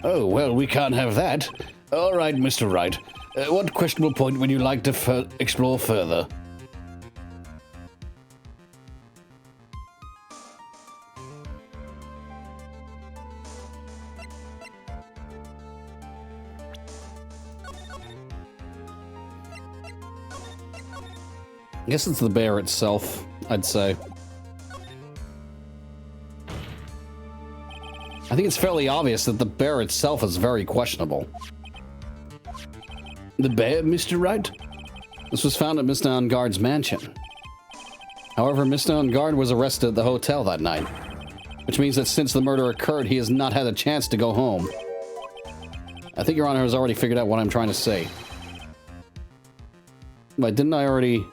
Oh, well, we can't have that. All right, Mr. Wright. What questionable point would you like to explore further? I guess it's the bear itself, I'd say. I think it's fairly obvious that the bear itself is very questionable. The bear, Mr. Wright? This was found at Mr. On Guard's mansion. However, Mr. On Guard was arrested at the hotel that night, which means that since the murder occurred, he has not had a chance to go home. I think Your Honor has already figured out what I'm trying to say. But didn't I already...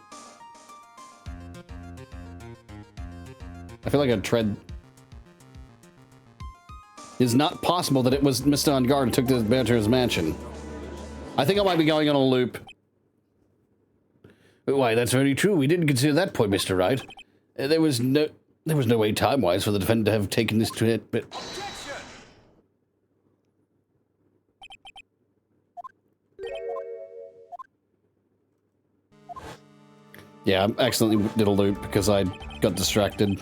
I feel like I'd tread... It's not possible that it was Mr. On Guard who took this bear to his mansion. I think I might be going on a loop. Why, that's very true. We didn't consider that point, Mr. Wright. There was no way time-wise for the defendant to have taken this to it, but... Yeah, I accidentally did a loop because I got distracted.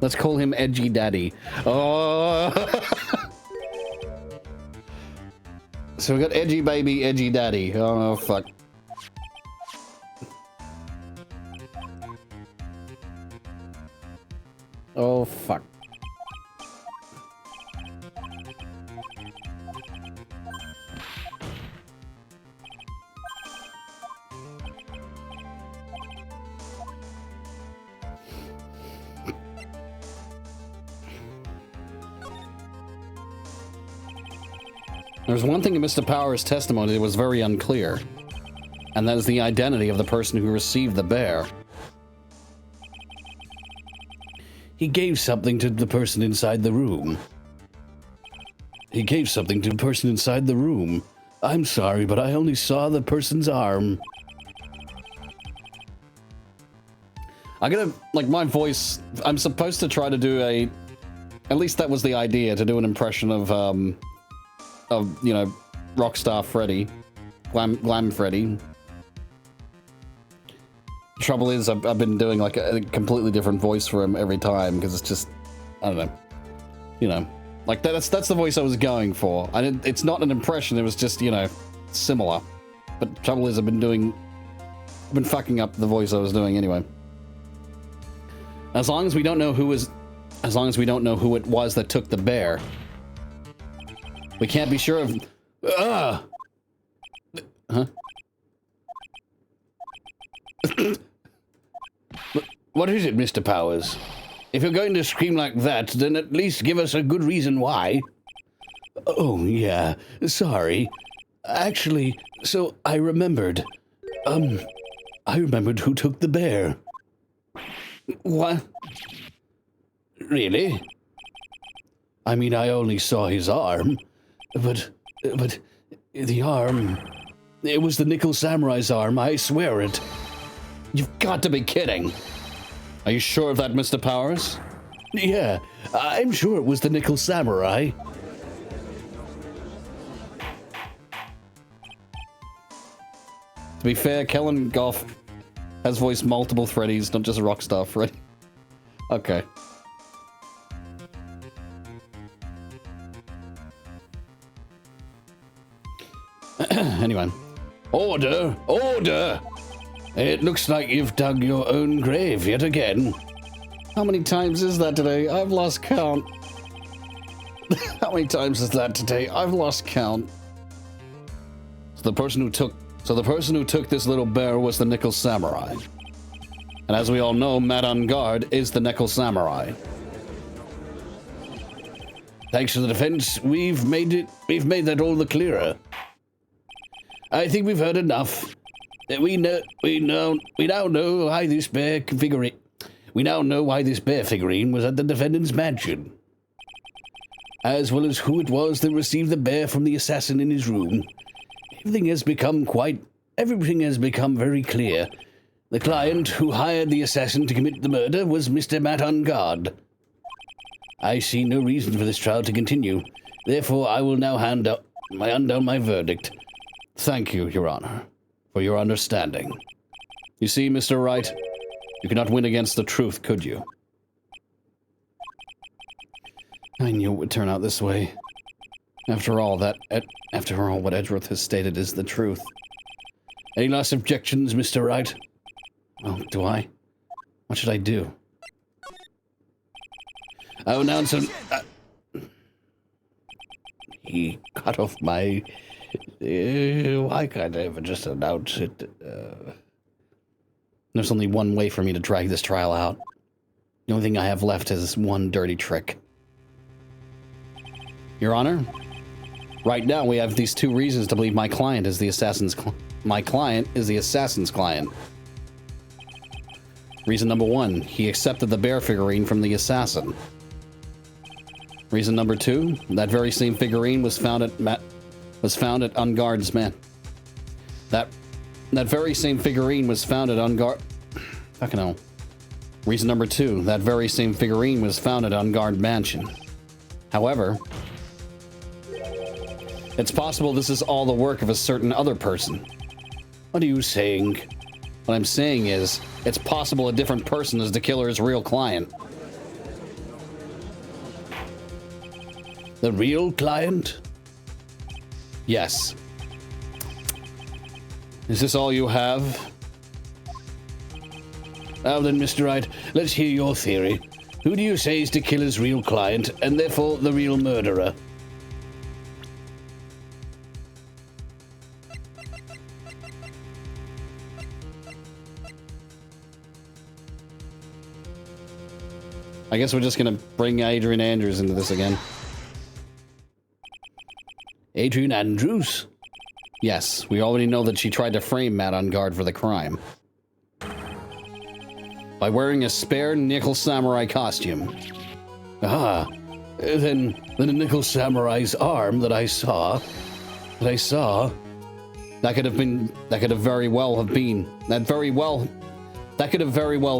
Let's call him Edgy Daddy. Oh! So we got Edgy Baby, Edgy Daddy. Oh, fuck. Oh, fuck. There's one thing in Mr. Power's testimony that was very unclear, and that is the identity of the person who received the bear. He gave something to the person inside the room. He gave something to the person inside the room. I'm sorry, but I only saw the person's arm. I gotta, like, my voice, I'm supposed to try to do at least that was the idea, to do an impression of, you know, Rockstar Freddy, Glam Freddy. The trouble is, I've been doing like a completely different voice for him every time because it's just, I don't know, you know, like that's the voice I was going for. It's not an impression. It was just, you know, similar. But the trouble is, I've been fucking up the voice I was doing anyway. As long as we don't know who it was that took the bear. We can't be sure of... Huh? What is it, Mr. Powers? If you're going to scream like that, then at least give us a good reason why. Oh, yeah. Sorry. Actually, so I remembered. I remembered who took the bear. What? Really? I mean, I only saw his arm. But the arm, it was the Nickel Samurai's arm, I swear it. You've got to be kidding. Are you sure of that, Mr. Powers? Yeah, I'm sure it was the Nickel Samurai. To be fair, Kellen Goff has voiced multiple Freddys, not just Rockstar Freddy. Okay. Anyway. Order! Order! It looks like you've dug your own grave yet again. How many times is that today? I've lost count. How many times is that today? I've lost count. So the person who took this little bear was the Nickel Samurai. And as we all know, Matt on Guard is the Nickel Samurai. Thanks to the defense, we've made that all the clearer. I think we've heard enough. We now know why this bear figurine was at the defendant's mansion, as well as who it was that received the bear from the assassin in his room. Everything has become very clear. The client who hired the assassin to commit the murder was Mr. Matt on Guard. I see no reason for this trial to continue. Therefore, I will now hand down my verdict. Thank you, Your Honor, for your understanding. You see, Mr. Wright, you cannot win against the truth, could you? I knew it would turn out this way. After all, what Edgeworth has stated is the truth. Any last objections, Mr. Wright? Well, do I? What should I do? I will announce him. He cut off my... why can't I ever just announce it? There's only one way for me to drag this trial out. The only thing I have left is one dirty trick. Your Honor, right now we have these two reasons to believe my client is the assassin's client. Reason number one, he accepted the bear figurine from the assassin. Reason number two, that very same figurine was found at Unguard's man. That very same figurine was found at Unguard. Fucking hell. Reason number two, that very same figurine was found at Unguard Mansion. However, it's possible this is all the work of a certain other person. What are you saying? What I'm saying is, it's possible a different person is the killer's real client. The real client? Yes. Is this all you have? Now then, Mr. Wright, let's hear your theory. Who do you say is the killer's real client, and therefore the real murderer? I guess we're just gonna bring Adrian Andrews into this again. Adrian Andrews? Yes, we already know that she tried to frame Matt on guard for the crime. By wearing a spare nickel samurai costume. Ah, then the nickel samurai's arm that I saw, that could have very well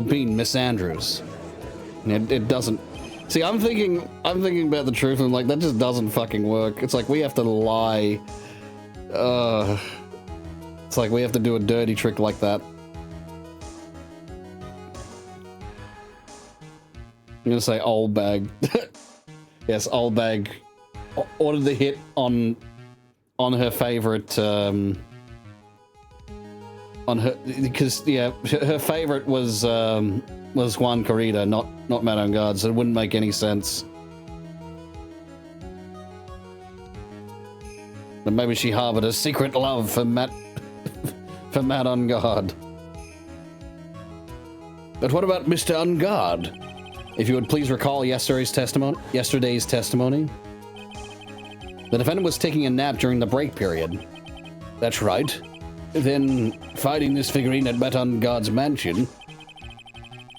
been Miss Andrews. It doesn't. See, I'm thinking about the truth, and I'm like, that just doesn't fucking work. It's like we have to lie. It's like we have to do a dirty trick like that. I'm gonna say old bag. Yes, old bag ordered the hit on her favorite. On her, because yeah, her favorite was Juan Corrida, not Matt on Guard, so it wouldn't make any sense. But maybe she harbored a secret love for Matt for Matt on Guard. But what about Mr. On Guard? If you would please recall yesterday's testimony. The defendant was taking a nap during the break period. That's right. Then, finding this figurine at Matt on Guard's mansion,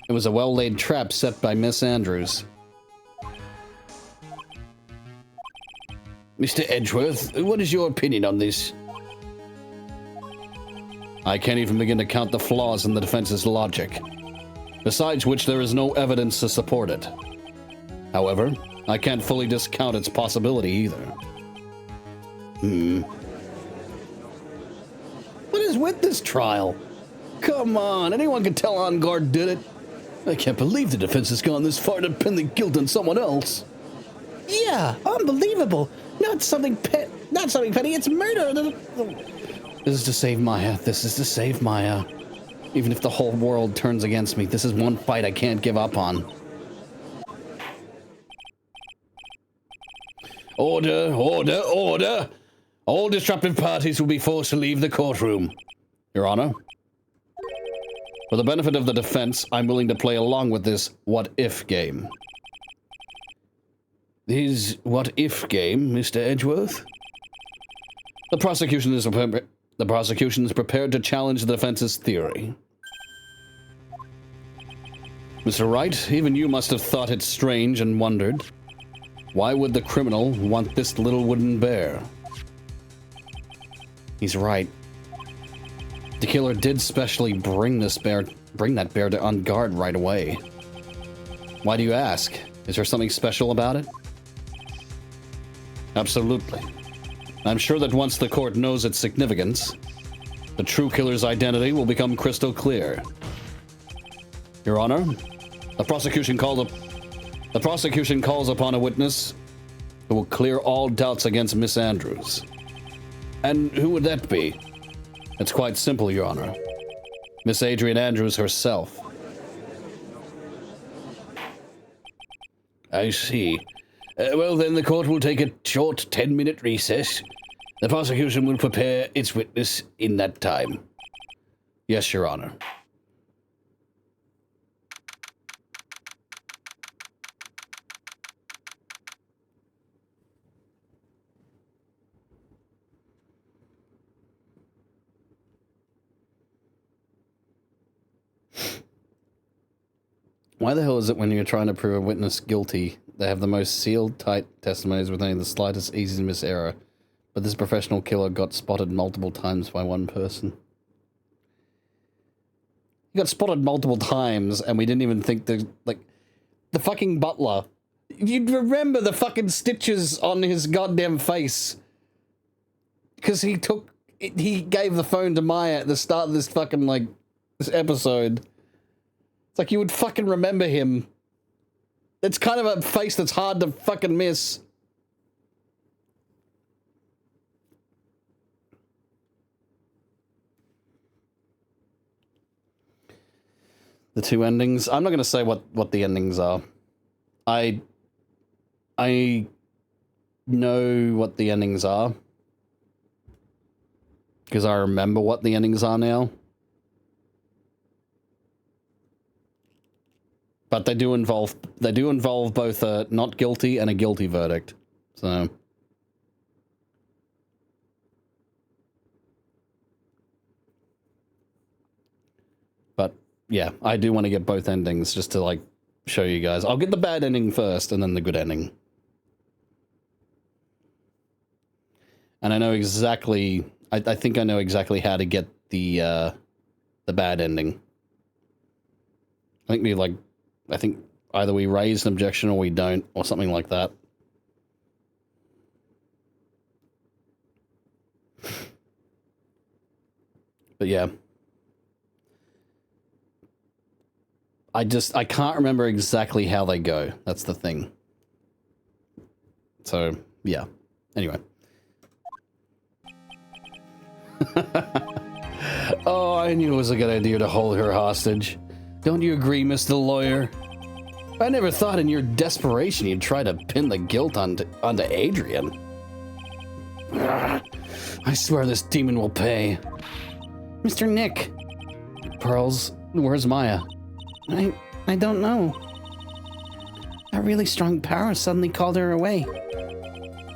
it was a well-laid trap set by Miss Andrews. Mr. Edgeworth, what is your opinion on this? I can't even begin to count the flaws in the defense's logic. Besides which, there is no evidence to support it. However, I can't fully discount its possibility either. What is with this trial? Come on, anyone can tell On Guard did it. I can't believe the defense has gone this far to pin the guilt on someone else. Yeah, unbelievable. Not something petty, it's murder. This is to save Maya. This is to save Maya. Even if the whole world turns against me, this is one fight I can't give up on. Order, order, order! All disruptive parties will be forced to leave the courtroom. Your Honor, for the benefit of the defense, I'm willing to play along with this what-if game. This what-if game, Mr. Edgeworth? The prosecution is prepared to challenge the defense's theory. Mr. Wright, even you must have thought it strange and wondered. Why would the criminal want this little wooden bear? He's right. The killer did specially bring that bear to On Guard right away. Why do you ask? Is there something special about it? Absolutely. I'm sure that once the court knows its significance, the true killer's identity will become crystal clear. Your Honor, the prosecution calls upon a witness who will clear all doubts against Miss Andrews. And who would that be? It's quite simple, Your Honor. Miss Adrian Andrews herself. I see. Well, then the court will take a short 10-minute recess. The prosecution will prepare its witness in that time. Yes, Your Honor. Why the hell is it when you're trying to prove a witness guilty, they have the most sealed tight testimonies with only the slightest easy to miss error, but this professional killer got spotted multiple times by one person? He got spotted multiple times, and we didn't even think the fucking butler. You'd remember the fucking stitches on his goddamn face. Because he gave the phone to Maya at the start of this fucking, this episode. It's like you would fucking remember him. It's kind of a face that's hard to fucking miss. The two endings. I'm not going to say what the endings are. I know what the endings are. Because I remember what the endings are now. But they do involve both a not guilty and a guilty verdict. So but yeah, I do want to get both endings just to like show you guys. I'll get the bad ending first and then the good ending. And I know exactly I think I know exactly how to get the bad ending. I think either we raise an objection or we don't, or something like that. But yeah. I can't remember exactly how they go. That's the thing. So, yeah. Anyway. Oh, I knew it was a good idea to hold her hostage. Don't you agree, Mr. Lawyer? I never thought in your desperation you'd try to pin the guilt onto Adrian. I swear this demon will pay. Mr. Nick. Pearls, where's Maya? I don't know. A really strong power suddenly called her away.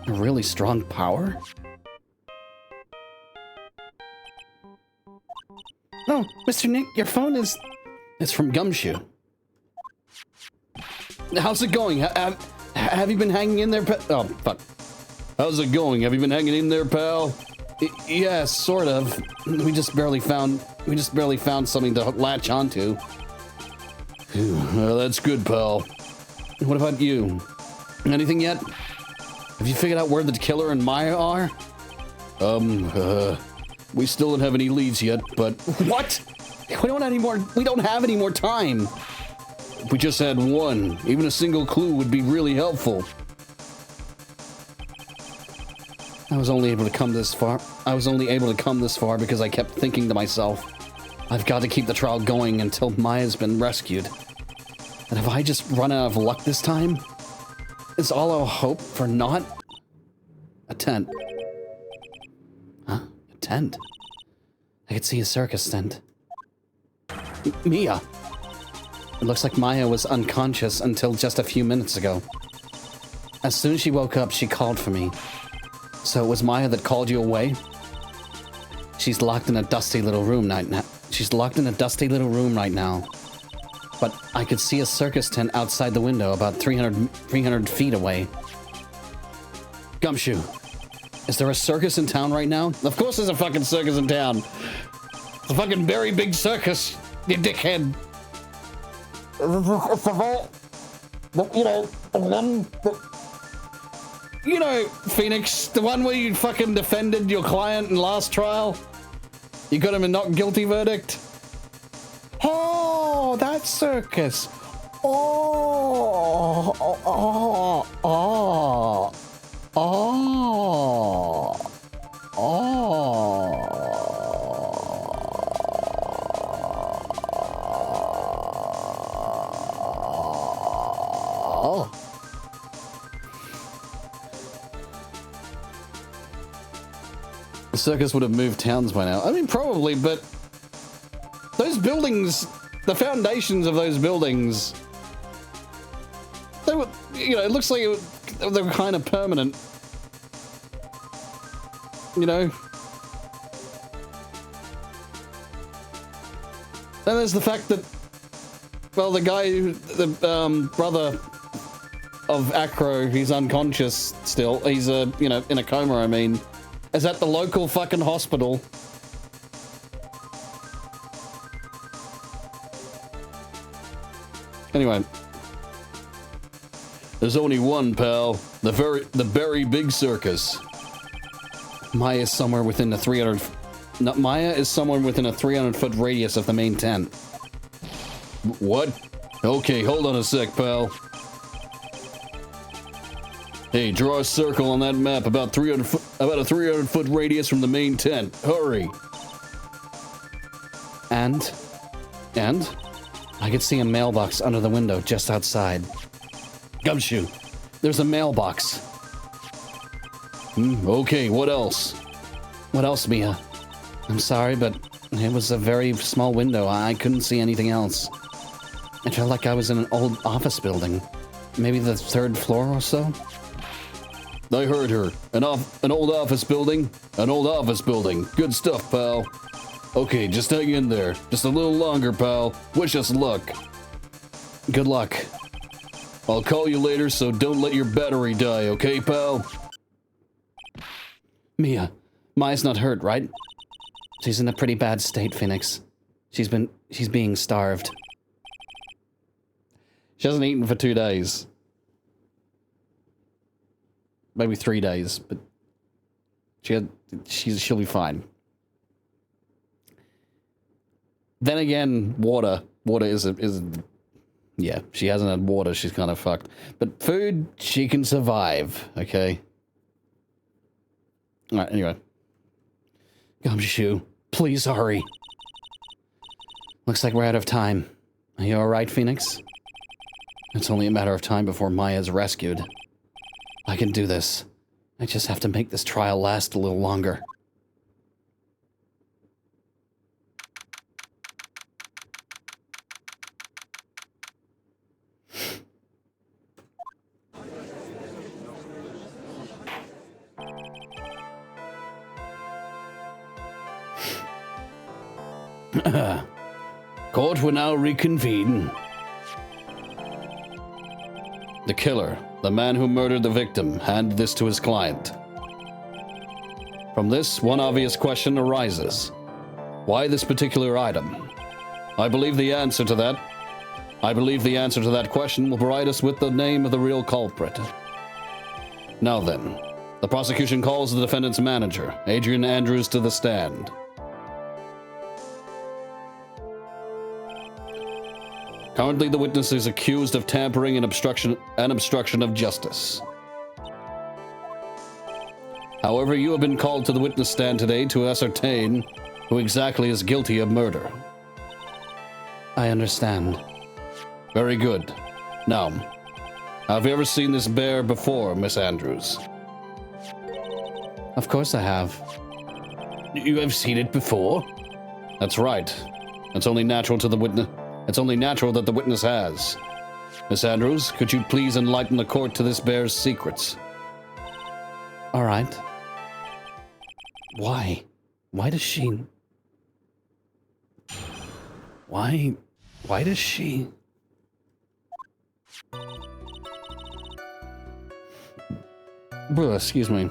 A really strong power? Oh, Mr. Nick, your phone is... It's from Gumshoe. How's it going? Have you been hanging in there, Oh, fuck. How's it going? Have you been hanging in there, pal? Yeah, sort of. We just barely found something to latch onto. Well, that's good, pal. What about you? Anything yet? Have you figured out where the killer and Maya are? We still don't have any leads yet, but... What? We don't have any more time. If we just had one, even a single clue would be really helpful. I was only able to come this far because I kept thinking to myself, I've got to keep the trial going until Maya's been rescued. And have I just run out of luck this time? Is all our hope for naught? A tent. Huh? A tent? I could see a circus tent. Mia! It looks like Maya was unconscious until just a few minutes ago. As soon as she woke up, she called for me. So it was Maya that called you away? She's locked in a dusty little room right now. But I could see a circus tent outside the window about 300 feet away. Gumshoe, is there a circus in town right now? Of course there's a fucking circus in town. It's a fucking very big circus, you dickhead. You know, Phoenix, the one where you fucking defended your client in last trial? You got him a not guilty verdict? Oh, that circus. The circus would have moved towns by now. I mean, probably, but those buildings, the foundations of those buildings, they were, you know, it looks like they were kind of permanent. You know? Then there's the fact that, well, the guy, the brother of Acro, he's unconscious still. He's, you know, in a coma, I mean, is at the local fucking hospital. Anyway. There's only one, pal. The very big circus. Maya's somewhere within the 300 No, Maya is someone within a 300-foot radius of the main tent. What? Okay, hold on a sec, pal. Hey, draw a circle on that map about a 300-foot radius from the main tent. Hurry. And I could see a mailbox under the window just outside. Gumshoe. There's a mailbox. Okay, what else? What else, Mia? I'm sorry, but it was a very small window. I couldn't see anything else. It felt like I was in an old office building. Maybe the 3rd floor or so? I heard her. An old office building? An old office building. Good stuff, pal. Okay, just hang in there. Just a little longer, pal. Wish us luck. Good luck. I'll call you later, so don't let your battery die, okay, pal? Mia, Maya's not hurt, right? She's in a pretty bad state, Phoenix. She's being starved. She hasn't eaten for 2 days. Maybe 3 days, but she'll be fine. Then again, water is yeah, she hasn't had water, she's kind of fucked. But food, she can survive, okay? Alright, anyway. Gumshoe, please hurry. Looks like we're out of time. Are you alright, Phoenix? It's only a matter of time before Maya's rescued. I can do this. I just have to make this trial last a little longer. Court will now reconvene. The killer, the man who murdered the victim, handed this to his client. From this, one obvious question arises. Why this particular item? I believe the answer to that question will provide us with the name of the real culprit. Now then, the prosecution calls the defendant's manager, Adrian Andrews, to the stand. Currently, the witness is accused of tampering and obstruction of justice. However, you have been called to the witness stand today to ascertain who exactly is guilty of murder. I understand. Very good. Now, have you ever seen this bear before, Miss Andrews? Of course I have. You have seen it before? That's right. It's only natural that the witness has. Miss Andrews, could you please enlighten the court to this bear's secrets? All right. Why? Why does she... Why does she... Excuse me.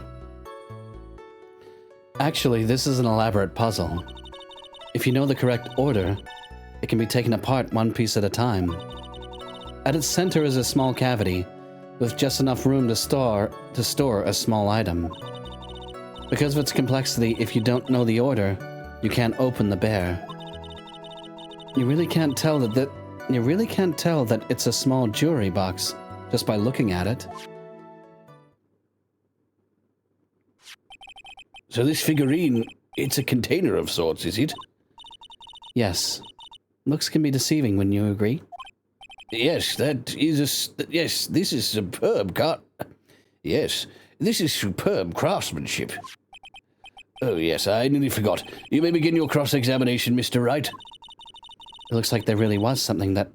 Actually, this is an elaborate puzzle. If you know the correct order, it can be taken apart one piece at a time. At its center is a small cavity with just enough room to store a small item. Because of its complexity, if you don't know the order, you can't open the bear. You really can't tell that it's a small jewelry box just by looking at it. So this figurine, it's a container of sorts, is it? Yes. Looks can be deceiving, wouldn't you agree? Yes, yes, this is superb Yes, this is superb craftsmanship. Oh yes, I nearly forgot. You may begin your cross-examination, Mr. Wright. It looks like there really was something to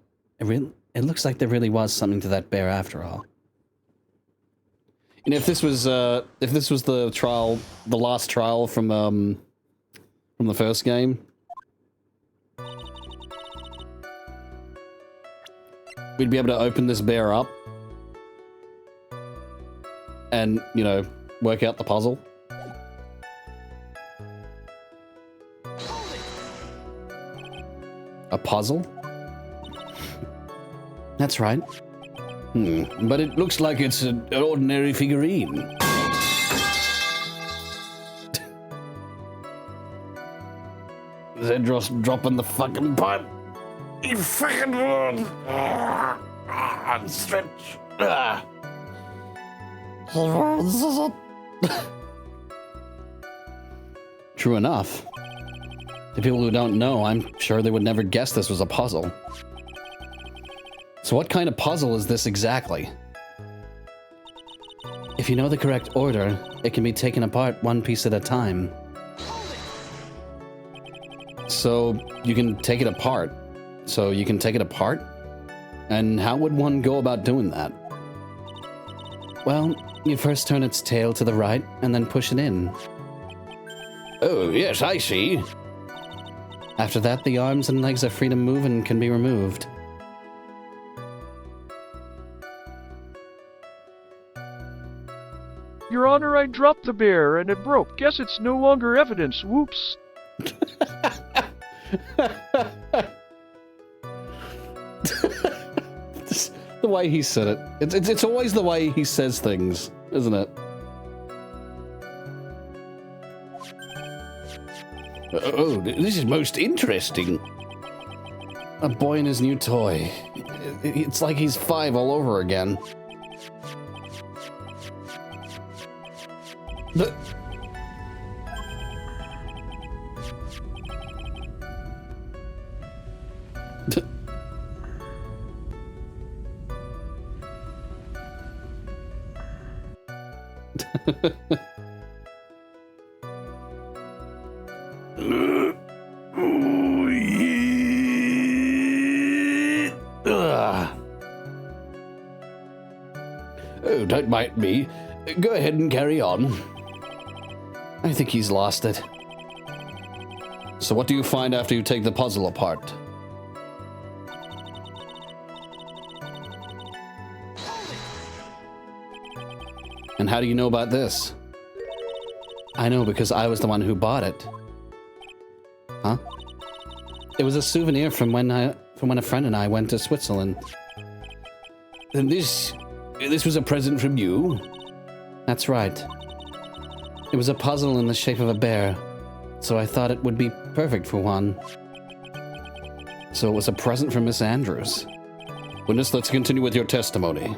that bear after all. And if this was the last trial from the first game, we'd be able to open this bear up and, you know, work out the puzzle. A puzzle? That's right. But it looks like it's an ordinary figurine. Zedros dropping the fucking pipe. You fucking stretch. True enough. To people who don't know, I'm sure they would never guess this was a puzzle. So what kind of puzzle is this exactly? If you know the correct order, it can be taken apart one piece at a time. So you can take it apart. And how would one go about doing that? Well, you first turn its tail to the right and then push it in. Oh, yes, I see. After that, the arms and legs are free to move and can be removed. Your Honor, I dropped the bear and it broke. Guess it's no longer evidence. Whoops. The way he said it. It's always the way he says things, isn't it? Oh, this is most interesting. A boy and his new toy. It's like he's 5 all over again. But... Oh, don't mind me. Go ahead and carry on. I think he's lost it. So what do you find after you take the puzzle apart? And how do you know about this? I know because I was the one who bought it. Huh? It was a souvenir from when a friend and I went to Switzerland. And this was a present from you? That's right. It was a puzzle in the shape of a bear, so I thought it would be perfect for one. So it was a present from Miss Andrews. Witness, let's continue with your testimony.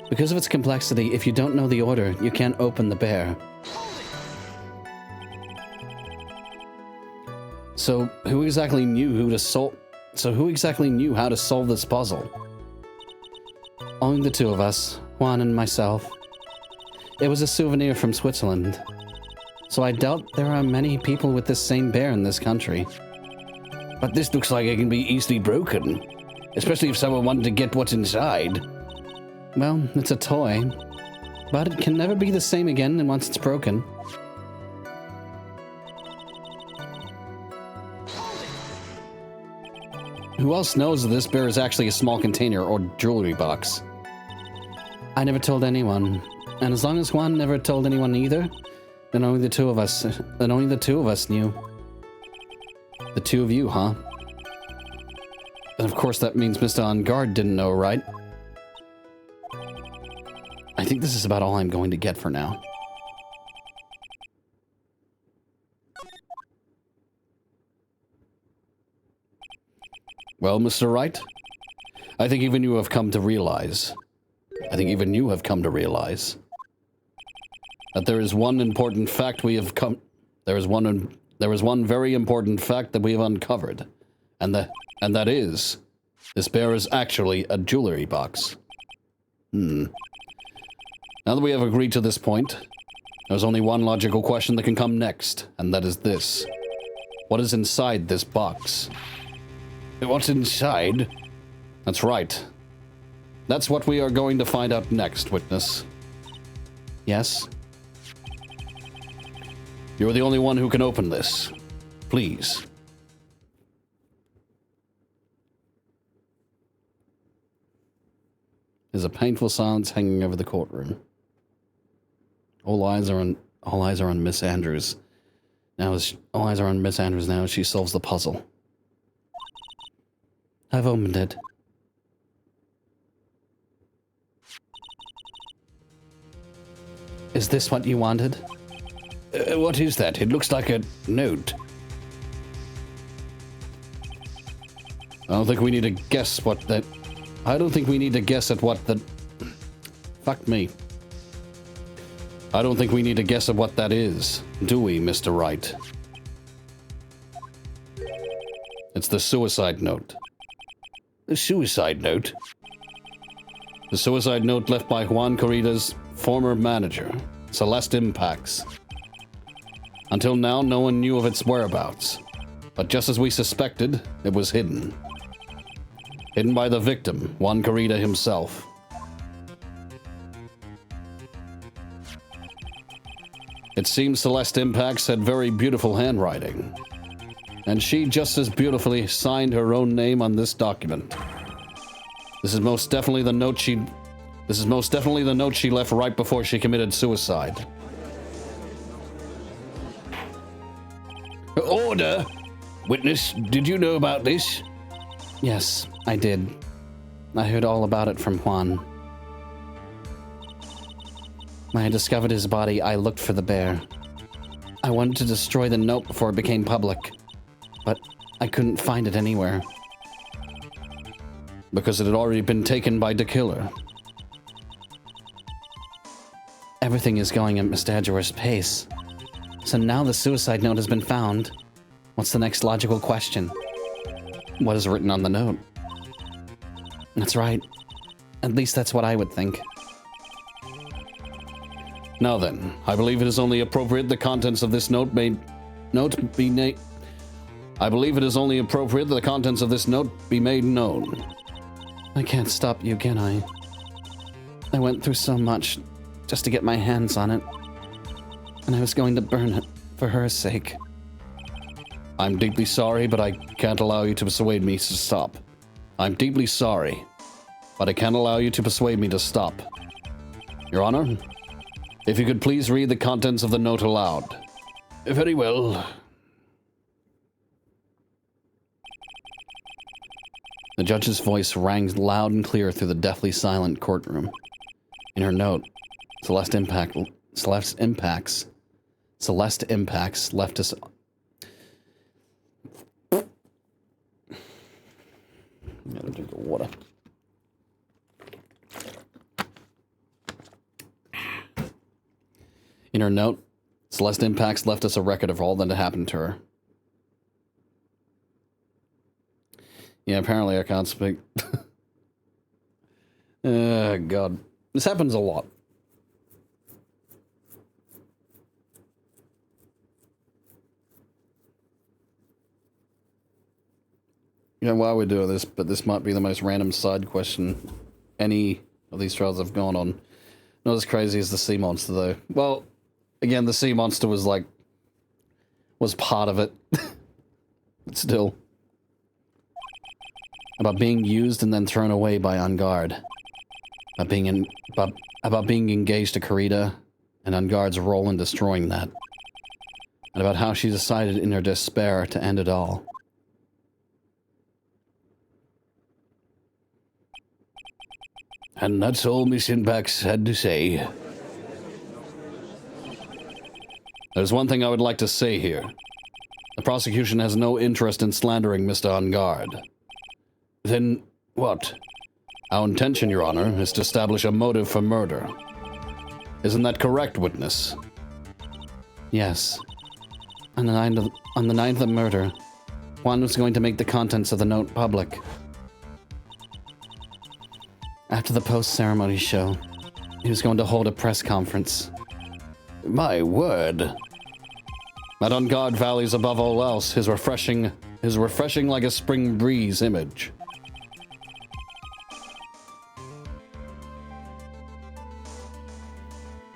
Because of its complexity, if you don't know the order, you can't open the bear. So who exactly knew how to solve this puzzle? Only the two of us, Juan and myself. It was a souvenir from Switzerland. So I doubt there are many people with this same bear in this country. But this looks like it can be easily broken, especially if someone wanted to get what's inside. Well, it's a toy, but it can never be the same again once it's broken. Who else knows that this bear is actually a small container or jewelry box? I never told anyone, and as long as Juan never told anyone either, then only the two of us knew. The two of you, huh? And of course that means Mr. On Guard didn't know, right? I think this is about all I'm going to get for now. Well, Mr. Wright, I think even you have come to realize that there is one important fact we have there is one very important fact that we have uncovered, and that is this bear is actually a jewelry box. Now that we have agreed to this point, there's only one logical question that can come next, and that is this. What is inside this box? What's inside? That's right. That's what we are going to find out next, witness. Yes? You're the only one who can open this. Please. There's a painful silence hanging over the courtroom. All eyes are on Miss Andrews. All eyes are on Miss Andrews now as she solves the puzzle. I've opened it. Is this what you wanted? What is that? It looks like a note. I don't think we need to guess what that... I don't think we need to guess at what the... Fuck me. I don't think we need to guess at what that is, do we, Mr. Wright? It's the suicide note. The suicide note? The suicide note left by Juan Corrida's former manager, Celeste Impacts. Until now, no one knew of its whereabouts. But just as we suspected, it was hidden. Hidden by the victim, Juan Corrida himself. It seems Celeste Impacts had very beautiful handwriting. And she just as beautifully signed her own name on this document. This is most definitely the note she left right before she committed suicide. Order! Witness, did you know about this? Yes, I did. I heard all about it from Juan. When I discovered his body, I looked for the bear. I wanted to destroy the note before it became public, but I couldn't find it anywhere. Because it had already been taken by the killer. Everything is going at Mr. Edgeworth's pace. So now the suicide note has been found. What's the next logical question? What is written on the note? That's right. At least that's what I would think. Now then, I believe it is only appropriate the contents of this note be made known. I can't stop you, can I? I went through so much just to get my hands on it. And I was going to burn it for her sake. I'm deeply sorry, but I can't allow you to persuade me to stop. I'm deeply sorry, but I can't allow you to persuade me to stop. Your Honor, if you could please read the contents of the note aloud. Very well. The judge's voice rang loud and clear through the deathly silent courtroom. In her note, Celeste Impacts left us... I'm gonna drink the water. In her note, Celeste Impacts left us a record of all that had happened to her. Yeah, apparently I can't speak. Oh, God. This happens a lot. Yeah, while we're doing this, but this might be the most random side question any of these trials have gone on. Not as crazy as the sea monster, though. Well, again, the sea monster was part of it. But still. About being used and then thrown away by On Guard. About being engaged to Corrida and On Guard's role in destroying that. And about how she decided in her despair to end it all. And that's all Miss Impacts had to say. There's one thing I would like to say here. The prosecution has no interest in slandering Mr. On Guard. Then what? Our intention, Your Honor, is to establish a motive for murder. Isn't that correct, witness? Yes. On the night of the murder, Juan was going to make the contents of the note public. After the post-ceremony show, he was going to hold a press conference. My word. That On Guard values above all else his refreshing like a spring breeze image.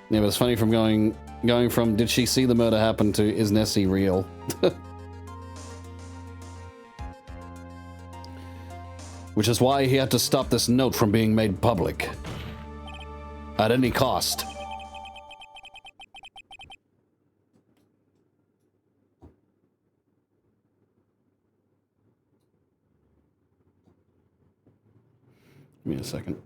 Yeah, but it's funny from going from did she see the murder happen to is Nessie real? Which is why he had to stop this note from being made public. At any cost. Give me a second.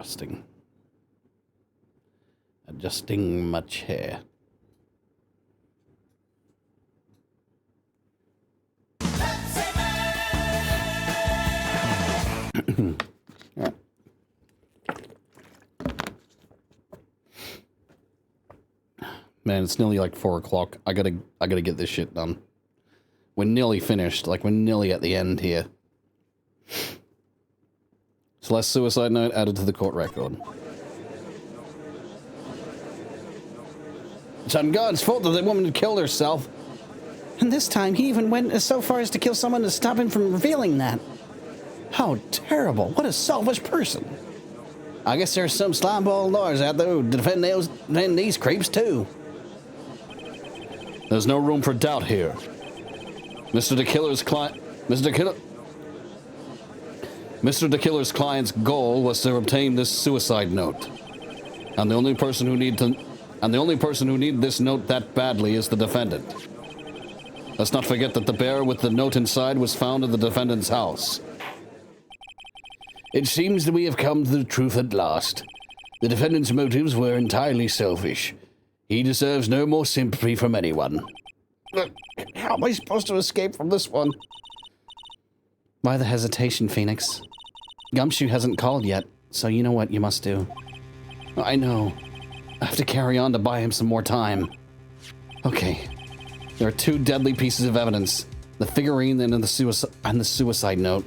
Adjusting. Adjusting my chair. Alright. Man, it's nearly like 4 o'clock. I gotta get this shit done. We're nearly finished. Like, we're nearly at the end here. Celeste suicide note added to the court record. It's on God's fault that the woman had killed herself. And this time, he even went so far as to kill someone to stop him from revealing that. How terrible. What a selfish person. I guess there's some slimeball lawyers out there who defend these creeps, too. There's no room for doubt here. Mr. the Killer's client... Mr. the Killer's client's goal was to obtain this suicide note. And the only person who needed this note that badly is the defendant. Let's not forget that the bear with the note inside was found in the defendant's house. It seems that we have come to the truth at last. The defendant's motives were entirely selfish. He deserves no more sympathy from anyone. How am I supposed to escape from this one? Why the hesitation, Phoenix? Gumshoe hasn't called yet, so you know what you must do. I know. I have to carry on to buy him some more time. Okay. There are 2 deadly pieces of evidence. The figurine and the suicide note.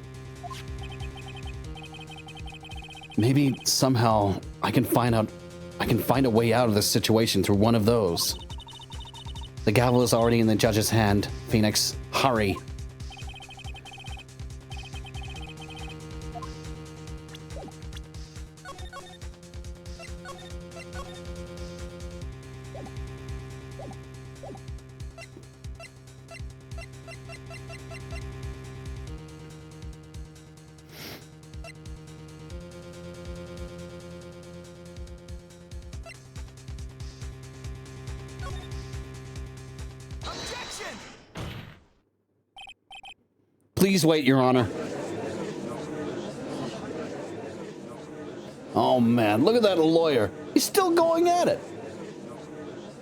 Maybe somehow I can find a way out of this situation through one of those. The gavel is already in the judge's hand. Phoenix, hurry. Please wait, Your Honor. Oh man, look at that lawyer. He's still going at it.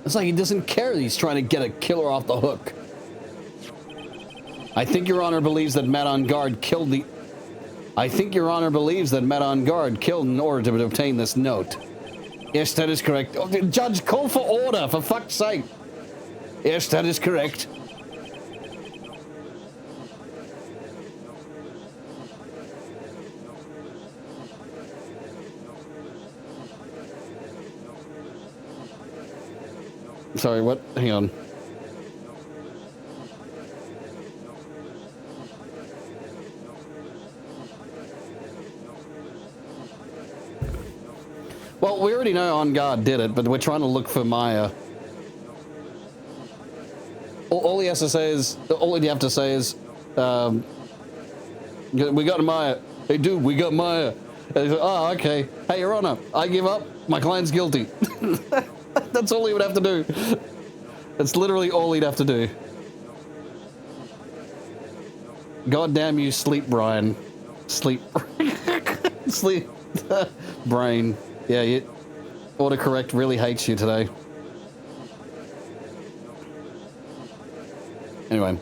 It's like he doesn't care that he's trying to get a killer off the hook. I think Your Honor believes that Matt on Guard killed in order to obtain this note. Yes, that is correct. Oh, Judge, call for order, for fuck's sake. Yes, that is correct. Sorry, what? Hang on. Well, we already know On Guard did it, but we're trying to look for Maya. All he has to say is, all you have to say is, we got Maya. Hey, dude, we got Maya. And he's like, oh, okay. Hey, Your Honor, I give up. My client's guilty. That's all he would have to do. That's literally all he'd have to do. God damn you, sleep, Brian. Sleep. Sleep. Brain. Yeah, autocorrect really hates you today. Anyway,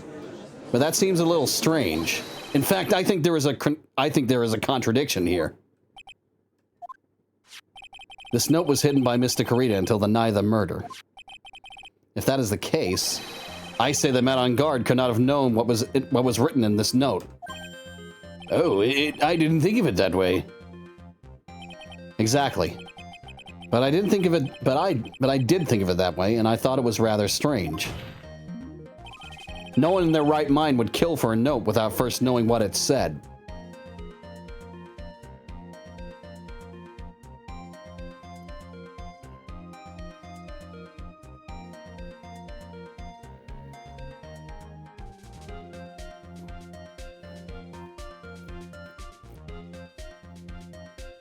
but that seems a little strange. In fact, I think there is a contradiction here. This note was hidden by Mr. Karita until the night of the murder. If that is the case, I say that Matt on Guard could not have known what was written in this note. Oh, I didn't think of it that way. Exactly. But I didn't think of it. But I did think of it that way, and I thought it was rather strange. No one in their right mind would kill for a note without first knowing what it said.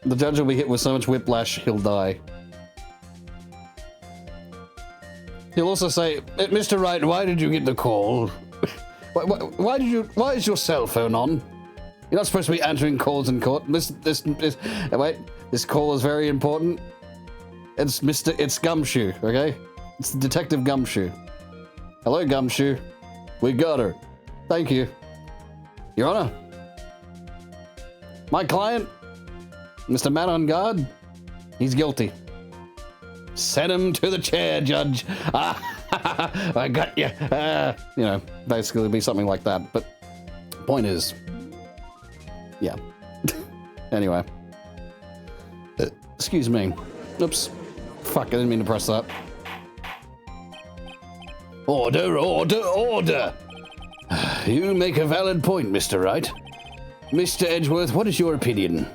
The judge will be hit with so much whiplash, he'll die. He'll also say, Mr. Wright, why did you get the call? Why is your cell phone on? You're not supposed to be answering calls in court. Wait, this call is very important. It's Gumshoe, okay? It's Detective Gumshoe. Hello, Gumshoe. We got her. Thank you. Your Honor. My client, Mr. Matt on guard, he's guilty. Send him to the chair, Judge. I got you. You know, basically it'd be something like that. But point is, yeah. Anyway. Excuse me. Oops. Fuck, I didn't mean to press that. Order, order, order! You make a valid point, Mr. Wright. Mr. Edgeworth, what is your opinion?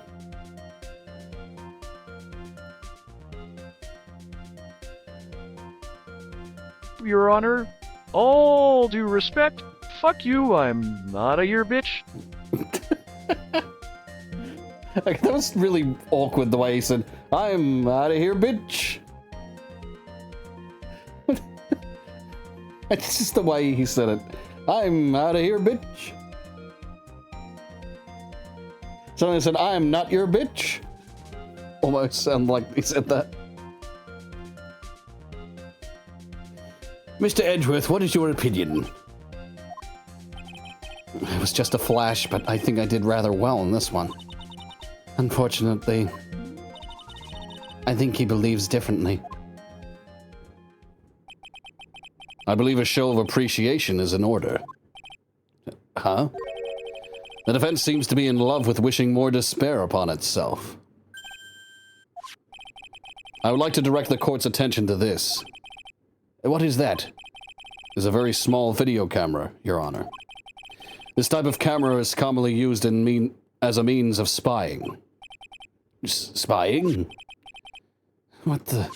Your Honor, all due respect, fuck you, I'm out of here, bitch. Like, that was really awkward the way he said, I'm out of here, bitch. It's just the way he said it. I'm out of here, bitch. Someone said, I am not your bitch. Almost sound like he said that. Mr. Edgeworth, what is your opinion? It was just a flash, but I think I did rather well in this one. Unfortunately, I think he believes differently. I believe a show of appreciation is in order. Huh? The defense seems to be in love with wishing more despair upon itself. I would like to direct the court's attention to this. What is that? It's a very small video camera, Your Honor. This type of camera is commonly used as a means of spying. Spying? What the?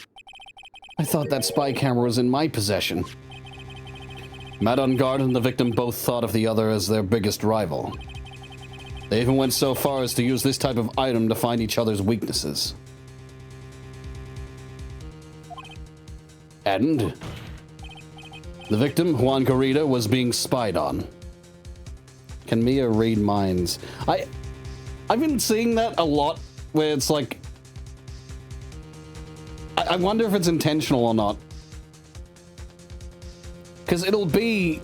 I thought that spy camera was in my possession. Matt on guard and the victim both thought of the other as their biggest rival. They even went so far as to use this type of item to find each other's weaknesses. And the victim, Juan Garita, was being spied on. Can Mia read minds? I've been seeing that a lot, where it's like, I wonder if it's intentional or not. Because it'll be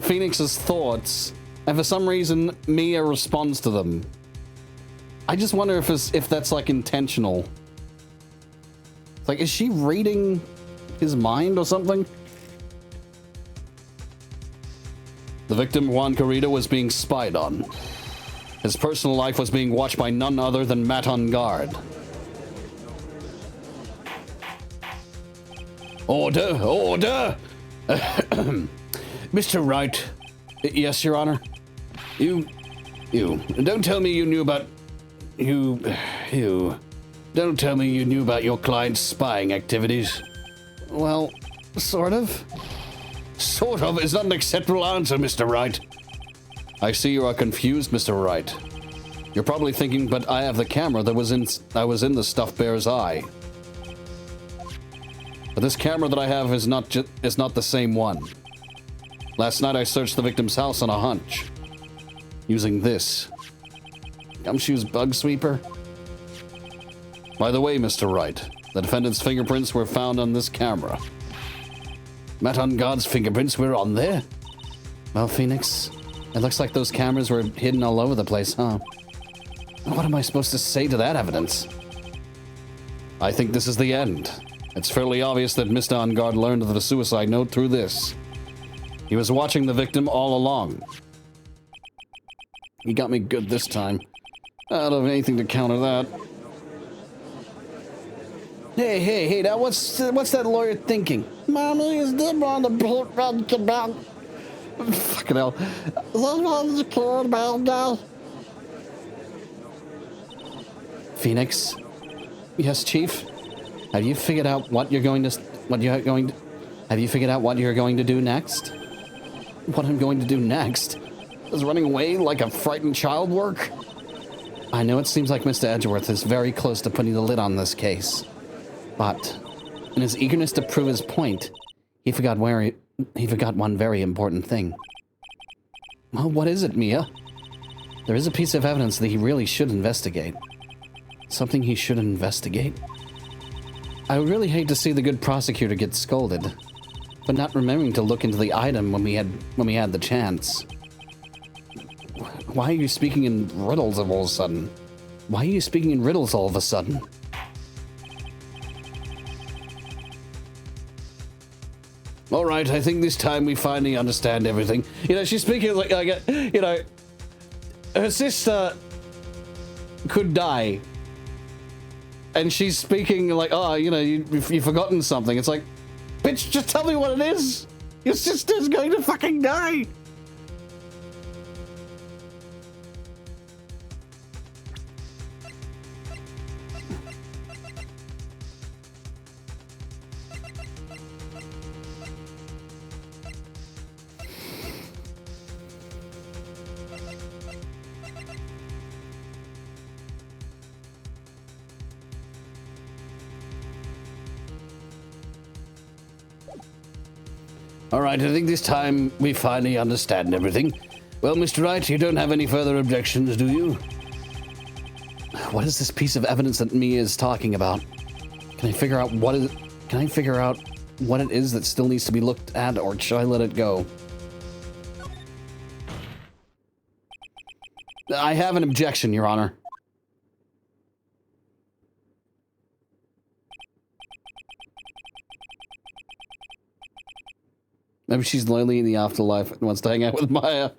Phoenix's thoughts, and for some reason, Mia responds to them. I just wonder if that's like intentional. Like, is she reading his mind or something? The victim, Juan Garita, was being spied on. His personal life was being watched by none other than Matt on guard. Order! Order! Mr. Wright. Yes, Your Honor? You. Don't tell me you knew about... Don't tell me you knew about your client's spying activities. Well, sort of. Sort of is not an acceptable answer, Mr. Wright. I see you are confused, Mr. Wright. You're probably thinking, but I have the camera that was in the stuffed bear's eye. But this camera that I have is not the same one. Last night I searched the victim's house on a hunch. Using this. Gumshoe's bug sweeper? By the way, Mr. Wright, the defendant's fingerprints were found on this camera. Matt on God's fingerprints were on there? Well, Phoenix, it looks like those cameras were hidden all over the place, huh? What am I supposed to say to that evidence? I think this is the end. It's fairly obvious that Mr. On Guard learned of the suicide note through this. He was watching the victim all along. He got me good this time. I don't have anything to counter that. Hey, now what's that lawyer thinking? Mommy is dead on the blood about. Fucking hell. Phoenix? Yes, Chief? Have you figured out what you're going to do next? What I'm going to do next? Does running away like a frightened child work? I know it seems like Mr. Edgeworth is very close to putting the lid on this case. But, in his eagerness to prove his point, he forgot one very important thing. Well, what is it, Mia? There is a piece of evidence that he really should investigate. Something he should investigate. I would really hate to see the good prosecutor get scolded, but not remembering to look into the item when we had the chance. Why are you speaking in riddles all of a sudden? Why are you speaking in riddles all of a sudden? All right, I think this time we finally understand everything. You know, she's speaking like you know, her sister could die. And she's speaking like, oh, you know, you've forgotten something. It's like, bitch, just tell me what it is. Your sister's going to fucking die. All right, I think this time we finally understand everything. Well, Mr. Wright, you don't have any further objections, do you? What is this piece of evidence that Mia is talking about? Can I figure out what it is that still needs to be looked at, or should I let it go? I have an objection, Your Honor. Maybe she's lonely in the afterlife and wants to hang out with Maya.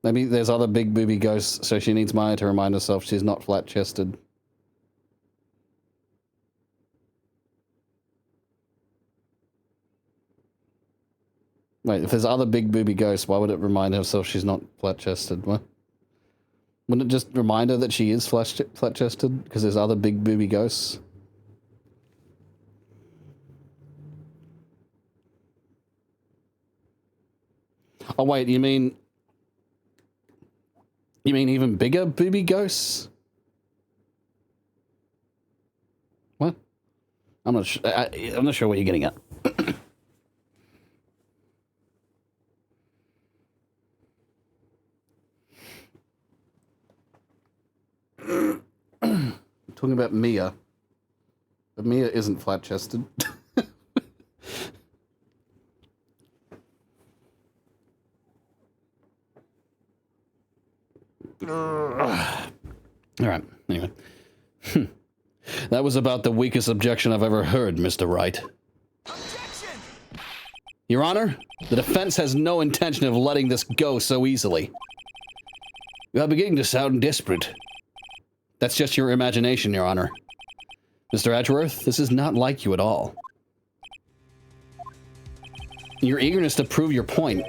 Maybe there's other big booby ghosts, so she needs Maya to remind herself she's not flat-chested. Wait, if there's other big booby ghosts, why would it remind herself she's not flat-chested? What? Wouldn't it just remind her that she is flat-chested because there's other big booby ghosts? Oh wait, you mean even bigger booby ghosts? What? I'm not sure what you're getting at. Talking about Mia. But Mia isn't flat-chested. Alright, anyway. That was about the weakest objection I've ever heard, Mr. Wright. Objection! Your Honor, the defense has no intention of letting this go so easily. You are beginning to sound desperate. That's just your imagination, Your Honor. Mr. Edgeworth, this is not like you at all. In your eagerness to prove your point,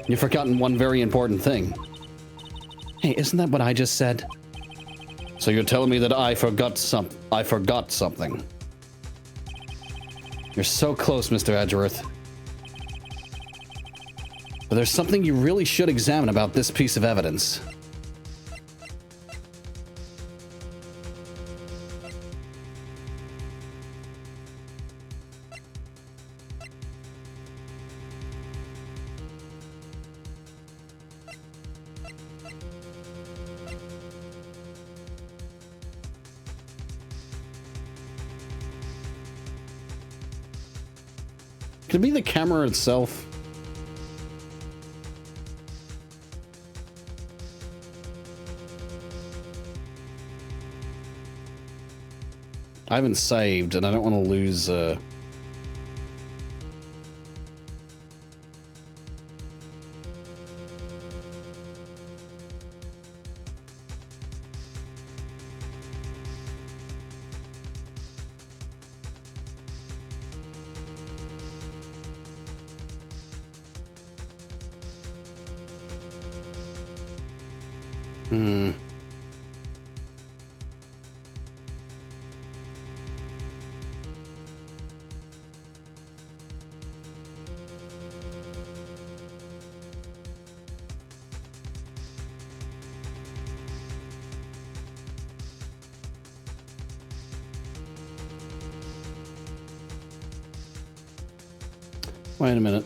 you've forgotten one very important thing. Hey, isn't that what I just said? So you're telling me that I forgot something. You're so close, Mr. Edgeworth. But there's something you really should examine about this piece of evidence. Could it be the camera itself? I haven't saved, and I don't want to lose, Wait a minute.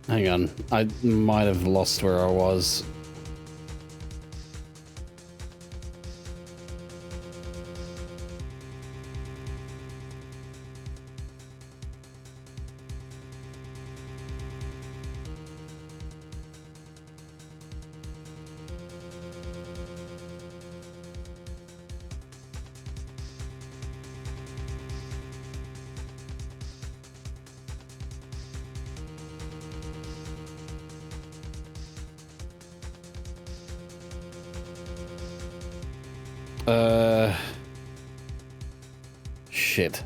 Hang on. I might have lost where I was. Shit.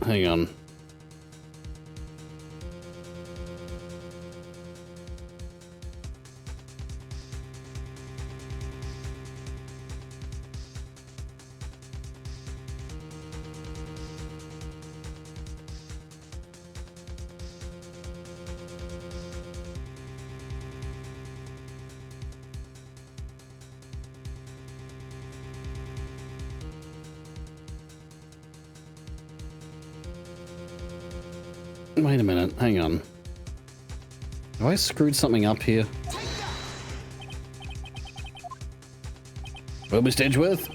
Hang on. Wait a minute, hang on. Have I screwed something up here? Well, Mr. Edgeworth?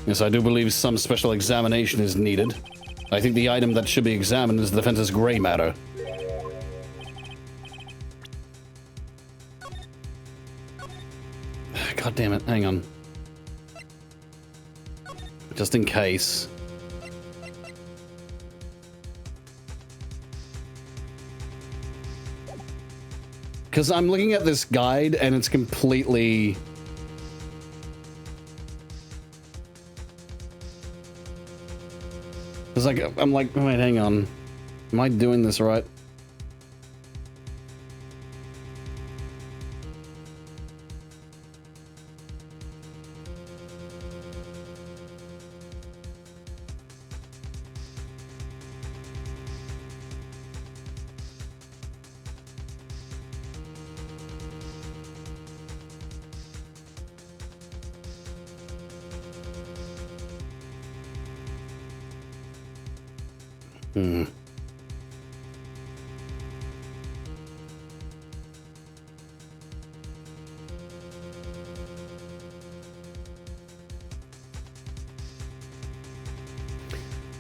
Yes, I do believe some special examination is needed. I think the item that should be examined is the defense's gray matter. God damn it, hang on. Just in case. Because I'm looking at this guide and it's completely... It's like, I'm like, wait, hang on. Am I doing this right?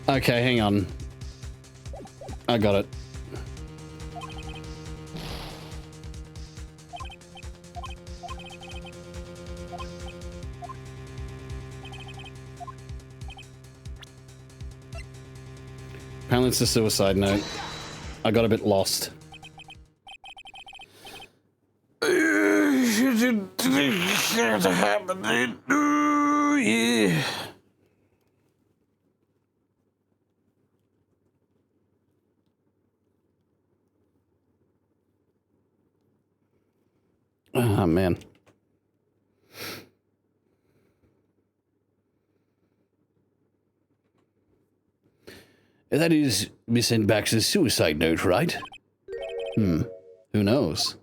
Okay, hang on. I got it. Apparently it's a suicide note. I got a bit lost. Yeah. Oh, man. That is Miss Enbax's suicide note, right? Who knows?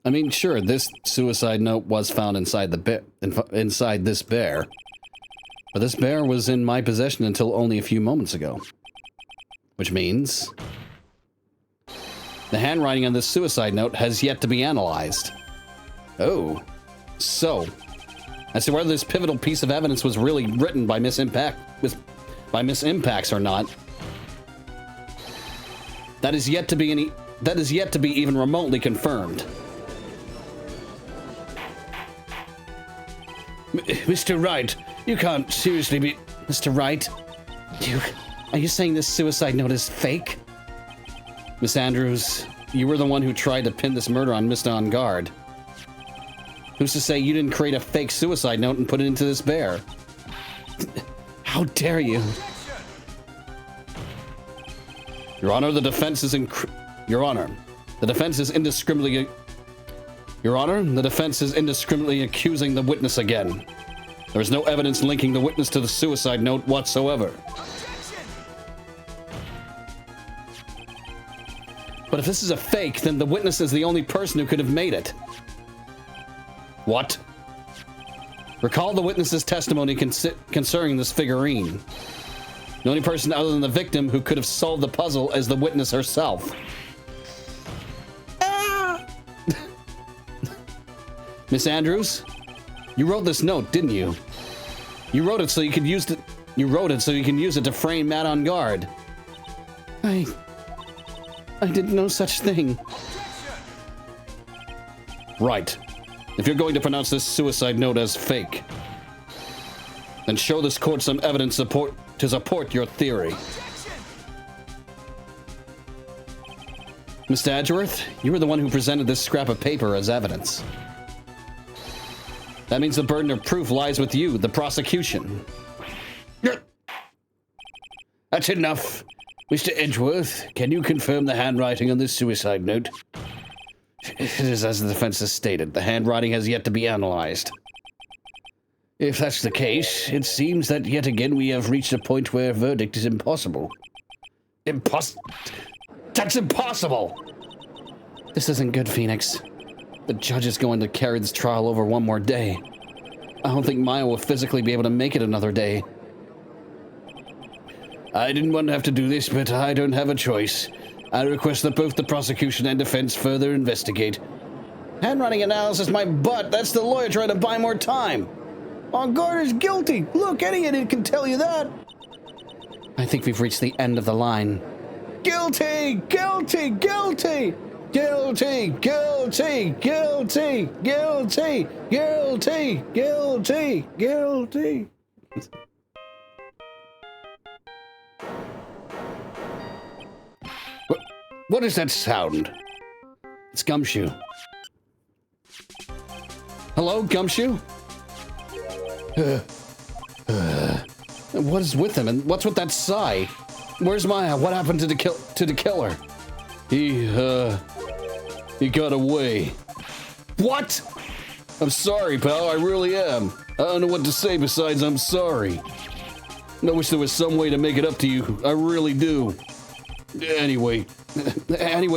I mean, sure, this suicide note was found inside the inside this bear. But this bear was in my possession until only a few moments ago. Which means... the handwriting on this suicide note has yet to be analyzed. Oh. So, as to whether this pivotal piece of evidence was really written by Miss Impacts or not, that is yet to be even remotely confirmed. Mr. Wright, you can't seriously be... Mr. Wright? Are you saying this suicide note is fake? Miss Andrews, you were the one who tried to pin this murder on Mr. On Guard. Who's to say you didn't create a fake suicide note and put it into this bear? How dare you? Your Honor, the defense is Your Honor, the defense is indiscriminately... Your Honor, the defense is indiscriminately accusing the witness again. There is no evidence linking the witness to the suicide note whatsoever. But if this is a fake, then the witness is the only person who could have made it. What? Recall the witness's testimony concerning this figurine. The only person other than the victim who could have solved the puzzle is the witness herself. Miss Andrews, you wrote this note, didn't you? You wrote it so you could use it. You wrote it so you can use it to frame Matt on guard. I did no such thing. Right. If you're going to pronounce this suicide note as fake, then show this court some evidence to support your theory. Mr. Edgeworth, you were the one who presented this scrap of paper as evidence. That means the burden of proof lies with you, the prosecution. That's enough. Mr. Edgeworth, can you confirm the handwriting on this suicide note? It is as the defense has stated. The handwriting has yet to be analyzed. If that's the case, it seems that yet again we have reached a point where a verdict is impossible. That's impossible! This isn't good, Phoenix. The judge is going to carry this trial over one more day. I don't think Maya will physically be able to make it another day. I didn't want to have to do this, but I don't have a choice. I request that both the prosecution and defense further investigate. Handwriting analysis, my butt. That's the lawyer trying to buy more time. On guard is guilty. Look, any idiot can tell you that. I think we've reached the end of the line. Guilty! Guilty! Guilty! Guilty! Guilty! Guilty! Guilty! Guilty! Guilty! Guilty! What is that sound? It's Gumshoe. Hello, Gumshoe? What is with him, and what's with that sigh? Where's Maya? What happened to the killer? He got away. What? I'm sorry, pal. I really am. I don't know what to say besides I'm sorry. I wish there was some way to make it up to you. I really do. Anyway,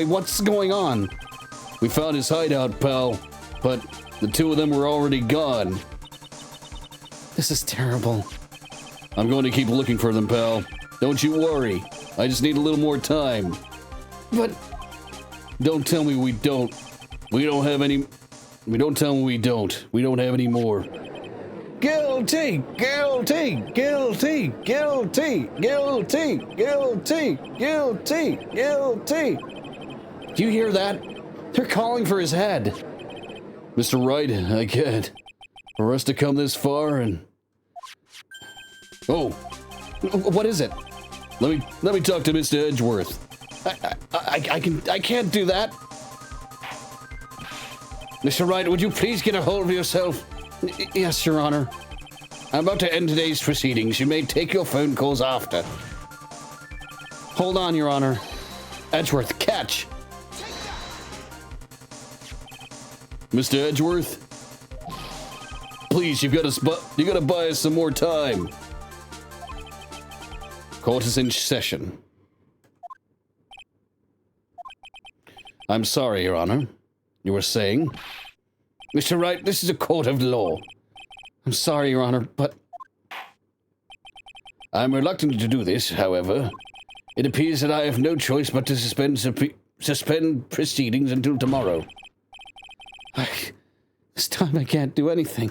what's going on? We found his hideout, pal, but the two of them were already gone. This is terrible. I'm going to keep looking for them, pal. Don't you worry. I just need a little more time. But don't tell me we don't. We don't have any. Don't tell me we don't. We don't have any more. Guilty! Guilty! Guilty! Guilty! Guilty! Guilty! Guilty! Guilty! do you hear that? They're calling for his head. Mr. Wright, I can't. For us to come this far and... Oh, What is it? let me talk to Mr. Edgeworth. I can't do that. Mr. Wright, would you please get a hold of yourself? Yes, Your Honor. I'm about to end today's proceedings. You may take your phone calls after. Hold on, Your Honor. Edgeworth, catch! Mr. Edgeworth? Please, you gotta buy us some more time. Court is in session. I'm sorry, Your Honor. You were saying? Mr. Wright, this is a court of law. I'm sorry, Your Honor, but... I'm reluctant to do this, however. It appears that I have no choice but to suspend proceedings until tomorrow. This time I can't do anything.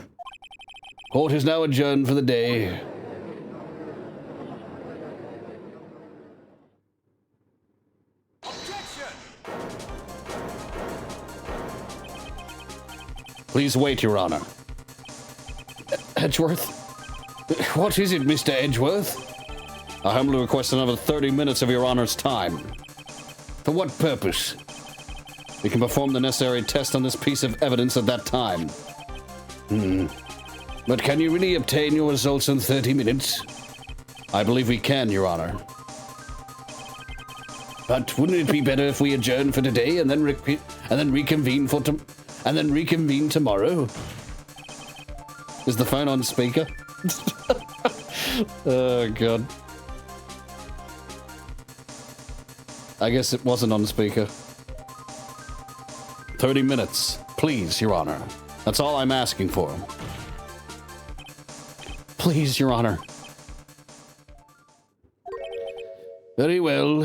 Court is now adjourned for the day. Please wait, Your Honor. Edgeworth? What is it, Mr. Edgeworth? I humbly request another 30 minutes of Your Honor's time. For what purpose? We can perform the necessary test on this piece of evidence at that time. But can you really obtain your results in 30 minutes? I believe we can, Your Honor. But wouldn't it be better if we adjourn for today and then reconvene tomorrow? Is the phone on speaker? Oh, God. I guess it wasn't on speaker. 30 minutes, please, Your Honor. That's all I'm asking for. Please, Your Honor. Very well.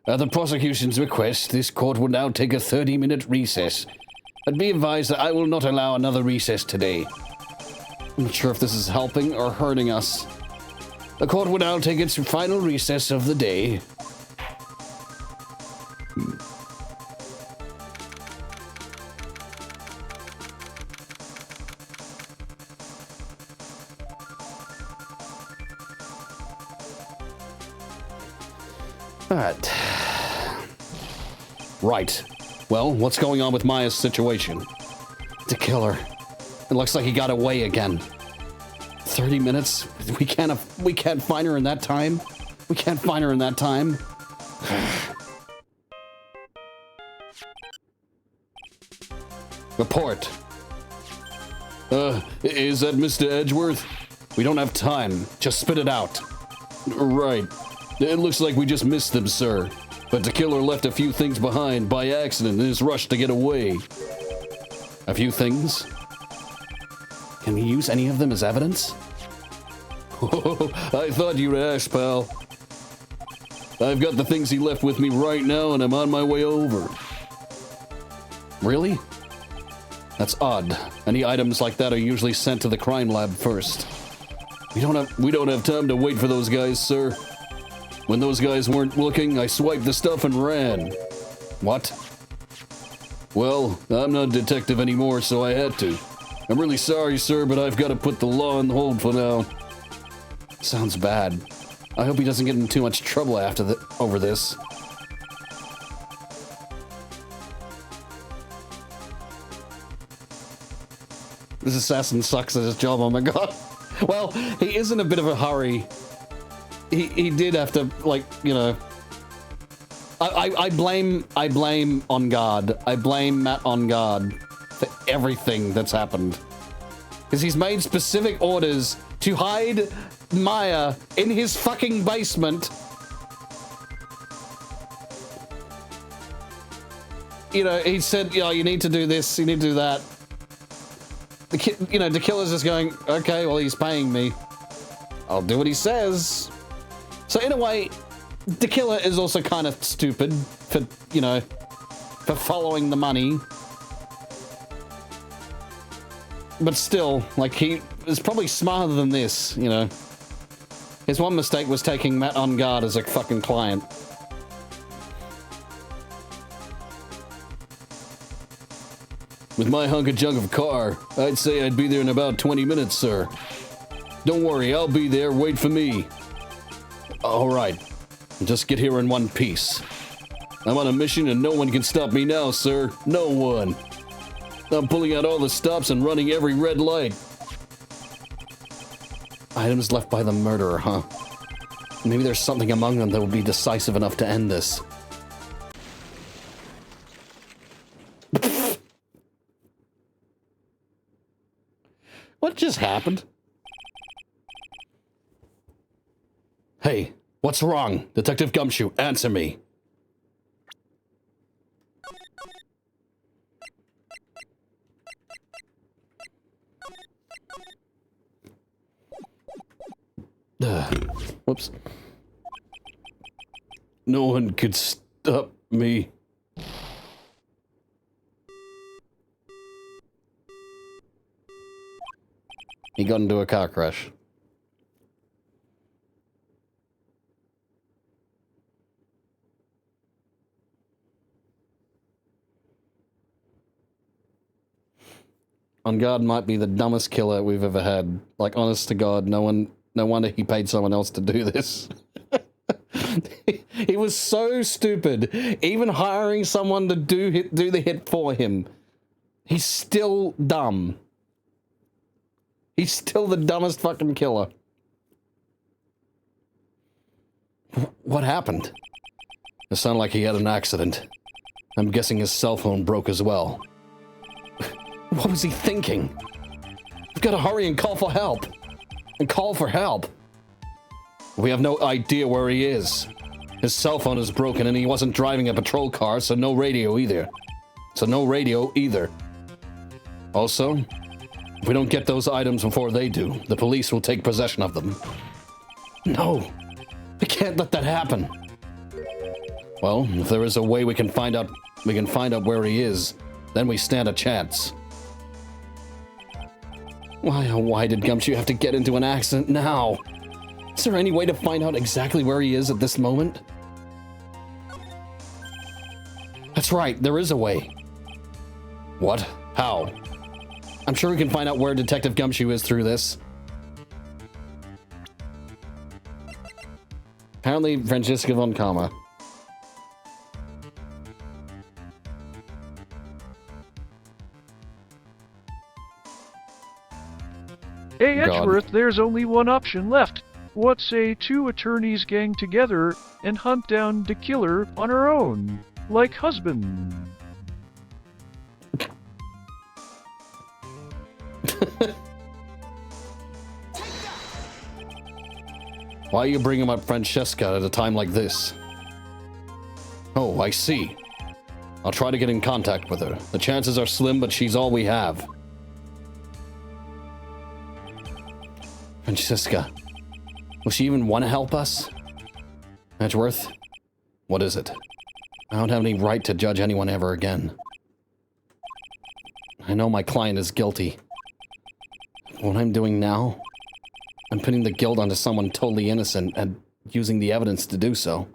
At the prosecution's request, this court will now take a 30-minute recess. But be advised that I will not allow another recess today. I'm not sure if this is helping or hurting us. The court will now take its final recess of the day. Alright. Right. Well, what's going on with Maya's situation? The killer. It looks like he got away again. 30 minutes? We can't find her in that time? We can't find her in that time? Report. Is that Mr. Edgeworth? We don't have time. Just spit it out. Right. It looks like we just missed them, sir. But the killer left a few things behind by accident in his rush to get away. A few things? Can we use any of them as evidence? Oh, I thought you'd ask, pal. I've got the things he left with me right now, and I'm on my way over. Really? That's odd. Any items like that are usually sent to the crime lab first. We don't have time to wait for those guys, sir. When those guys weren't looking, I swiped the stuff and ran. What? Well, I'm not a detective anymore, so I had to. I'm really sorry, sir, but I've got to put the law on hold for now. Sounds bad. I hope he doesn't get in too much trouble over this. This assassin sucks at his job, oh my god. Well, he is in a bit of a hurry. He did have to, like, you know... I blame On Guard. I blame Matt On Guard for everything that's happened. Because he's made specific orders to hide Maya in his fucking basement. You know, he said, you need to do this, you need to do that. The killer's just going, okay, well, he's paying me. I'll do what he says. So in a way, the killer is also kind of stupid for, for following the money. But still, like, he is probably smarter than this, His one mistake was taking Matt On Guard as a fucking client. With my hunk of junk of car, I'd say I'd be there in about 20 minutes, sir. Don't worry, I'll be there. Wait for me. All right. Just get here in one piece. I'm on a mission and no one can stop me now, sir. No one. I'm pulling out all the stops and running every red light. Items left by the murderer, huh? Maybe there's something among them that will be decisive enough to end this. What just happened? Hey, what's wrong? Detective Gumshoe, answer me. Whoops. No one could stop me. He got into a car crash. On Guard might be the dumbest killer we've ever had. Like, honest to God, no wonder he paid someone else to do this. He was so stupid. Even hiring someone to do the hit for him. He's still dumb. He's still the dumbest fucking killer. What happened? It sounded like he had an accident. I'm guessing his cell phone broke as well. What was he thinking? We've got to hurry and call for help. And call for help. We have no idea where he is. His cell phone is broken and he wasn't driving a patrol car, so no radio either. Also, if we don't get those items before they do, the police will take possession of them. No, I can't let that happen. Well, if there is a way we can find out where he is, then we stand a chance. Why, oh why did Gumshoe have to get into an accident now? Is there any way to find out exactly where he is at this moment? That's right, there is a way. What? How? I'm sure we can find out where Detective Gumshoe is through this. Apparently, Francesca von Karma. Hey, Edgeworth, there's only one option left. What say two attorneys gang together and hunt down the killer on our own, like husband? Why are you bringing up Francesca at a time like this? Oh, I see. I'll try to get in contact with her. The chances are slim, but she's all we have. Francesca. Will she even want to help us? Edgeworth? What is it? I don't have any right to judge anyone ever again. I know my client is guilty. What I'm doing now, I'm putting the guilt onto someone totally innocent and using the evidence to do so.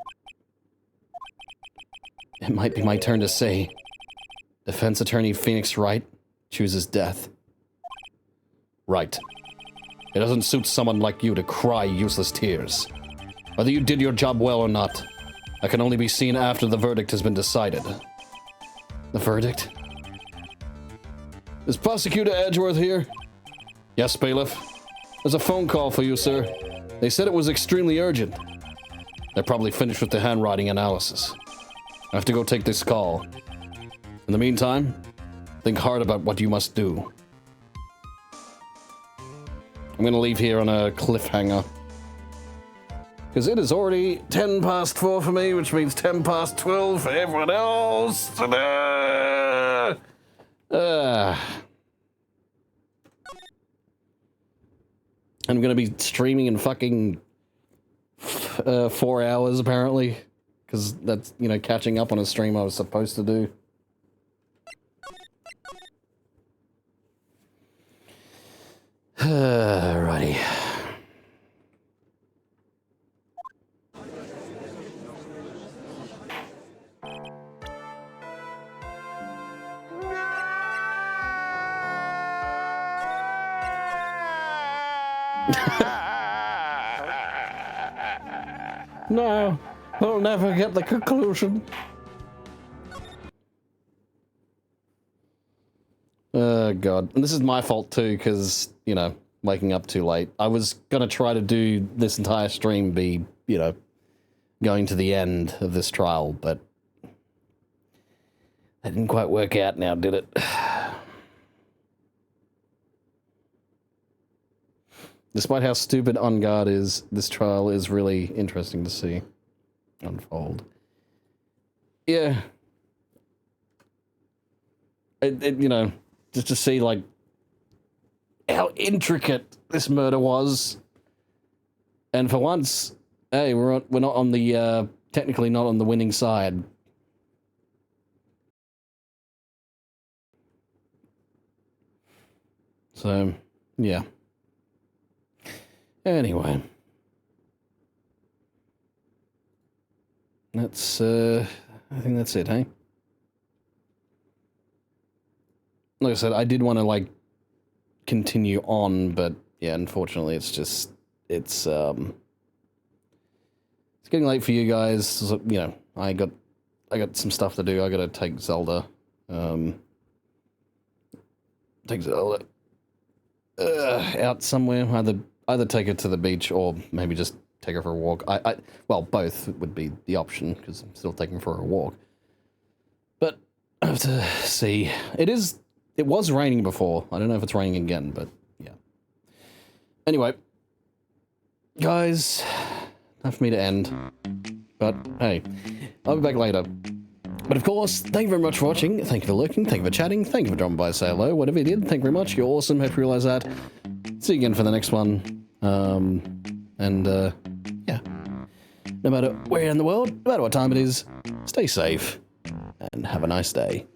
It might be my turn to say, defense attorney Phoenix Wright chooses death. Right. It doesn't suit someone like you to cry useless tears. Whether you did your job well or not, that can only be seen after the verdict has been decided. The verdict? Is Prosecutor Edgeworth here? Yes, Bailiff. There's a phone call for you, sir. They said it was extremely urgent. They're probably finished with the handwriting analysis. I have to go take this call. In the meantime, think hard about what you must do. I'm gonna leave here on a cliffhanger. Because it is already 10 past 4 for me, which means 10 past 12 for everyone else. Ta-da! I'm gonna be streaming in fucking 4 hours, apparently. Because that's, you know, catching up on a stream I was supposed to do. Alrighty. No, we'll never get the conclusion. Oh, God. And this is my fault, too, because, you know, waking up too late. I was going to try to do this entire stream be, you know, going to the end of this trial, but that didn't quite work out now, did it? Despite how stupid On Guard is, this trial is really interesting to see unfold. Yeah. You know, just to see, like, how intricate this murder was. And for once, hey, we're not on the, technically not on the winning side. So, yeah. Anyway. That's, I think that's it, hey? Like I said, I did want to, like, continue on, but, yeah, unfortunately, it's just, it's getting late for you guys. So, you know, I got some stuff to do. I gotta take Zelda, out somewhere, either take her to the beach or maybe just take her for a walk. Well, both would be the option, because I'm still taking her for a walk. But I have to see. It was raining before. I don't know if it's raining again, but yeah. Anyway, guys, time for me to end. But hey, I'll be back later. But of course, thank you very much for watching. Thank you for lurking. Thank you for chatting. Thank you for dropping by, say hello. Whatever you did, thank you very much. You're awesome. Hope you realize that. See you again for the next one. no matter where in the world, no matter what time it is, stay safe and have a nice day.